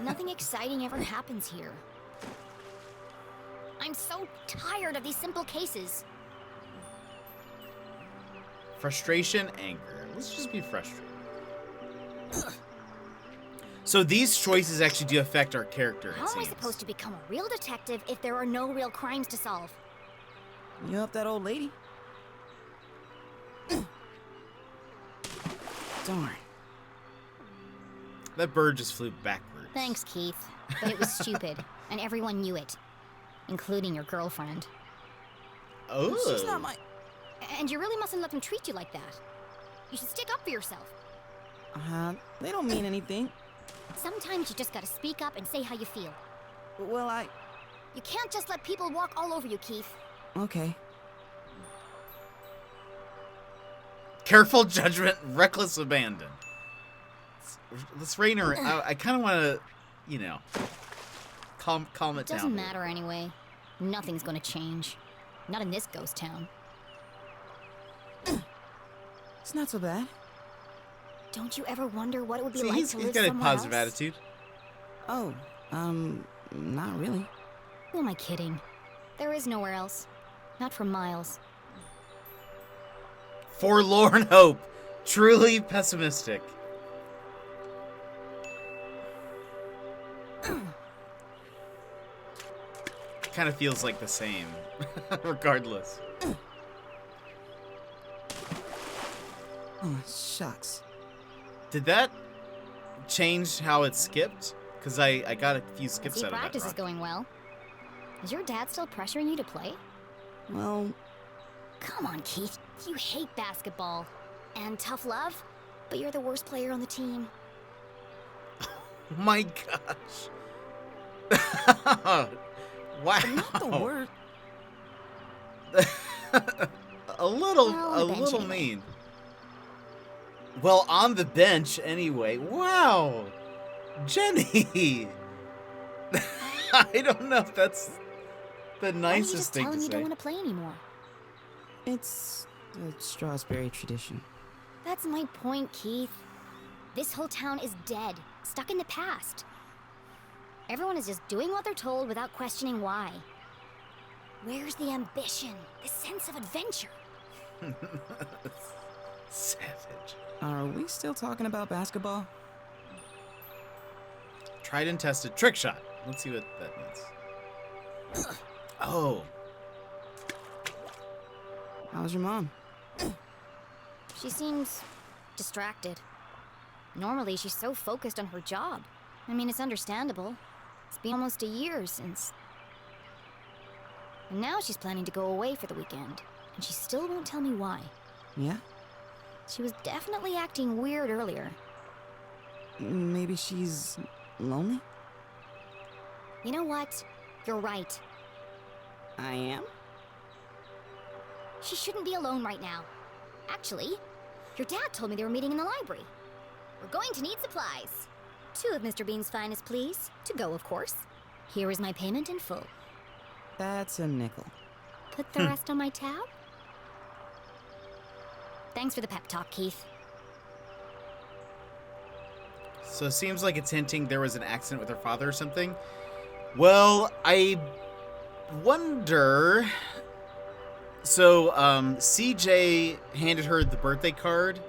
Nothing exciting ever happens here. I'm so tired of these simple cases. Frustration, anger. Let's just be frustrated. So these choices actually do affect our character, it How am I seems. supposed to become a real detective if there are no real crimes to solve? You help that old lady? Darn. That bird just flew backwards. Thanks, Keith. But it was stupid, and everyone knew it. Including your girlfriend. Oh. She's not my... And you really mustn't let them treat you like that. You should stick up for yourself. They don't mean anything. Sometimes you just gotta speak up and say how you feel. Well, You can't just let people walk all over you, Keith. Okay. Careful judgment, reckless abandon. Let's rein her in. I kind of want to, you know, calm it down. It doesn't matter anyway. Nothing's gonna change. Not in this ghost town. It's not so bad. Don't you ever wonder what it would be See, like he's to live got a somewhere positive else? attitude. Oh, not really. Who am I kidding? There is nowhere else. Not for miles. Forlorn hope. Truly pessimistic. Kind of feels like the same, regardless. Oh, shucks. Did that change how it skipped? Because I got a few skips See, out of that. practice is going well. Is your dad still pressuring you to play? Well... Come on, Keith. You hate basketball. And tough love, but you're the worst player on the team. My gosh. Wow. Not the word. a little mean. Well, on the bench anyway. Wow. Jenny. I don't know if that's the nicest thing to say. Why don't you just tell him you don't want to play anymore? It's the Strawberry tradition. That's my point, Keith. This whole town is dead, stuck in the past. Everyone is just doing what they're told without questioning why. Where's the ambition, the sense of adventure? Savage. Are we still talking about basketball? Tried and tested trick shot. Let's see what that means. Oh. How's your mom? She seems distracted. Normally, she's so focused on her job. I mean, it's understandable. It's been almost a year since... And now she's planning to go away for the weekend. And she still won't tell me why. Yeah? She was definitely acting weird earlier. Maybe she's lonely? You know what? You're right. I am? She shouldn't be alone right now. Actually, your dad told me they were meeting in the library. We're going to need supplies. 2 of Mr. Bean's finest, please. To go, of course. Here is my payment in full. That's a nickel. Put the rest on my tab? Thanks for the pep talk, Keith. So it seems like it's hinting there was an accident with her father or something. Well, I wonder... So, CJ handed her the birthday card,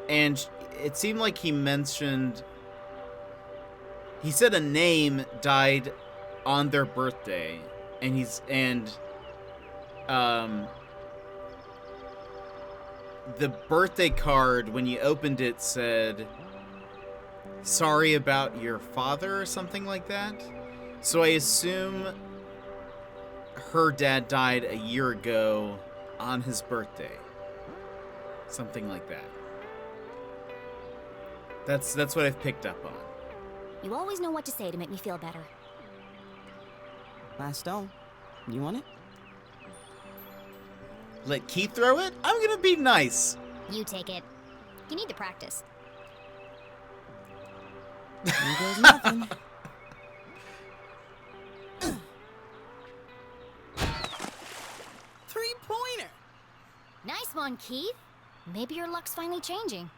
and it seemed like he mentioned... He said a name died on their birthday, and the birthday card, when you opened it, said, "Sorry about your father," or something like that. So I assume her dad died a year ago on his birthday. Something like that. That's what I've picked up on. You always know what to say to make me feel better. Last stone. You want it? Let Keith throw it? I'm gonna be nice. You take it. You need to practice. Here goes nothing. Three-pointer! Nice one, Keith. Maybe your luck's finally changing.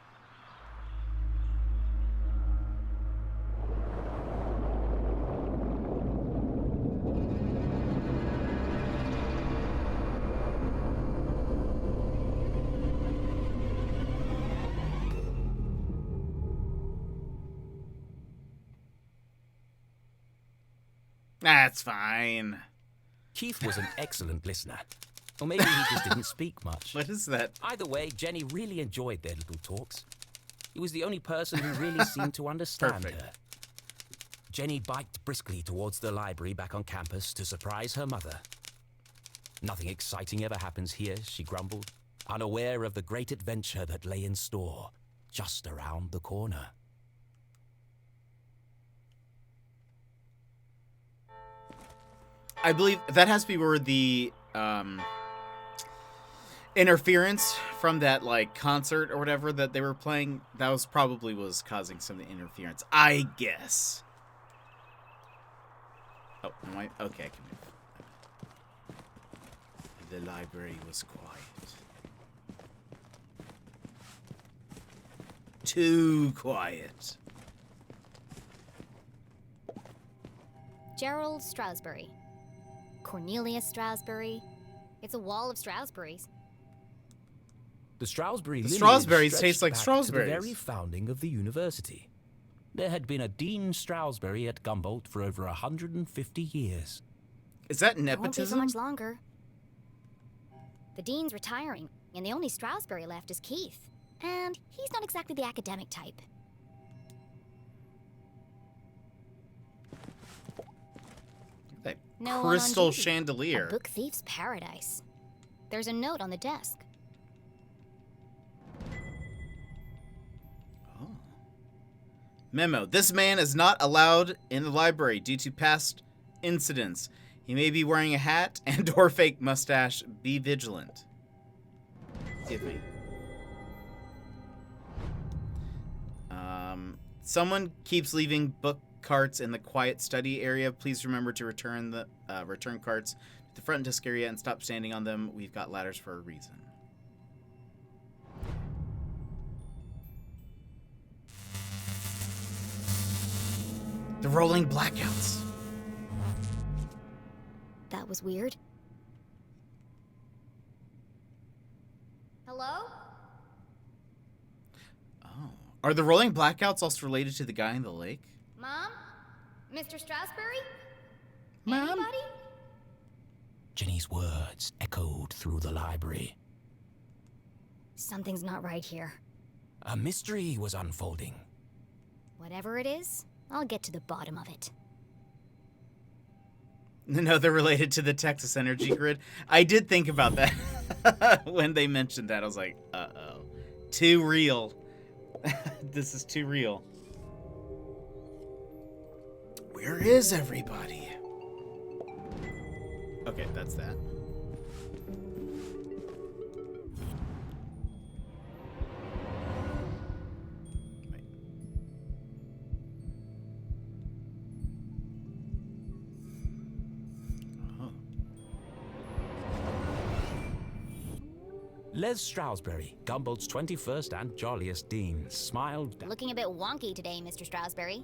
That's fine. Keith was an excellent listener. Or maybe he just didn't speak much. What is that? Either way, Jenny really enjoyed their little talks. He was the only person who really seemed to understand her. Jenny biked briskly towards the library back on campus to surprise her mother. Nothing exciting ever happens here, she grumbled, unaware of the great adventure that lay in store just around the corner. I believe that has to be where the interference from that like concert or whatever that they were playing, that was probably was causing some of the interference, I guess. Oh, am I? Okay, I can move. The library was quiet. Too quiet. Gerald Strasberry. Cornelius Strasberry. It's a wall of Strasberries. The Strasberry Strawberries taste like To the strawberries. very founding of the university. There had been a Dean Strasberry at Gumboldt for over 150 years. Is that It won't be for nepotism? much longer. The dean's retiring, and the only Strasberry left is Keith. And he's not exactly the academic type. That No one on crystal duty. chandelier. A book thief's paradise. There's a note on the desk. Memo. This man is not allowed in the library due to past incidents. He may be wearing a hat and or fake mustache. Be vigilant. Give me. Someone keeps leaving book carts in the quiet study area. Please remember to return the return carts to the front desk area and stop standing on them. We've got ladders for a reason. The rolling blackouts. That was weird. Hello? Are the rolling blackouts also related to the guy in the lake? Mom? Mr. Strasberry? Mom? Anybody? Jenny's words echoed through the library. Something's not right here. A mystery was unfolding. Whatever it is, I'll get to the bottom of it. No, they're related to the Texas energy grid. I did think about that when they mentioned that. I was like, uh-oh. Too real. This is too real. Where is everybody? Okay, that's that. Wait. Oh. Les Stroudsbury, Gumbold's 21st and jolliest dean, smiled. Looking a bit wonky today, Mr. Stroudsbury.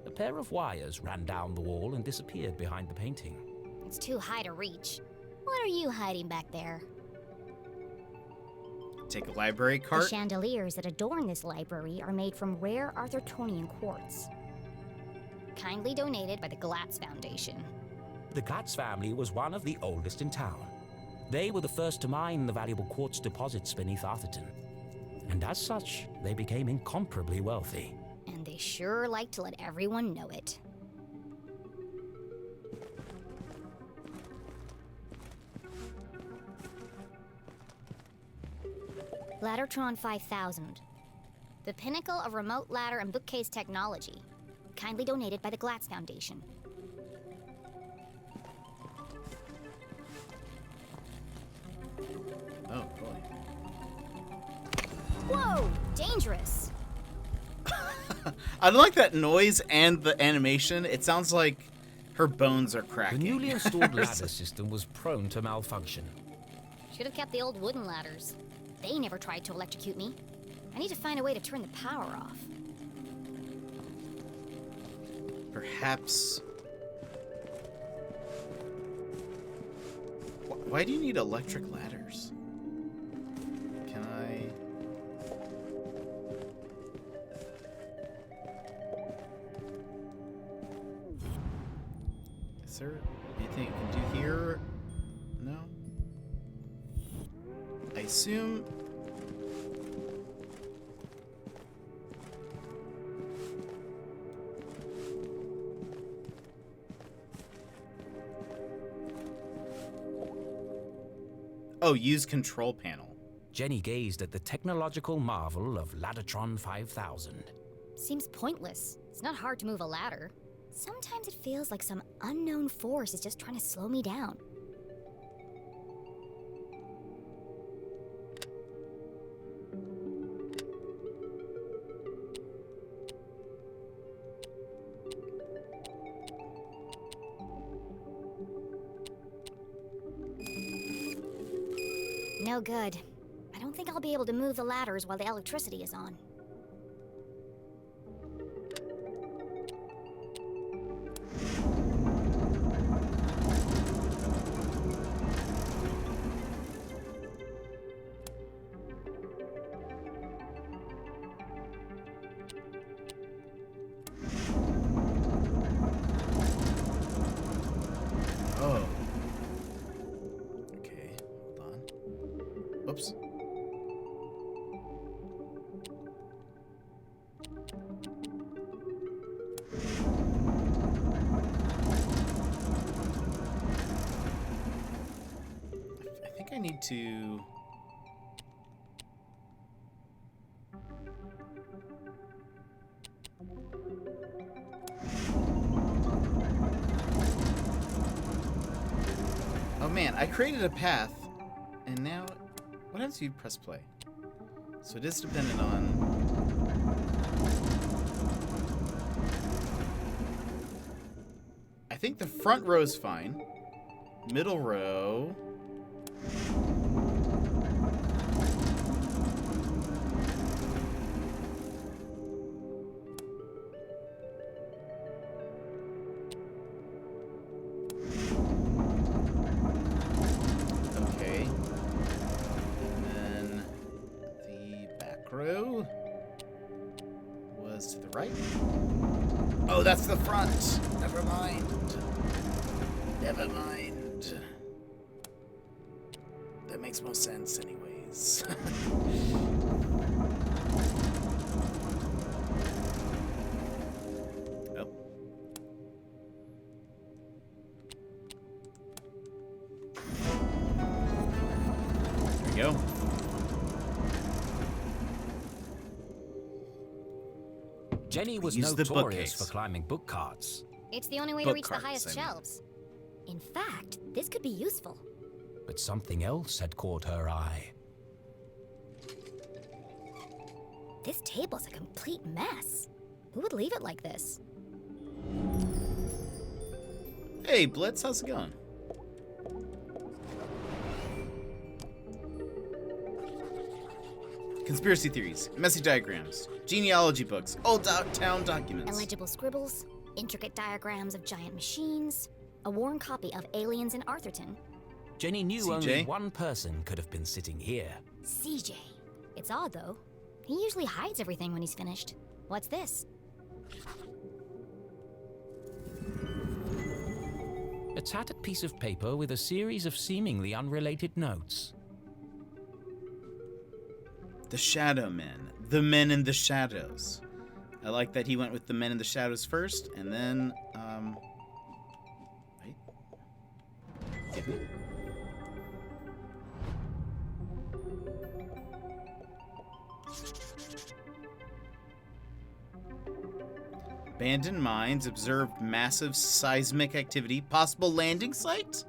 A pair of wires ran down the wall and disappeared behind the painting. It's too high to reach. What are you hiding back there? Take a library cart. The chandeliers that adorn this library are made from rare Arthurtonian quartz. Kindly donated by the Glatz Foundation. The Glatz family was one of the oldest in town. They were the first to mine the valuable quartz deposits beneath Arthurton. And as such, they became incomparably wealthy. And they sure like to let everyone know it. Laddertron 5000. The pinnacle of remote ladder and bookcase technology. Kindly donated by the Glatz Foundation. Oh, boy. Whoa! Dangerous! I like that noise and the animation. It sounds like her bones are cracking. The newly installed ladder system was prone to malfunction. Should have kept the old wooden ladders. They never tried to electrocute me. I need to find a way to turn the power off. Perhaps... Why do you need electric ladders? Can I... Is there anything you can do here? No? I assume... Oh, use control panel. Jenny gazed at the technological marvel of Laddertron 5000. Seems pointless. It's not hard to move a ladder. Sometimes it feels like some unknown force is just trying to slow me down. No good. I don't think I'll be able to move the ladders while the electricity is on. Oh. Okay, hold on. Whoops. I think I need to... Oh man, I created a path, and now, what happens if you press play? So it is dependent on... I think the front row is fine. Middle row... Okay. And then the back row was to the right. Oh, that's the front. Never mind. Never mind. wood. That makes most sense anyways. Oh. There we go. Jenny was Use the notorious bookcase. for climbing book carts. It's the only way to reach the highest shelves. In fact, this could be useful. But something else had caught her eye. This table's a complete mess. Who would leave it like this? Hey, Blitz, how's it going? Conspiracy theories, messy diagrams, genealogy books, old town documents. Illegible scribbles, intricate diagrams of giant machines, a worn copy of Aliens in Arthurton. Jenny knew CJ? only one person could have been sitting here. CJ. It's odd, though. He usually hides everything when he's finished. What's this? A tattered piece of paper with a series of seemingly unrelated notes. The Shadow Men. The Men in the Shadows. I like that he went with the Men in the Shadows first, and then, wait. Give me. Abandoned mines, observed massive seismic activity, possible landing site?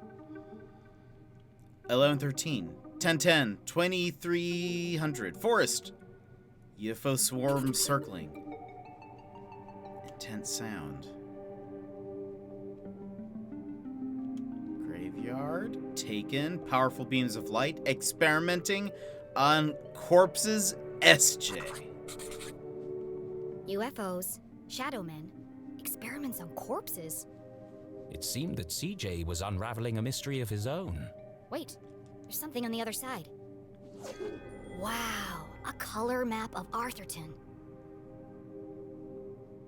1113, 1010, 2300, forest. UFO swarm circling. Intense sound. Graveyard, taken, powerful beams of light, experimenting on corpses, SJ. UFOs, shadow men, experiments on corpses. It seemed that CJ was unraveling a mystery of his own. Wait, there's something on the other side. Wow, a color map of Arthurton.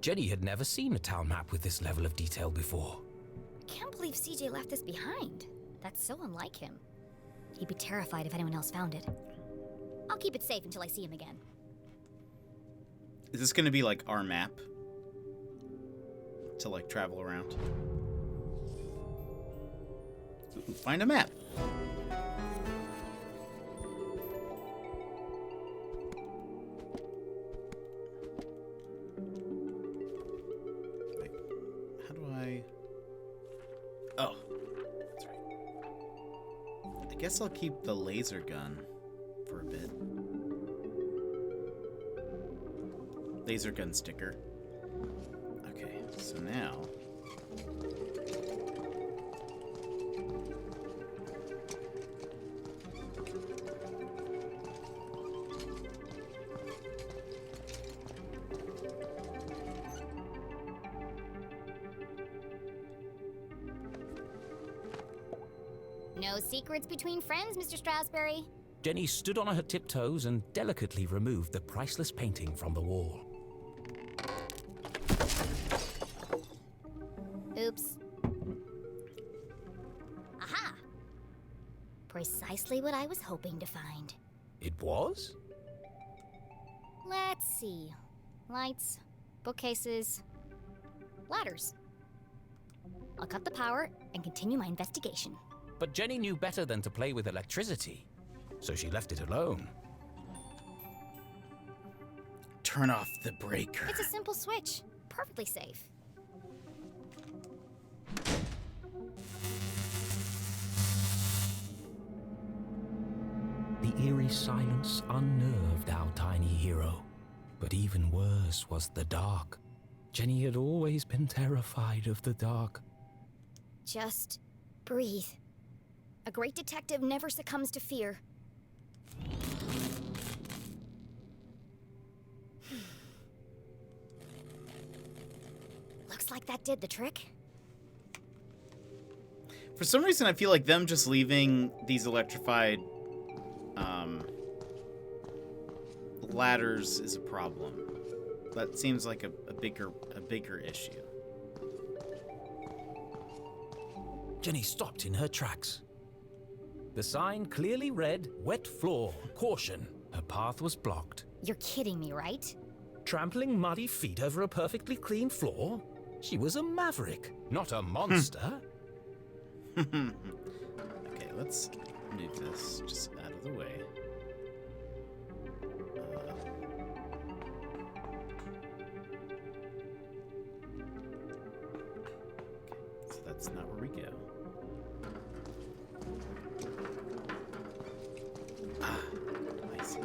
Jenny had never seen a town map with this level of detail before. I can't believe CJ left this behind. That's so unlike him. He'd be terrified if anyone else found it. I'll keep it safe until I see him again. Is this going to be like our map? To like travel around? Ooh, find a map. Wait, how do I... Oh, that's right. I guess I'll keep the laser gun for a bit. Laser gun sticker. Okay, so now... No secrets between friends, Mr. Strasberry. Jenny stood on her tiptoes and delicately removed the priceless painting from the wall. Oops. Aha! Precisely what I was hoping to find. It was? Let's see. Lights, bookcases, ladders. I'll cut the power and continue my investigation. But Jenny knew better than to play with electricity, so she left it alone. Turn off the breaker. It's a simple switch. Perfectly safe. The eerie silence unnerved our tiny hero. But even worse was the dark. Jenny had always been terrified of the dark. Just breathe. A great detective never succumbs to fear. Looks like that did the trick. For some reason, I feel like them just leaving these electrified ladders is a problem. That seems like a bigger issue. Jenny stopped in her tracks. The sign clearly read, "Wet floor, caution." Her path was blocked. You're kidding me, right? Trampling muddy feet over a perfectly clean floor? She was a maverick, not a monster. Okay, let's move this just out of the way. So that's not where we go. Ah, I see.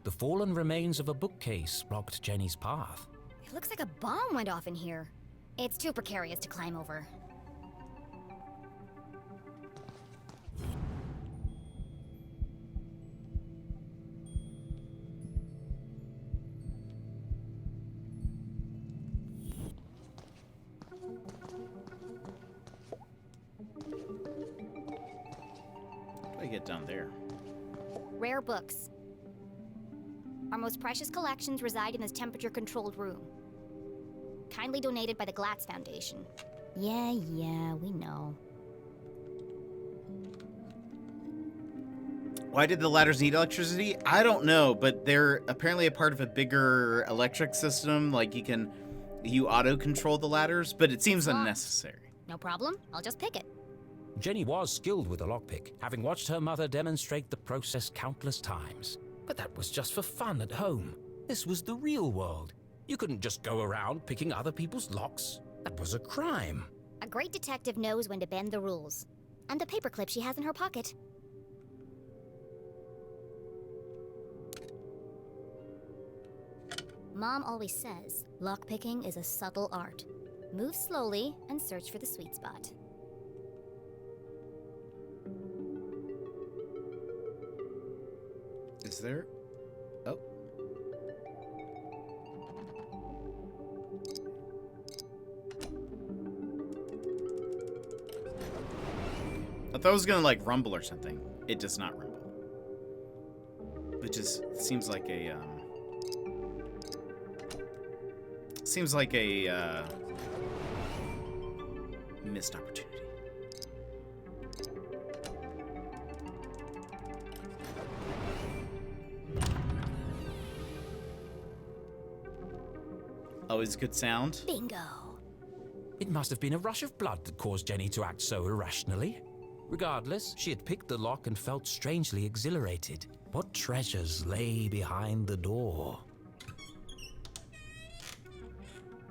The fallen remains of a bookcase blocked Jenny's path. It looks like a bomb went off in here. It's too precarious to climb over. How do I get down there? Rare books. Our most precious collections reside in this temperature-controlled room. Kindly donated by the Glatz Foundation. Yeah, we know. Why did the ladders need electricity? I don't know, but they're apparently a part of a bigger electric system. Like you auto-control the ladders, but it seems unnecessary. No problem. I'll just pick it. Jenny was skilled with a lockpick, having watched her mother demonstrate the process countless times. But that was just for fun at home. This was the real world. You couldn't just go around picking other people's locks. That was a crime. A great detective knows when to bend the rules. And the paperclip she has in her pocket. Mom always says, lockpicking is a subtle art. Move slowly and search for the sweet spot. Is there? Oh. I thought it was gonna like rumble or something. It does not rumble. Which is seems like a missed opportunity. Always good sound. Bingo. It must have been a rush of blood that caused Jenny to act so irrationally. Regardless, she had picked the lock and felt strangely exhilarated. What treasures lay behind the door?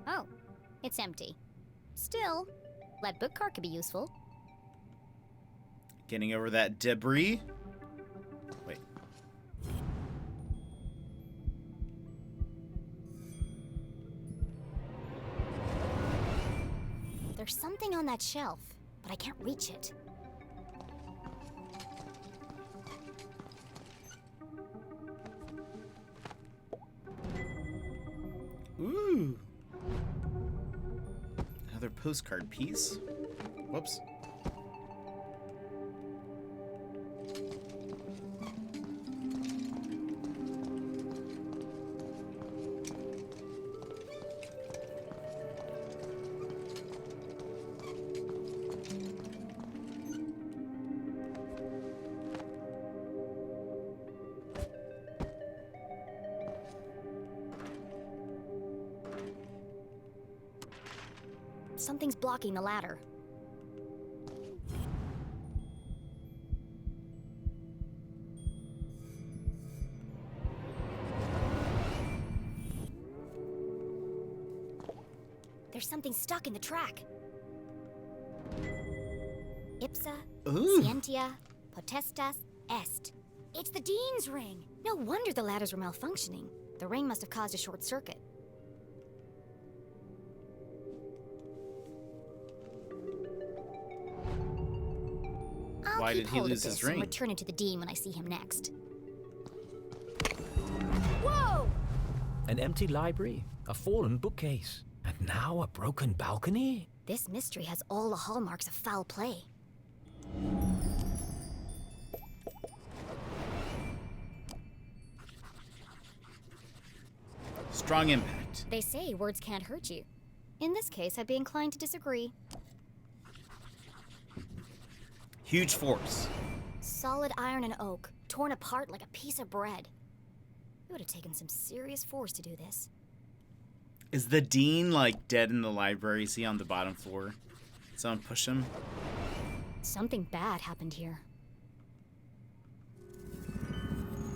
Oh, it's empty. Still, lead book cart could be useful. Getting over that debris. Wait. There's something on that shelf, but I can't reach it. Ooh. Another postcard piece. Whoops. Something's blocking the ladder. There's something stuck in the track. Ipsa, scientia, potestas, est. It's the Dean's ring. No wonder the ladders were malfunctioning. The ring must have caused a short circuit. Why did he lose his ring? And return it to the Dean when I see him next. Whoa! An empty library, a fallen bookcase, and And now a broken balcony? This mystery has all the hallmarks of foul play. Strong impact. They say words can't hurt you. In this case, I'd be inclined to disagree. Huge force. Solid iron and oak, torn apart like a piece of bread. It would have taken some serious force to do this. Is the dean, like, dead in the library? Is he on the bottom floor? Someone push him? Something bad happened here.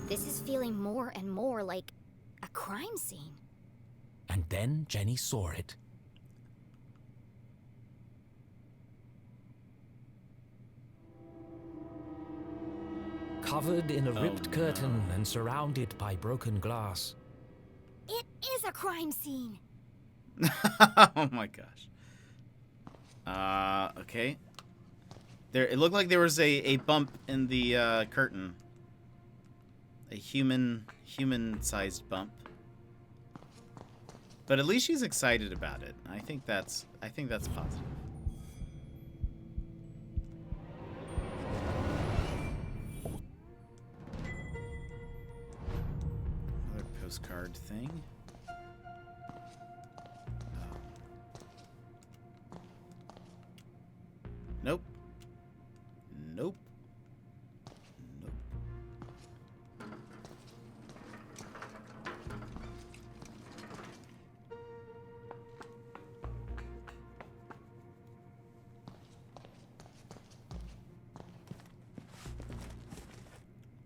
This is feeling more and more like a crime scene. And then Jenny saw it. Covered in a ripped curtain and surrounded by broken glass. It is a crime scene. Oh my gosh. Okay. There, it looked like there was a bump in the curtain. A human-sized bump. But at least she's excited about it. I think that's positive. Another postcard thing. Nope. Nope. Nope.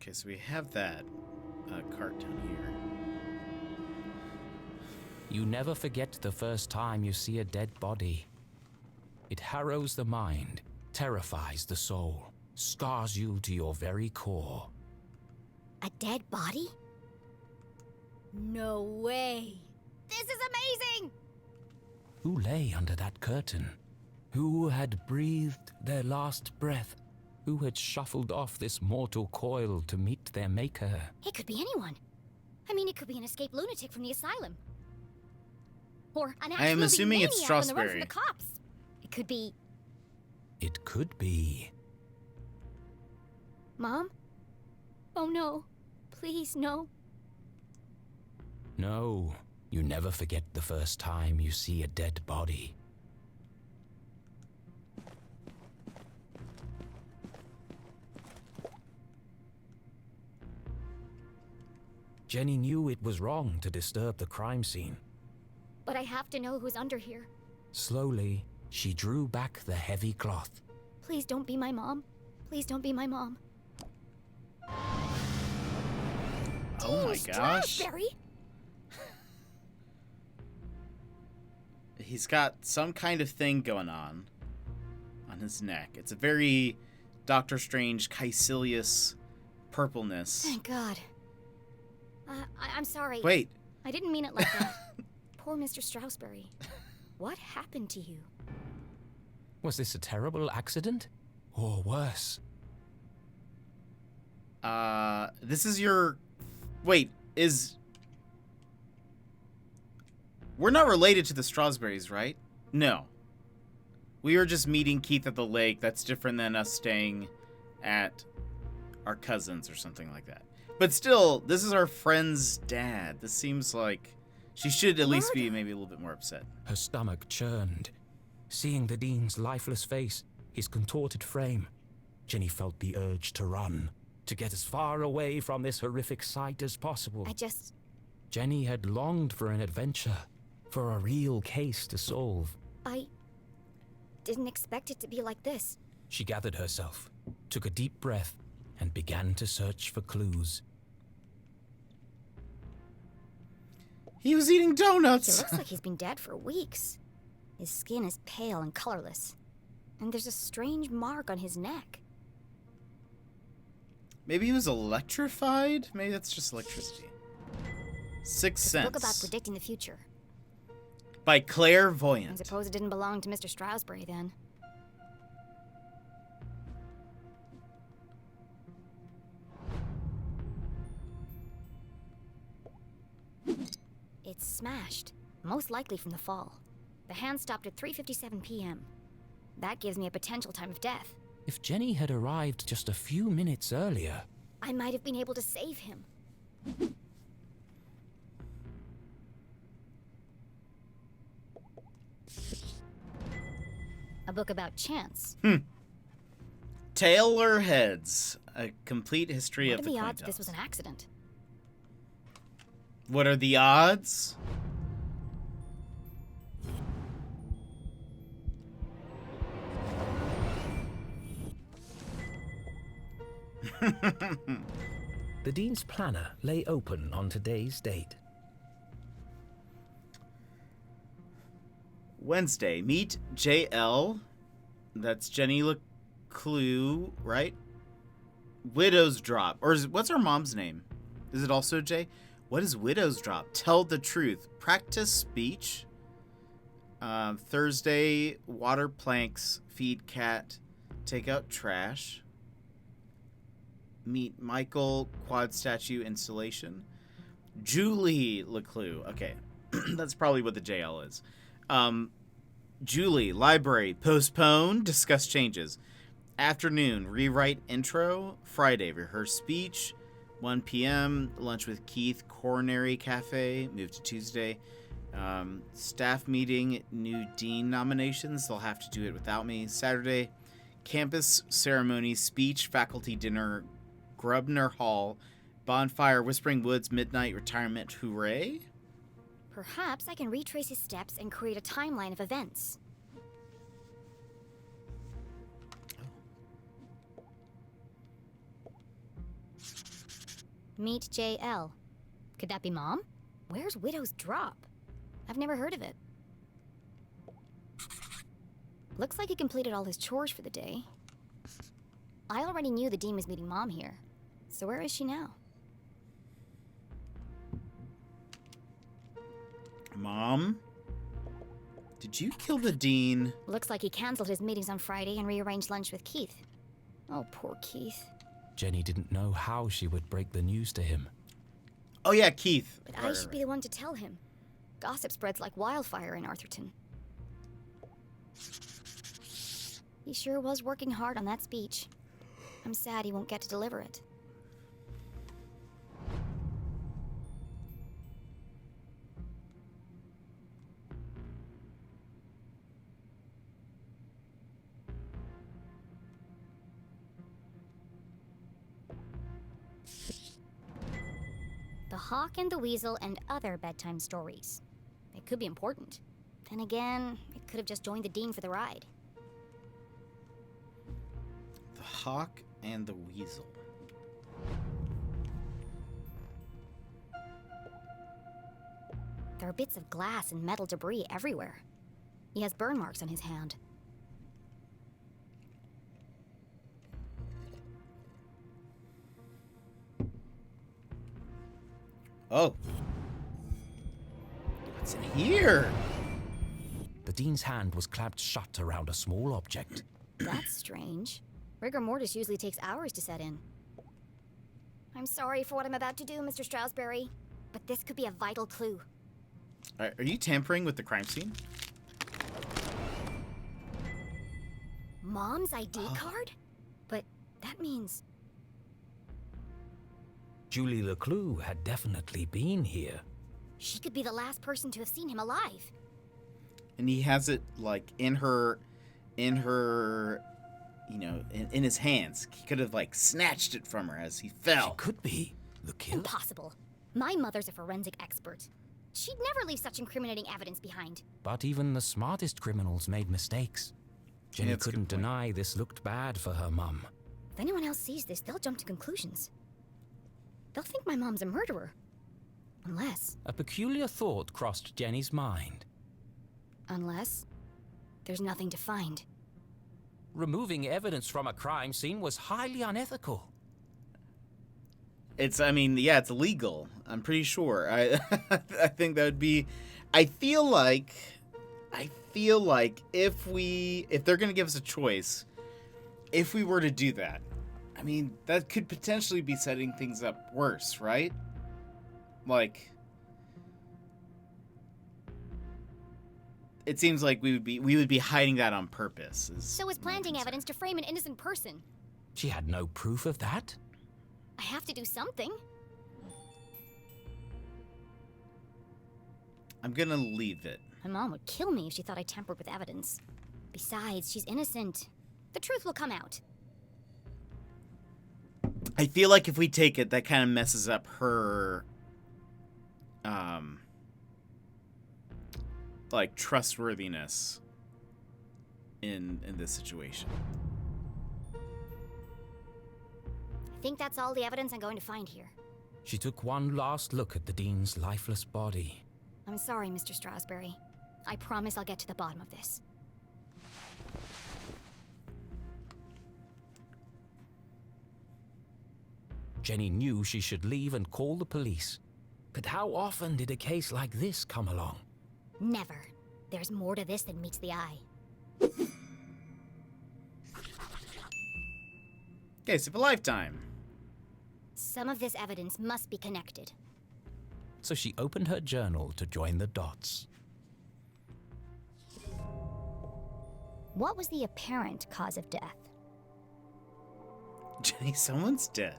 Okay, so we have that cart down here. You never forget the first time you see a dead body. It harrows the mind, terrifies the soul, scars you to your very core. A dead body? No way. This is amazing! Who lay under that curtain? Who had breathed their last breath? Who had shuffled off this mortal coil to meet their maker? It could be anyone. I mean, it could be an escaped lunatic from the asylum. Or an I am assuming it's maniac on the run Strasberry. from the cops. It could be... It could be. Mom? Oh no. Please, no. No, you never forget the first time you see a dead body. Jenny knew it was wrong to disturb the crime scene. But I have to know who's under here. Slowly, she drew back the heavy cloth. Please don't be my mom. Please don't be my mom. Oh my gosh. Strasberry? He's got some kind of thing going on his neck. It's a very Doctor Strange caecilious purpleness. Thank God. I'm sorry. Wait. I didn't mean it like that. Poor Mr. Strasberry. What happened to you? Was this a terrible accident? Or worse? This is your... Wait, We're not related to the Strasberries, right? No. We were just meeting Keith at the lake. That's different than us staying at our cousins or something like that. But still, this is our friend's dad. This seems like she should at least be maybe a little bit more upset. Her stomach churned. Seeing the dean's lifeless face, his contorted frame, Jenny felt the urge to run, to get as far away from this horrific sight as possible. Jenny had longed for an adventure, for a real case to solve. I didn't expect it to be like this. She gathered herself, took a deep breath, and began to search for clues. He was eating donuts! It looks like he's been dead for weeks. His skin is pale and colorless. And there's a strange mark on his neck. Maybe he was electrified? Maybe that's just electricity. Sixth Sense. A book about predicting the future. By I Clairvoyant. suppose it didn't belong to Mr. Strasberry then. It's smashed, most likely from the fall. The hand stopped at 3:57 p.m. That gives me a potential time of death. If Jenny had arrived just a few minutes earlier... I might have been able to save him. A book about chance. Tail or heads? A complete history What of are the the coin odds this toss. was an accident? What are the odds? The Dean's planner lay open on today's date. Wednesday, meet JL. That's Jenny LeClue, right? Widow's Drop. Or what's her mom's name? Is it also J? What is Widow's Drop? Tell the truth. Practice speech. Thursday, water planks, feed cat, take out trash. Meet Michael, quad statue installation. Julie LeClue. Okay, that's probably what the JL is. Julie, library, postpone, discuss changes. Afternoon, rewrite intro. Friday, rehearse speech. 1 p.m., lunch with Keith, coronary cafe, move to Tuesday. Staff meeting, new dean nominations. They'll have to do it without me. Saturday, campus ceremony, speech, faculty dinner, Grubner Hall, bonfire, Whispering Woods, midnight retirement, hooray. Perhaps I can retrace his steps and create a timeline of events. Meet JL. Could that be Mom? Where's Widow's Drop? I've never heard of it. Looks like he completed all his chores for the day. I already knew the Dean was meeting Mom here. So where is she now? Mom? Did you kill the Dean? Looks like he canceled his meetings on Friday and rearranged lunch with Keith. Oh, poor Keith. Jenny didn't know how she would break the news to him. Oh yeah, Keith. But I should be the one to tell him. Gossip spreads like wildfire in Arthurton. He sure was working hard on that speech. I'm sad he won't get to deliver it. The Hawk and the Weasel and other bedtime stories. It could be important. Then again, it could have just joined the Dean for the ride. The Hawk and the Weasel. There are bits of glass and metal debris everywhere. He has burn marks on his hand. Oh. What's in here? The Dean's hand was clamped shut around a small object. That's strange. Rigor mortis usually takes hours to set in. I'm sorry for what I'm about to do, Mr. Stroudsbury, but this could be a vital clue. Are you tampering with the crime scene? Mom's ID card? But that means... Julie LeClue had definitely been here. she could be the last person to have seen him alive. And he has it, like, in her, you know, in his hands. He could have, like, snatched it from her as he fell. She could be the killer. Impossible. My mother's a forensic expert. She'd never leave such incriminating evidence behind. But even the smartest criminals made mistakes. Jenny Yeah, that's a good couldn't point. deny this looked bad for her mum. If anyone else sees this, they'll jump to conclusions. They'll think my mom's a murderer. Unless A peculiar thought crossed Jenny's mind. there's nothing to find. Removing evidence from a crime scene was highly unethical. It's illegal. I'm pretty sure. I think that would be. I feel like if they're gonna give us a choice, if we were to do that, I mean, that could potentially be setting things up worse, right? Like, it seems like we would be hiding that on purpose. So is planting evidence to frame an innocent person. She had no proof of that. I have to do something. I'm gonna leave it. My mom would kill me if she thought I tampered with evidence. Besides, she's innocent. The truth will come out. I feel like if we take it, that kind of messes up her, like, trustworthiness in this situation. I think that's all the evidence I'm going to find here. She took one last look at the Dean's lifeless body. I'm sorry, Mr. Strasberry. I promise I'll get to the bottom of this. Jenny knew she should leave and call the police. But how often did a case like this come along? Never. There's more to this than meets the eye. Case of a lifetime. Some of this evidence must be connected. So she opened her journal to join the dots. What was the apparent cause of death? Jenny, someone's dead.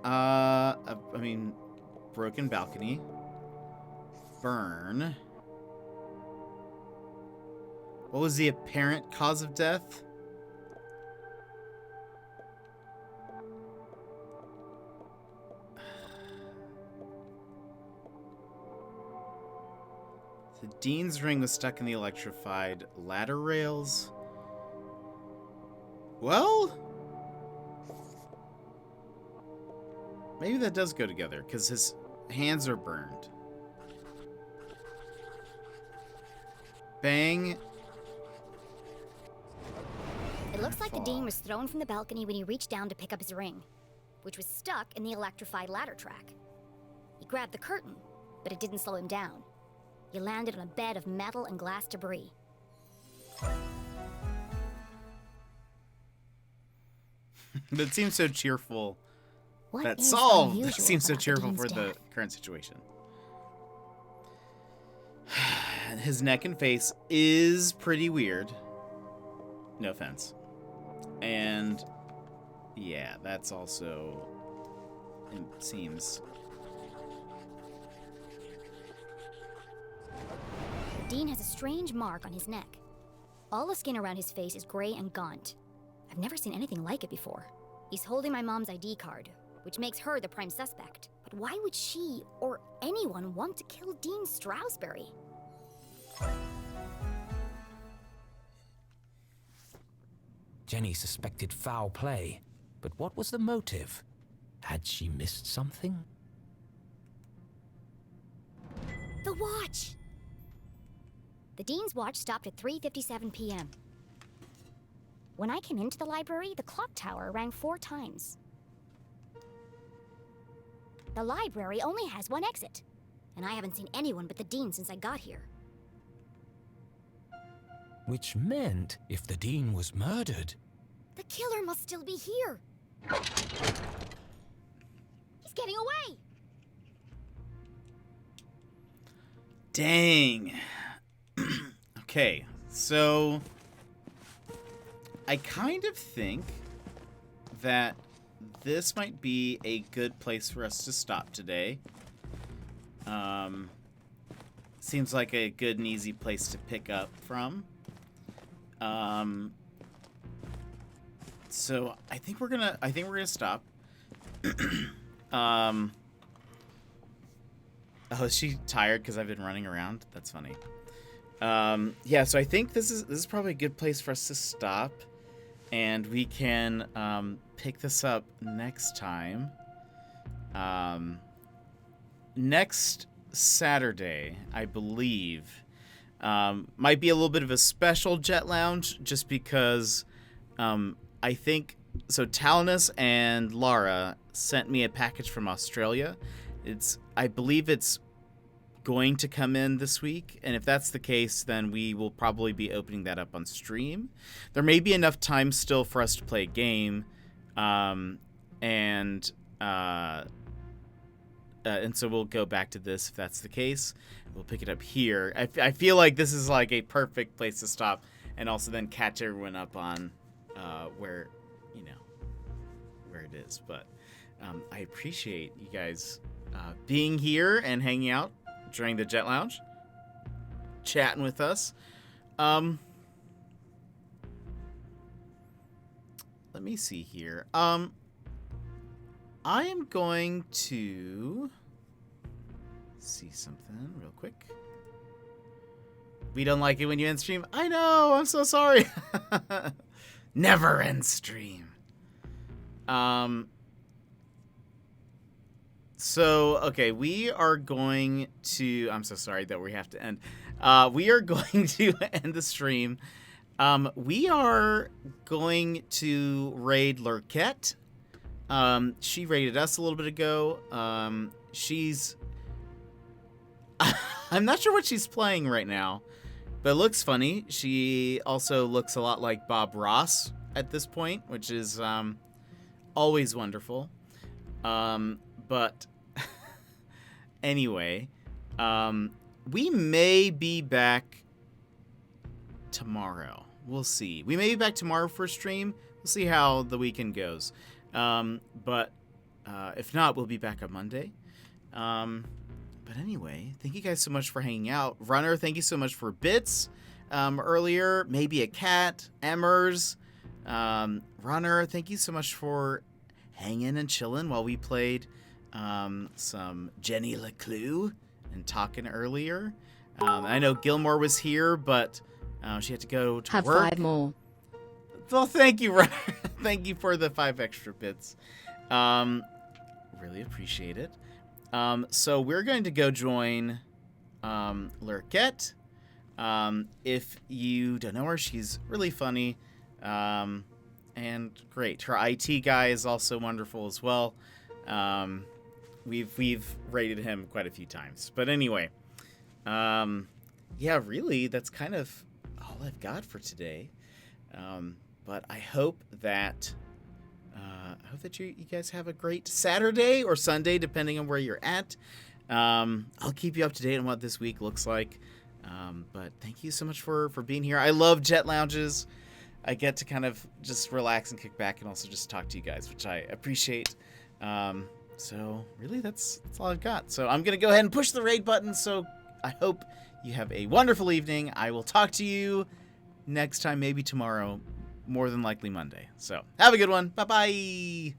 I mean, broken balcony. Burn. What was the apparent cause of death? The Dean's ring was stuck in the electrified ladder rails. Well, maybe that does go together, because his hands are burned. Bang. It looks like the Dean was thrown from the balcony when he reached down to pick up his ring, which was stuck in the electrified ladder track. He grabbed the curtain, but it didn't slow him down. He landed on a bed of metal and glass debris. That seems so cheerful. What That is solved unusual seems so about the cheerful Dean's for the death? current situation. His neck and face is pretty weird. No offense. And yeah, that's also, it seems. Dean has a strange mark on his neck. All the skin around his face is gray and gaunt. I've never seen anything like it before. He's holding my mom's ID card, which makes her the prime suspect. But why would she, or anyone, want to kill Dean Strasberry? Jenny suspected foul play, but what was the motive? Had she missed something? The watch! The Dean's watch stopped at 3:57 p.m. When I came into the library, the clock tower rang 4 times. The library only has one exit, and I haven't seen anyone but the Dean since I got here. Which meant if the Dean was murdered... The killer must still be here! He's getting away! Dang. Okay, so I kind of think that this might be a good place for us to stop today. Seems like a good and easy place to pick up from. So I think we're gonna stop. Oh, is she tired because I've been running around? That's funny. Yeah, so I think this is probably a good place for us to stop, and we can pick this up next time. Next Saturday, I believe, might be a little bit of a special Jet Lounge, just because I think so. Talinus and Lara sent me a package from Australia. I believe it's going to come in this week, and if that's the case, then we will probably be opening that up on stream. There may be enough time still for us to play a game, and and so we'll go back to this if that's the case. We'll pick it up here. I feel like this is like a perfect place to stop, and also then catch everyone up on where, where it is. But I appreciate you guys being here and hanging out during the Jet Lounge, chatting with us. Let me see here. I am going to see something real quick. We don't like it when you end stream. I know. I'm so sorry. Never end stream. So, okay, we are going to... I'm so sorry that we have to end. We are going to end the stream. We are going to raid Lurkette. She raided us a little bit ago. She's... I'm not sure what she's playing right now, but it looks funny. She also looks a lot like Bob Ross at this point, which is always wonderful. But anyway, we may be back tomorrow. We'll see. We may be back tomorrow for a stream. We'll see how the weekend goes. But if not, we'll be back on Monday. But anyway, thank you guys so much for hanging out. Runner, thank you so much for bits earlier. Maybe a cat. Emmers. Runner, thank you so much for hanging and chilling while we played some Jenny LeClue and talking earlier. I know Gilmore was here, but she had to go to Have work. 5 more. Well, thank you, Runner. Thank you for the 5 extra bits. Really appreciate it. So we're going to go join Lurkette. If you don't know her, she's really funny and great. Her IT guy is also wonderful as well. We've rated him quite a few times. But anyway, yeah, really, that's kind of all I've got for today. But I hope that you guys have a great Saturday or Sunday, depending on where you're at. I'll keep you up to date on what this week looks like. But thank you so much for being here. I love Jet Lounges. I get to kind of just relax and kick back and also just talk to you guys, which I appreciate. So really, that's all I've got. So I'm going to go ahead and push the raid button. So I hope you have a wonderful evening. I will talk to you next time, maybe tomorrow, more than likely Monday. So have a good one. Bye-bye.